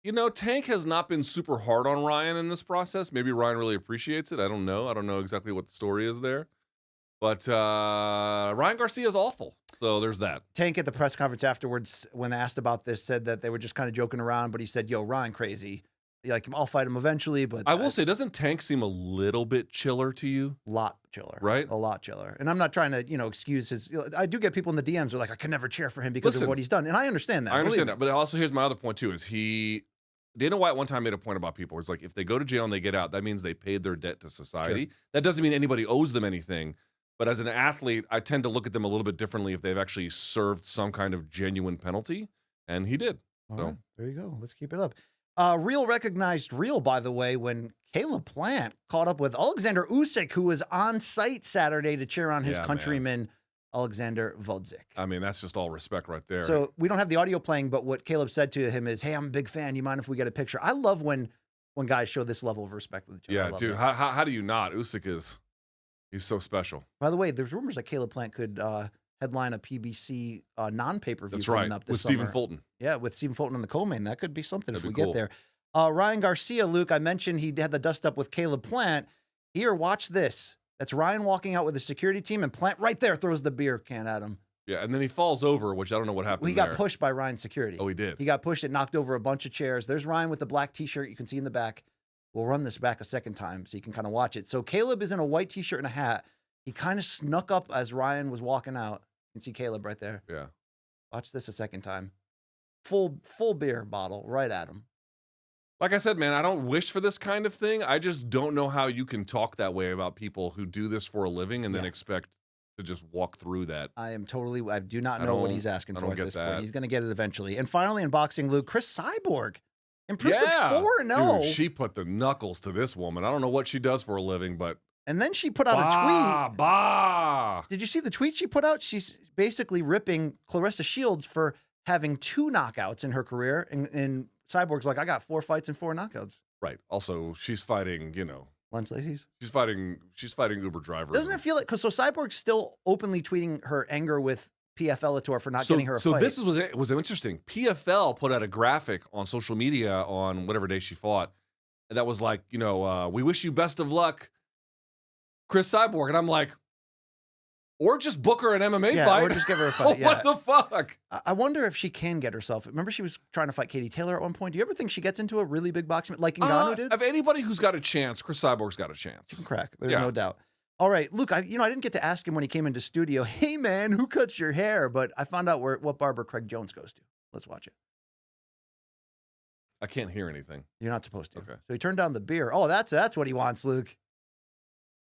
You know, Tank has not been super hard on Ryan in this process. Maybe Ryan really appreciates it. I don't know. I don't know exactly what the story is there. But Ryan Garcia is awful. So there's that.
Tank at the press conference afterwards, when asked about this, said that they were just kind of joking around, but he said, yo, Ryan crazy. Like, I'll fight him eventually, but...
I will say, doesn't Tank seem a little bit chiller to you?
Lot chiller.
Right?
A lot chiller. And I'm not trying to, excuse his... I do get people in the DMs who are like, I can never cheer for him because of what he's done. And I understand that.
I understand that. But also, here's my other point, too, is Dana White one time made a point about people. It's like, if they go to jail and they get out, that means they paid their debt to society. Sure. That doesn't mean anybody owes them anything. But as an athlete, I tend to look at them a little bit differently if they've actually served some kind of genuine penalty. And he did.
All
so
right, there you go. Let's keep it up. Real recognized real, by the way, when Caleb Plant caught up with Oleksandr Usyk, who was on site Saturday to cheer on his countryman, Oleksandr Gvodzyk.
I mean, that's just all respect right there.
So we don't have the audio playing, but what Caleb said to him is, hey, I'm a big fan. You mind if we get a picture? I love when guys show this level of respect with each other.
Yeah, dude, how do you not? Usyk he's so special.
By the way, there's rumors that Caleb Plant could headline a PBC non-pay-per-view
coming
up this
with
summer.
Stephen Fulton.
Yeah, with Stephen Fulton in the co-main. That could be something if we
cool.
get there. Ryan Garcia, Luke, I mentioned he had the dust up with Caleb Plant. Here, watch this. That's Ryan walking out with the security team, and Plant right there throws the beer can at him.
Yeah, and then he falls over, which I don't know what happened.
He got pushed by Ryan's security.
Oh, he did.
He got pushed. It knocked over a bunch of chairs. There's Ryan with the black T-shirt. You can see in the back. We'll run this back a second time so you can kind of watch it. So Caleb is in a white T-shirt and a hat. He kind of snuck up as Ryan was walking out. You can see Caleb right there.
Yeah.
Watch this a second time. Full beer bottle right at him.
Like I said, man, I don't wish for this kind of thing. I just don't know how you can talk that way about people who do this for a living and then expect to just walk through that.
I do not know what he's asking for at this point. He's going to get it eventually. And finally, in boxing, Luke, Chris Cyborg improved to 4-0.
Dude, she put the knuckles to this woman. I don't know what she does for a living, but...
And then she put out a tweet. Did you see the tweet she put out? She's basically ripping Clarissa Shields for having 2 knockouts in her career. And Cyborg's like, I got 4 fights and 4 knockouts.
Right. Also, she's fighting,
lunch ladies.
She's fighting Uber drivers.
Doesn't it feel like, because Cyborg's still openly tweeting her anger with PFL Tour for not getting her a fight.
So this was interesting. PFL put out a graphic on social media on whatever day she fought. That was like, we wish you best of luck, Chris Cyborg. And I'm like, or just book her an MMA fight.
Or just give her a fight.
What the fuck?
I wonder if she can get herself. Remember, she was trying to fight Katie Taylor at one point. Do you ever think she gets into a really big boxing like Ngannou did?
Of anybody who's got a chance, Chris Cyborg's got a chance.
She can crack. There's no doubt. All right, Luke, I didn't get to ask him when he came into studio, hey, man, who cuts your hair? But I found out what barber Craig Jones goes to. Let's watch it.
I can't hear anything.
You're not supposed to.
Okay.
So he turned down the beer. Oh, that's what he wants, Luke.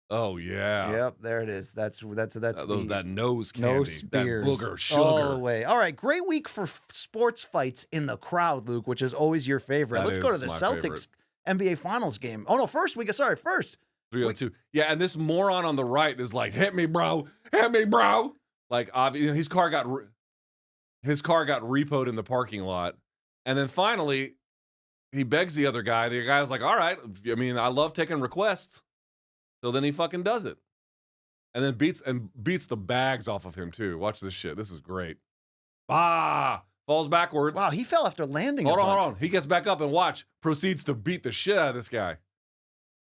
Oh, yeah.
Yep, there it is. That's
that nose candy,
no spears,
that booger sugar.
All the way. All right, great week for sports fights in the crowd, Luke, which is always your favorite. Let's go to the Celtics NBA Finals game. Oh, no, first.
302. Yeah, and this moron on the right is like, hit me, bro. Hit me, bro. Like, obviously, his car got repoed in the parking lot. And then finally, he begs the other guy. The guy's like, all right. I mean, I love taking requests. So then he fucking does it. And then beats the bags off of him, too. Watch this shit. This is great. Falls backwards.
Wow, he fell after landing.
Hold on. He gets back up and proceeds to beat the shit out of this guy.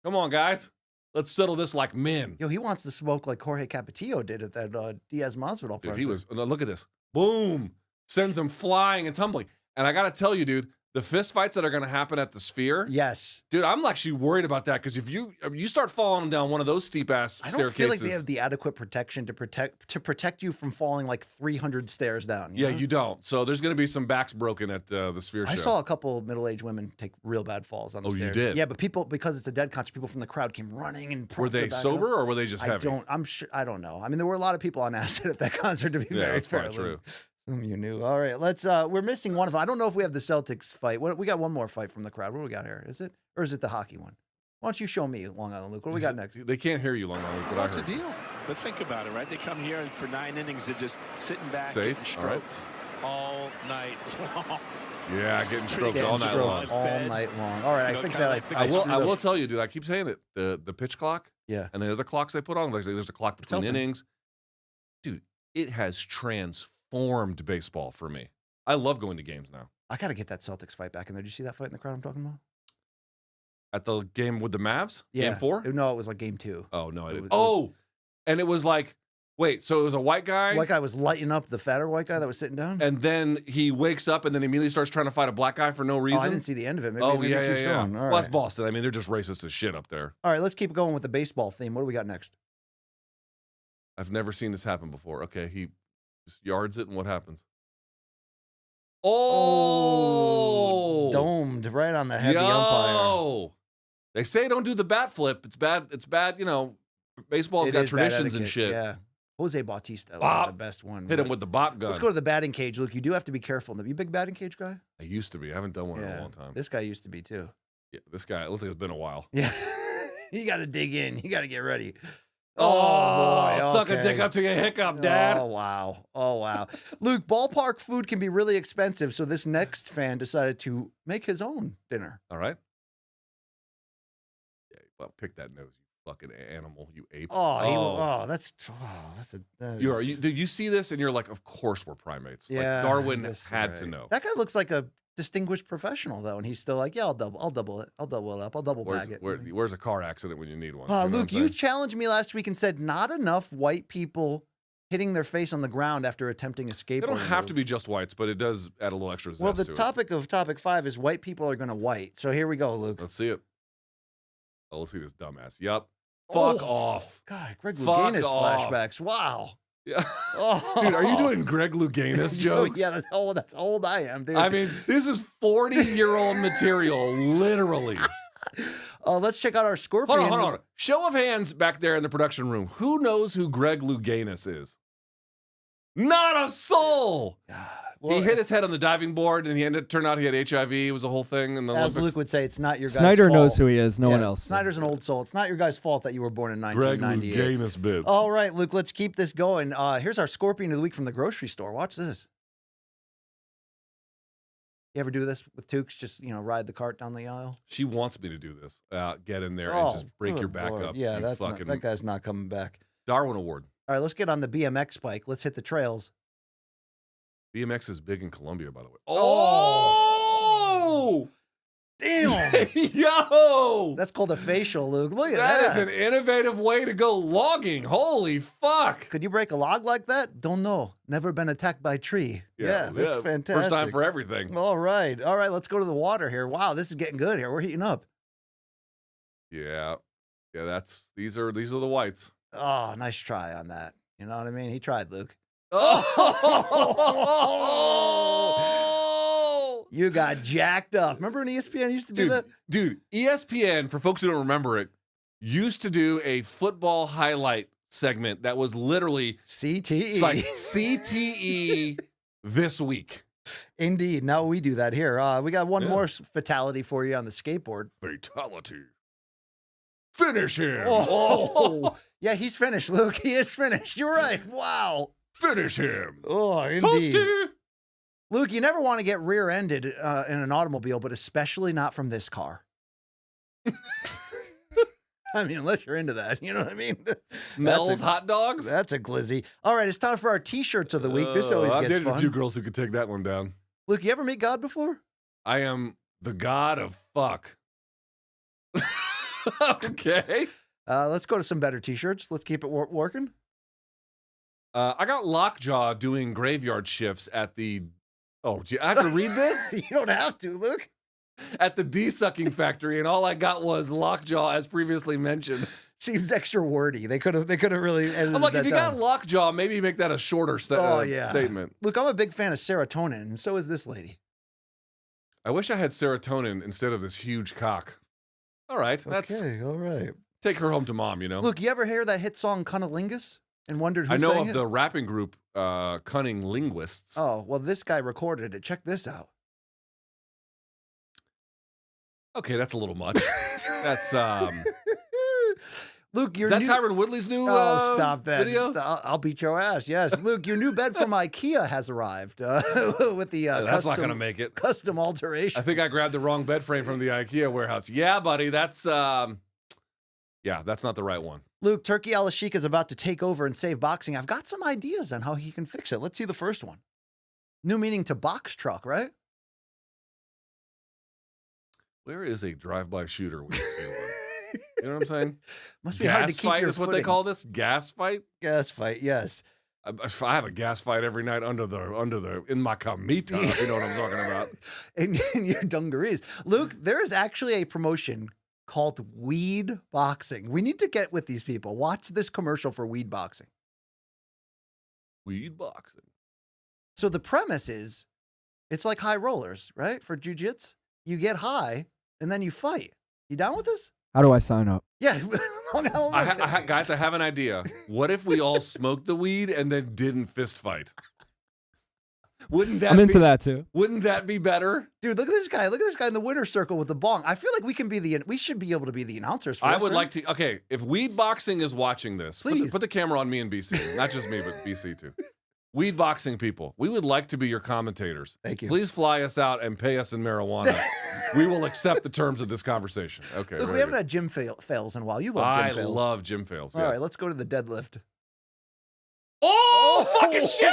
Come on, guys. Let's settle this like men.
Yo, he wants to smoke like Jorge Capetillo did at that Diaz Masvidal press.
Dude, look at this. Boom. Sends him flying and tumbling. And I got to tell you, dude, the fist fights that are going to happen at the Sphere.
Yes.
Dude, I'm actually worried about that because if you start falling down one of those steep ass staircases.
I don't feel like they have the adequate protection to protect you from falling like 300 stairs down.
You don't. So there's going to be some backs broken at the Sphere show.
I saw a couple middle-aged women take real bad falls on the stairs.
Oh, you did?
Yeah, but because it's a dead concert, people from the crowd came running and
were they sober or were they just heavy?
I don't know. I mean, there were a lot of people on acid at that concert, to be very fair.
That's true.
You knew. All right, we're missing one of them. I don't know if we have the Celtics fight. We got one more fight from the crowd. What do we got here? Is it the hockey one? Why don't you show me, Long Island Luke? What do we got next?
They can't hear you, Long Island Luke.
What's the deal?
But think about it, right? They come here and for 9 innings, they're just sitting back,
Safe.
getting stroked all night long.
Yeah, getting stroked
Getting
all night
stroked
long.
all night long. All right, I think that
I will tell you, dude. I keep saying it. The pitch clock.
Yeah.
And the other clocks they put on, like there's a clock between
helping.
innings. Dude, it has transformed baseball for me. I love going to games now.
I got to get that Celtics fight back in there. Did you see that fight in the crowd I'm talking about?
At the game with the Mavs?
Yeah.
Game 4?
No, it was like game 2.
Oh, no, I didn't.
was-
And it was like, wait, so it was a white guy?
White guy was lighting up the fatter white guy that was sitting down.
And then he wakes up and then immediately starts trying to fight a black guy for no reason?
Oh, I didn't see the end of it. Maybe,
Oh,
maybe
yeah,
it keeps
yeah.
going. All
Well, that's
right.
Boston. I mean, they're just racist as shit up there.
All right, let's keep going with the baseball theme. What do we got next?
I've never seen this happen before. Okay, he just yards it, and what happens? Oh!
Domed right on the head of the umpire.
They say don't do the bat flip. It's bad. It's bad. You know, baseball's
It
got
is bad
traditions and
etiquette,
shit.
Yeah. Jose Bautista was
Bop.
the best one.
Hit him with the bop gun.
Let's go to the batting cage. Look, you do have to be careful. You a big batting cage guy?
I used to be. I haven't done one in a long time.
This guy used to be too.
Yeah, this guy. It looks like it's been a while.
Yeah. You got to dig in. You got to get ready.
Oh,
boy.
suck a
Okay.
dick up to your hiccup, Dad.
Oh, wow. Oh, wow. Luke, ballpark food can be really expensive, so this next fan decided to make his own dinner.
All right. Yeah, well, pick that nose, you fucking animal, you ape.
That's a...
Did you see this? And you're like, of course we're primates.
Yeah,
Like Darwin
that's
had to
right.
know.
That guy looks like a distinguished professional, though, and he's still like, yeah, I'll double it. I'll double it up. I'll double bag it.
Where's a car accident when you need one? You know what
Luke,
I'm
you
saying?
challenged me last week and said not enough white people hitting their face on the ground after attempting a skateboard.
They don't have
move.
to be just whites, but it does add a little extra zest
Well, the
to it.
topic of topic 5 is white people are going to white. So here we go, Luke.
Let's see it. Oh, let's see this dumbass. Yup. Fuck
Oh,
off.
God, Greg
Fuck
Louganis
off.
flashbacks. Wow.
Yeah.
Oh.
Dude, are you doing Greg Louganis jokes?
Yeah, that's how old I am, dude.
I mean, this is 40-year-old material, literally.
Let's check out our Scorpion.
Hold on. Show of hands back there in the production room. Who knows who Greg Louganis is? Not a soul.
Well,
he hit his head on the diving board, and turned out he had HIV. It was a whole thing. And the
as
Olympics.
Luke would say, it's not your guy's
Snyder
fault.
knows who he is. No one
Yeah,
else.
Snyder's an old soul. It's not your guy's fault that you were born in
Greg
1998.
Louganis bits.
All right, Luke, let's keep this going. Here's our Scorpion of the week from the grocery store. Watch this. You ever do this with Tukes? Just, ride the cart down the aisle?
She wants me to do this. Get in there and just break your
good
back
Lord.
up.
Yeah,
You
that guy's not coming back.
Darwin Award.
All right, let's get on the BMX bike. Let's hit the trails.
BMX is big in Colombia, by the way.
Oh! Damn!
Yo!
That's called a facial, Luke. Look at
That
that.
is an innovative way to go logging. Holy fuck.
Could you break a log like that? Don't know. Never been attacked by a tree. Yeah, that's fantastic.
First time for everything.
All right. Let's go to the water here. Wow, this is getting good here. We're heating up.
Yeah. These are the whites.
Oh, nice try on that. You know what I mean? He tried, Luke.
Oh!
You got jacked up. Remember when ESPN used to do that?
Dude, ESPN, for folks who don't remember it, used to do a football highlight segment that was literally
CTE.
It's like CTE this week.
Indeed. Now we do that here. We got one more fatality for you on the skateboard.
Fatality. Finish him.
Oh, yeah, he's finished, Luke. He is finished. You're right. Wow.
Finish him.
Oh, indeed.
Toasty.
Luke, you never want to get rear-ended in an automobile, but especially not from this car. I mean, unless you're into that, you know what I mean?
Mel's hot dogs.
That's a glizzy. All right, it's time for our T-shirts of the week. This always
I've
gets
dated
fun.
a few girls who could take that one down.
Luke, you ever meet God before?
I am the god of fuck. Okay.
Let's go to some better T-shirts. Let's keep it working.
I got Lockjaw doing graveyard shifts at the. Oh, do I have to read this?
You don't have to, Luke.
At the de-sucking factory, and all I got was Lockjaw, as previously mentioned.
Seems extra wordy. They could have really edited
I'm like,
that
if you
down.
got Lockjaw, maybe make that a shorter statement.
Luke, I'm a big fan of serotonin, and so is this lady.
I wish I had serotonin instead of this huge cock. All right,
Okay, all right.
take her home to mom, you know?
Luke, you ever hear that hit song Cunnilingus and wondered who
I know
sang
of
it?
the rapping group Cunning Linguists.
Oh, well, this guy recorded it. Check this out.
Okay, that's a little much. That's
Luke, your
Is that
new...
Tyron Woodley's new
stop that.
video?
I'll beat your ass. Yes. Luke, your new bed from IKEA has arrived with the
That's not going to make it.
custom alteration.
I think I grabbed the wrong bed frame from the IKEA warehouse. Yeah, buddy, that's that's not the right one.
Luke, Turkey Al-Ashik is about to take over and save boxing. I've got some ideas on how he can fix it. Let's see the first one. New meaning to box truck, right?
Where is a drive-by shooter? When you know what I'm saying?
Must be
gas
hard to keep
fight
your
is what
footing.
they call this. Gas fight.
Gas fight, yes.
I have a gas fight every night in my camita. If you know what I'm talking about.
In your dungarees. Luke, there is actually a promotion called weed boxing. We need to get with these people. Watch this commercial for weed boxing.
Weed boxing.
So the premise is, it's like high rollers, right? For jiu-jitsu, you get high and then you fight. You down with this?
How do I sign up?
Yeah.
Guys, I have an idea. What if we all smoked the weed and then didn't fist fight? Wouldn't that
I'm into that too.
Wouldn't that be better?
Dude, look at this guy. Look at this guy in the winner's circle with the bong. I feel like we should be able to be the announcers for
I
this,
would
right?
like to. Okay, if weed boxing is watching this,
Please.
put the camera on me and BC. Not just me, but BC too. Weed boxing people, we would like to be your commentators.
Thank you.
Please fly us out and pay us in marijuana. We will accept the terms of this conversation. Okay.
Look, we haven't had gym fails in a while. You love gym fails.
I love gym fails.
All
yes.
right, let's go to the deadlift.
Oh, fucking shit!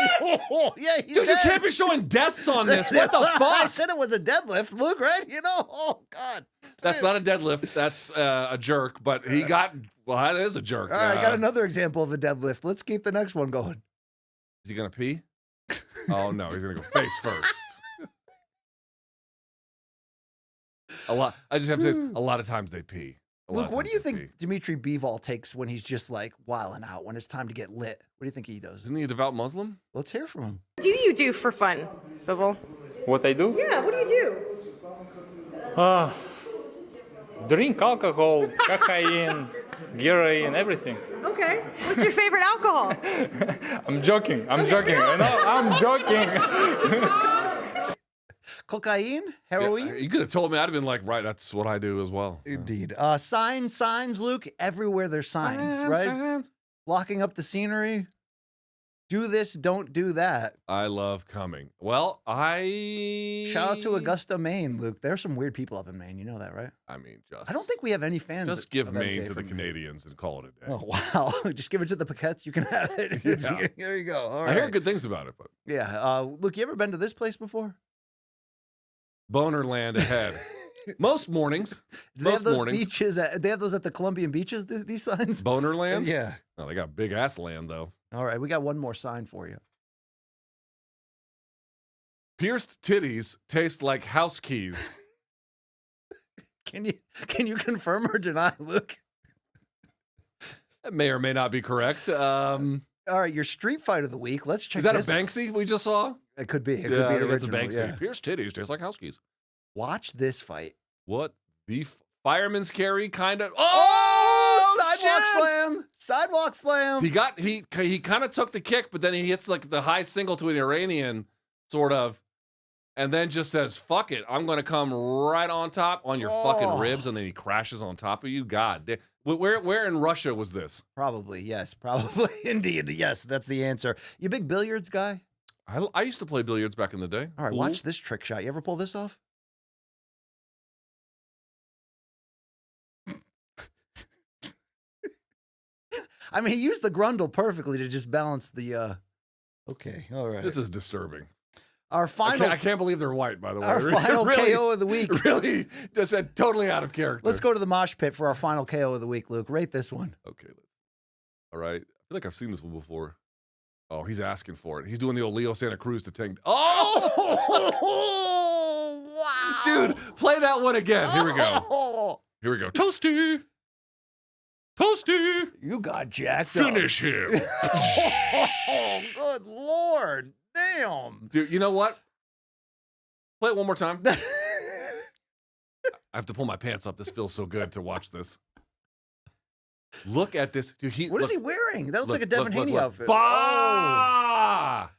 Yeah,
Dude, you can't be showing deaths on this. What the
I
fuck?
said it was a deadlift, Luke, right? You know, oh, God.
That's not a deadlift. That's a jerk, but he got, well, that is a jerk.
All right, I got another example of a deadlift. Let's keep the next one going.
Is he going to pee? Oh, no, he's going to go face first. I just have to say this, a lot of times they pee.
Luke, what do you think Dimitri Bivol takes when he's just like wilding out, when it's time to get lit? What do you think he does?
Isn't he a devout Muslim?
Let's hear from him.
What do you do for fun, Bivol?
What I do?
Yeah, what do you do?
Drink alcohol, cocaine, heroin, everything.
Okay. What's your favorite alcohol?
I'm joking. I know, I'm joking.
Cocaine? Heroin?
Yeah, you could have told me. I'd have been like, right, that's what I do as well.
Indeed. Signs, Luke. Everywhere there's signs, right? Blocking up the scenery. Do this, don't do that.
I love coming. Well,
Shout out to Augusta, Maine, Luke. There's some weird people up in Maine. You know that, right?
I mean,
I don't think we have any fans.
Just give
of
Maine
MK
to the
from
Canadians and call it a day.
Oh, wow. Just give it to the Paquettes. You can have it.
Yeah.
There you go. All right.
I hear good things about it, but
Yeah. Luke, you ever been to this place before?
Bonerland ahead. Most mornings.
Do they
Most
have those
mornings.
beaches? They have those at the Colombian beaches, these signs?
Bonerland?
Yeah.
Oh, they got big ass land, though.
All right. We got one more sign for you.
Pierced titties taste like house keys.
Can you confirm or deny, Luke?
That may or may not be correct.
All right, your street fight of the week. Let's check.
Is that
this
a Banksy we just saw?
It could be. It
Yeah,
could
I
be an
think that's a
original.
Banksy.
Yeah.
Pierced titties taste like house keys.
Watch this fight.
What the fireman's carry kind of?
Sidewalk slam! Sidewalk slam!
He kind of took the kick, but then he hits like the high single to an Iranian, sort of, and then just says, "Fuck it, I'm gonna come right on top on your fucking ribs," and then he crashes on top of you. God damn. Where in Russia was this?
Probably, yes. Probably, indeed, yes. That's the answer. You a big billiards guy?
I used to play billiards back in the day.
All right,
Pool.
watch this trick shot. You ever pull this off? I mean, he used the grundle perfectly to just balance the. Okay, all right.
This is disturbing.
Our final.
I can't believe they're white, by the way.
Our final
Really-
KO of the week.
Really, just totally out of character.
Let's go to the mosh pit for our final KO of the week, Luke. Rate this one.
Okay. All right. I feel like I've seen this one before. Oh, he's asking for it. He's doing the old Leo Santa Cruz to tank. Oh!
Wow.
Dude, play that one again. Here we go. Here we go. Toasty. Toasty.
You got jacked up.
Finish him.
Oh, good Lord. Damn.
Dude, you know what? Play it one more time. I have to pull my pants up. This feels so good to watch this. Look at this. Dude,
What is he wearing? That looks like a Devin Haney outfit.
Bah!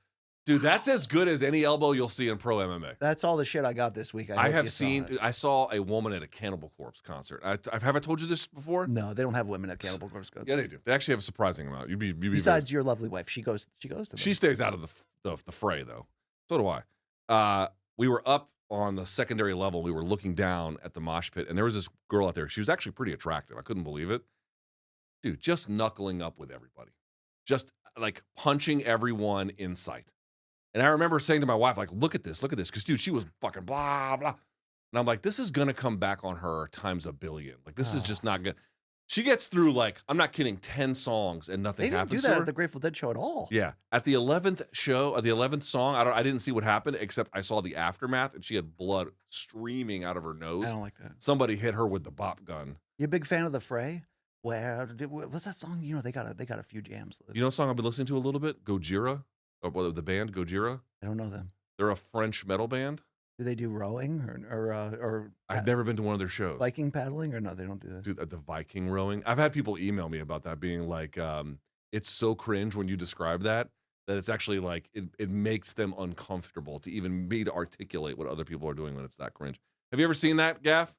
Dude, that's as good as any elbow you'll see in pro MMA.
That's all the shit I got this week.
I saw a woman at a Cannibal Corpse concert. Have I told you this before?
No, they don't have women at Cannibal Corpse concerts.
Yeah, they do. They actually have a surprising amount. You'd be
Besides your lovely wife, she goes to them.
She stays out of the fray, though. So do I. We were up on the secondary level. We were looking down at the mosh pit, and there was this girl out there. She was actually pretty attractive. I couldn't believe it. Dude, just knuckling up with everybody. Just, like, punching everyone in sight. And I remember saying to my wife, like, look at this. Because, dude, she was fucking blah, blah. And I'm like, this is going to come back on her times a billion. Like, this is just not good. She gets through, like, I'm not kidding, 10 songs and nothing happens.
They didn't do that at the Grateful Dead show at all.
Yeah. At the 11th show, the 11th song, I didn't see what happened, except I saw the aftermath, and she had blood streaming out of her nose.
I don't like that.
Somebody hit her with the bop gun.
You a big fan of The Fray? What's that song? You know, they got a few jams.
You know a song I've been listening to a little bit? Gojira? Or the band Gojira?
I don't know them.
They're a French metal band.
Do they do rowing or
I've never been to one of their shows.
Viking paddling, or no, they don't do that.
Dude, the Viking rowing. I've had people email me about that, being like, it's so cringe when you describe that it's actually like it makes them uncomfortable to even me to articulate what other people are doing when it's that cringe. Have you ever seen that, Gaff?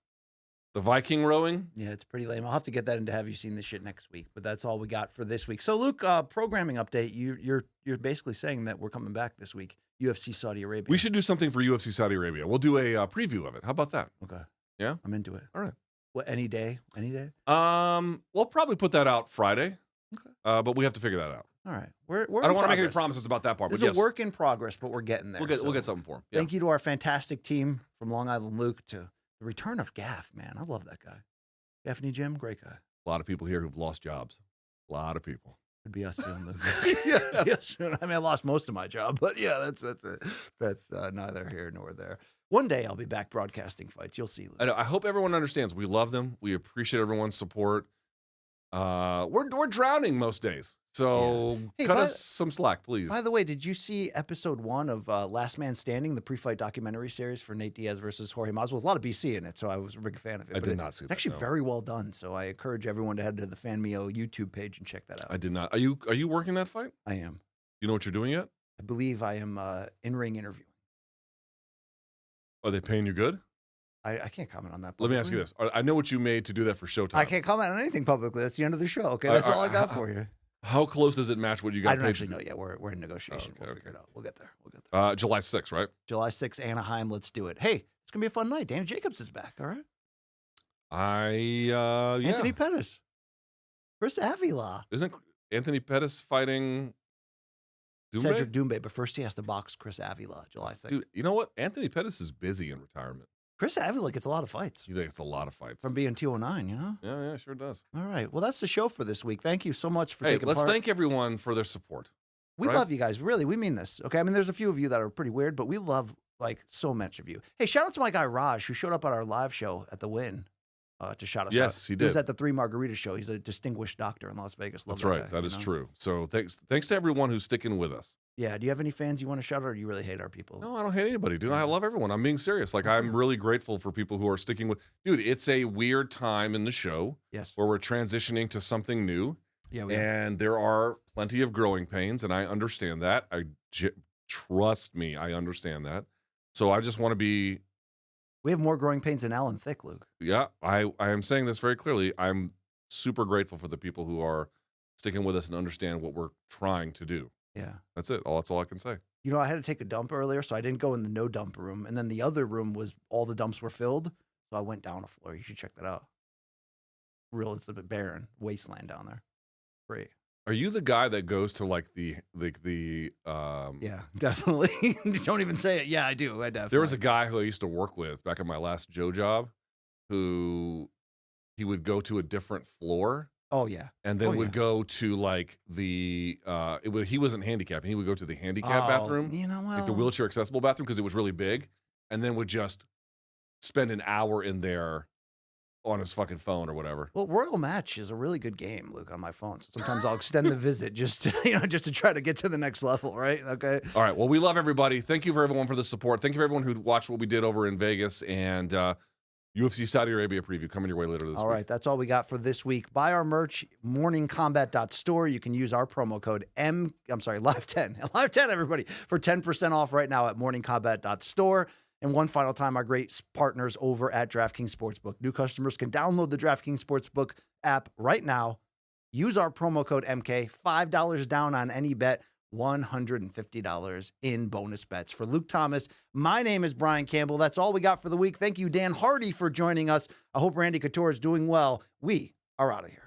The Viking rowing?
Yeah, it's pretty lame. I'll have to get that into Have You Seen This Shit next week, but that's all we got for this week. So, Luke, programming update. You're basically saying that we're coming back this week. UFC Saudi Arabia.
We should do something for UFC Saudi Arabia. We'll do a preview of it. How about that?
Okay.
Yeah?
I'm into it.
All right.
What, any day? Any day?
We'll probably put that out Friday.
Okay.
But we have to figure that out.
All right. We're
I don't want to make any promises about that part.
It's
but yes,
a work in progress, but we're getting there.
We'll get something for him. Yeah.
Thank you to our fantastic team from Long Island Luke, to the return of Gaff, man. I love that guy. Gaffney Jim, great guy.
A lot of people here who've lost jobs. A lot of people.
Could be us soon, Luke. Yeah, soon. I mean, I lost most of my job, but yeah, that's neither here nor there. One day I'll be back broadcasting fights. You'll see, Luke.
I hope everyone understands. We love them. We appreciate everyone's support. We're drowning most days, so cut us some slack, please.
By the way, did you see episode 1 of Last Man Standing, the pre-fight documentary series for Nate Diaz versus Jorge Masvidal? There's a lot of BC in it, so I was a big fan of it.
I did not see that.
It's actually very well done, so I encourage everyone to head to the FanMio YouTube page and check that out.
I did not. Are you working that fight?
I am.
You know what you're doing yet?
I believe I am in-ring interviewing.
Are they paying you good?
I can't comment on that publicly.
Let me ask you this. I know what you made to do that for Showtime.
I can't comment on anything publicly. That's the end of the show. Okay, that's all I got for you.
How close does it match what you got
I don't
paid
actually
to
know
do?
yet. We're in negotiation. We'll figure it out. We'll get there.
July 6th, right?
July 6th, Anaheim. Let's do it. Hey, it's going to be a fun night. Danny Jacobs is back, all right?
Yeah.
Anthony Pettis. Chris Avila.
Isn't Anthony Pettis fighting Doumbé?
Cedric Doumbé, but first he has to box Chris Avila, July 6th.
Dude, you know what? Anthony Pettis is busy in retirement.
Chris Avila gets a lot of fights.
You think it's a lot of fights?
From being 209, you know?
Yeah, sure does.
All right. Well, that's the show for this week. Thank you so much for taking part.
Let's thank everyone for their support.
We love you guys. Really, we mean this. Okay. I mean, there's a few of you that are pretty weird, but we love like so much of you. Hey, shout out to my guy Raj, who showed up at our live show at the Win to shout us out.
Yes, he did.
He was at the Three Margarita show. He's a distinguished doctor in Las Vegas. Love
That's right.
Guy,
that is true. So thanks to everyone who's sticking with us.
Yeah. Do you have any fans you want to shout out, or do you really hate our people?
No, I don't hate anybody, dude. I love everyone. I'm being serious. Like, I'm really grateful for people who are sticking with. Dude, it's a weird time in the show.
Yes.
Where we're transitioning to something new.
Yeah.
And there are plenty of growing pains, and I understand that. Trust me, I understand that. So I just want to be.
We have more growing pains than Alan Thicke, Luke.
Yeah, I am saying this very clearly. I'm super grateful for the people who are sticking with us and understand what we're trying to do.
Yeah.
That's it. That's all I can say.
You know, I had to take a dump earlier, so I didn't go in the no dump room. And then the other room was all the dumps were filled. So I went down a floor. You should check that out. It's a bit barren wasteland down there. Great.
Are you the guy that goes to like the
Yeah, definitely. Don't even say it. Yeah, I do. I definitely.
There was a guy who I used to work with back at my last Joe job who he would go to a different floor.
Oh yeah.
And then would go to like the he wasn't handicapped. He would go to the handicap bathroom.
You know,
like the wheelchair accessible bathroom because it was really big, and then would just spend an hour in there on his fucking phone or whatever.
Well, Royal Match is a really good game, Luke, on my phone. So sometimes I'll extend the visit just to try to get to the next level, right? Okay.
All right. Well, we love everybody. Thank you for everyone for the support. Thank you for everyone who watched what we did over in Vegas. And UFC Saudi Arabia preview coming your way later this week.
All right, that's all we got for this week. Buy our merch, morningcombat.store. You can use our promo code Live10. Live10, everybody, for 10% off right now at morningcombat.store. And one final time, our great partners over at DraftKings Sportsbook. New customers can download the DraftKings Sportsbook app right now. Use our promo code MK, $5 down on any bet, $150 in bonus bets. For Luke Thomas, my name is Brian Campbell. That's all we got for the week. Thank you, Dan Hardy, for joining us. I hope Randy Couture is doing well. We are out of here.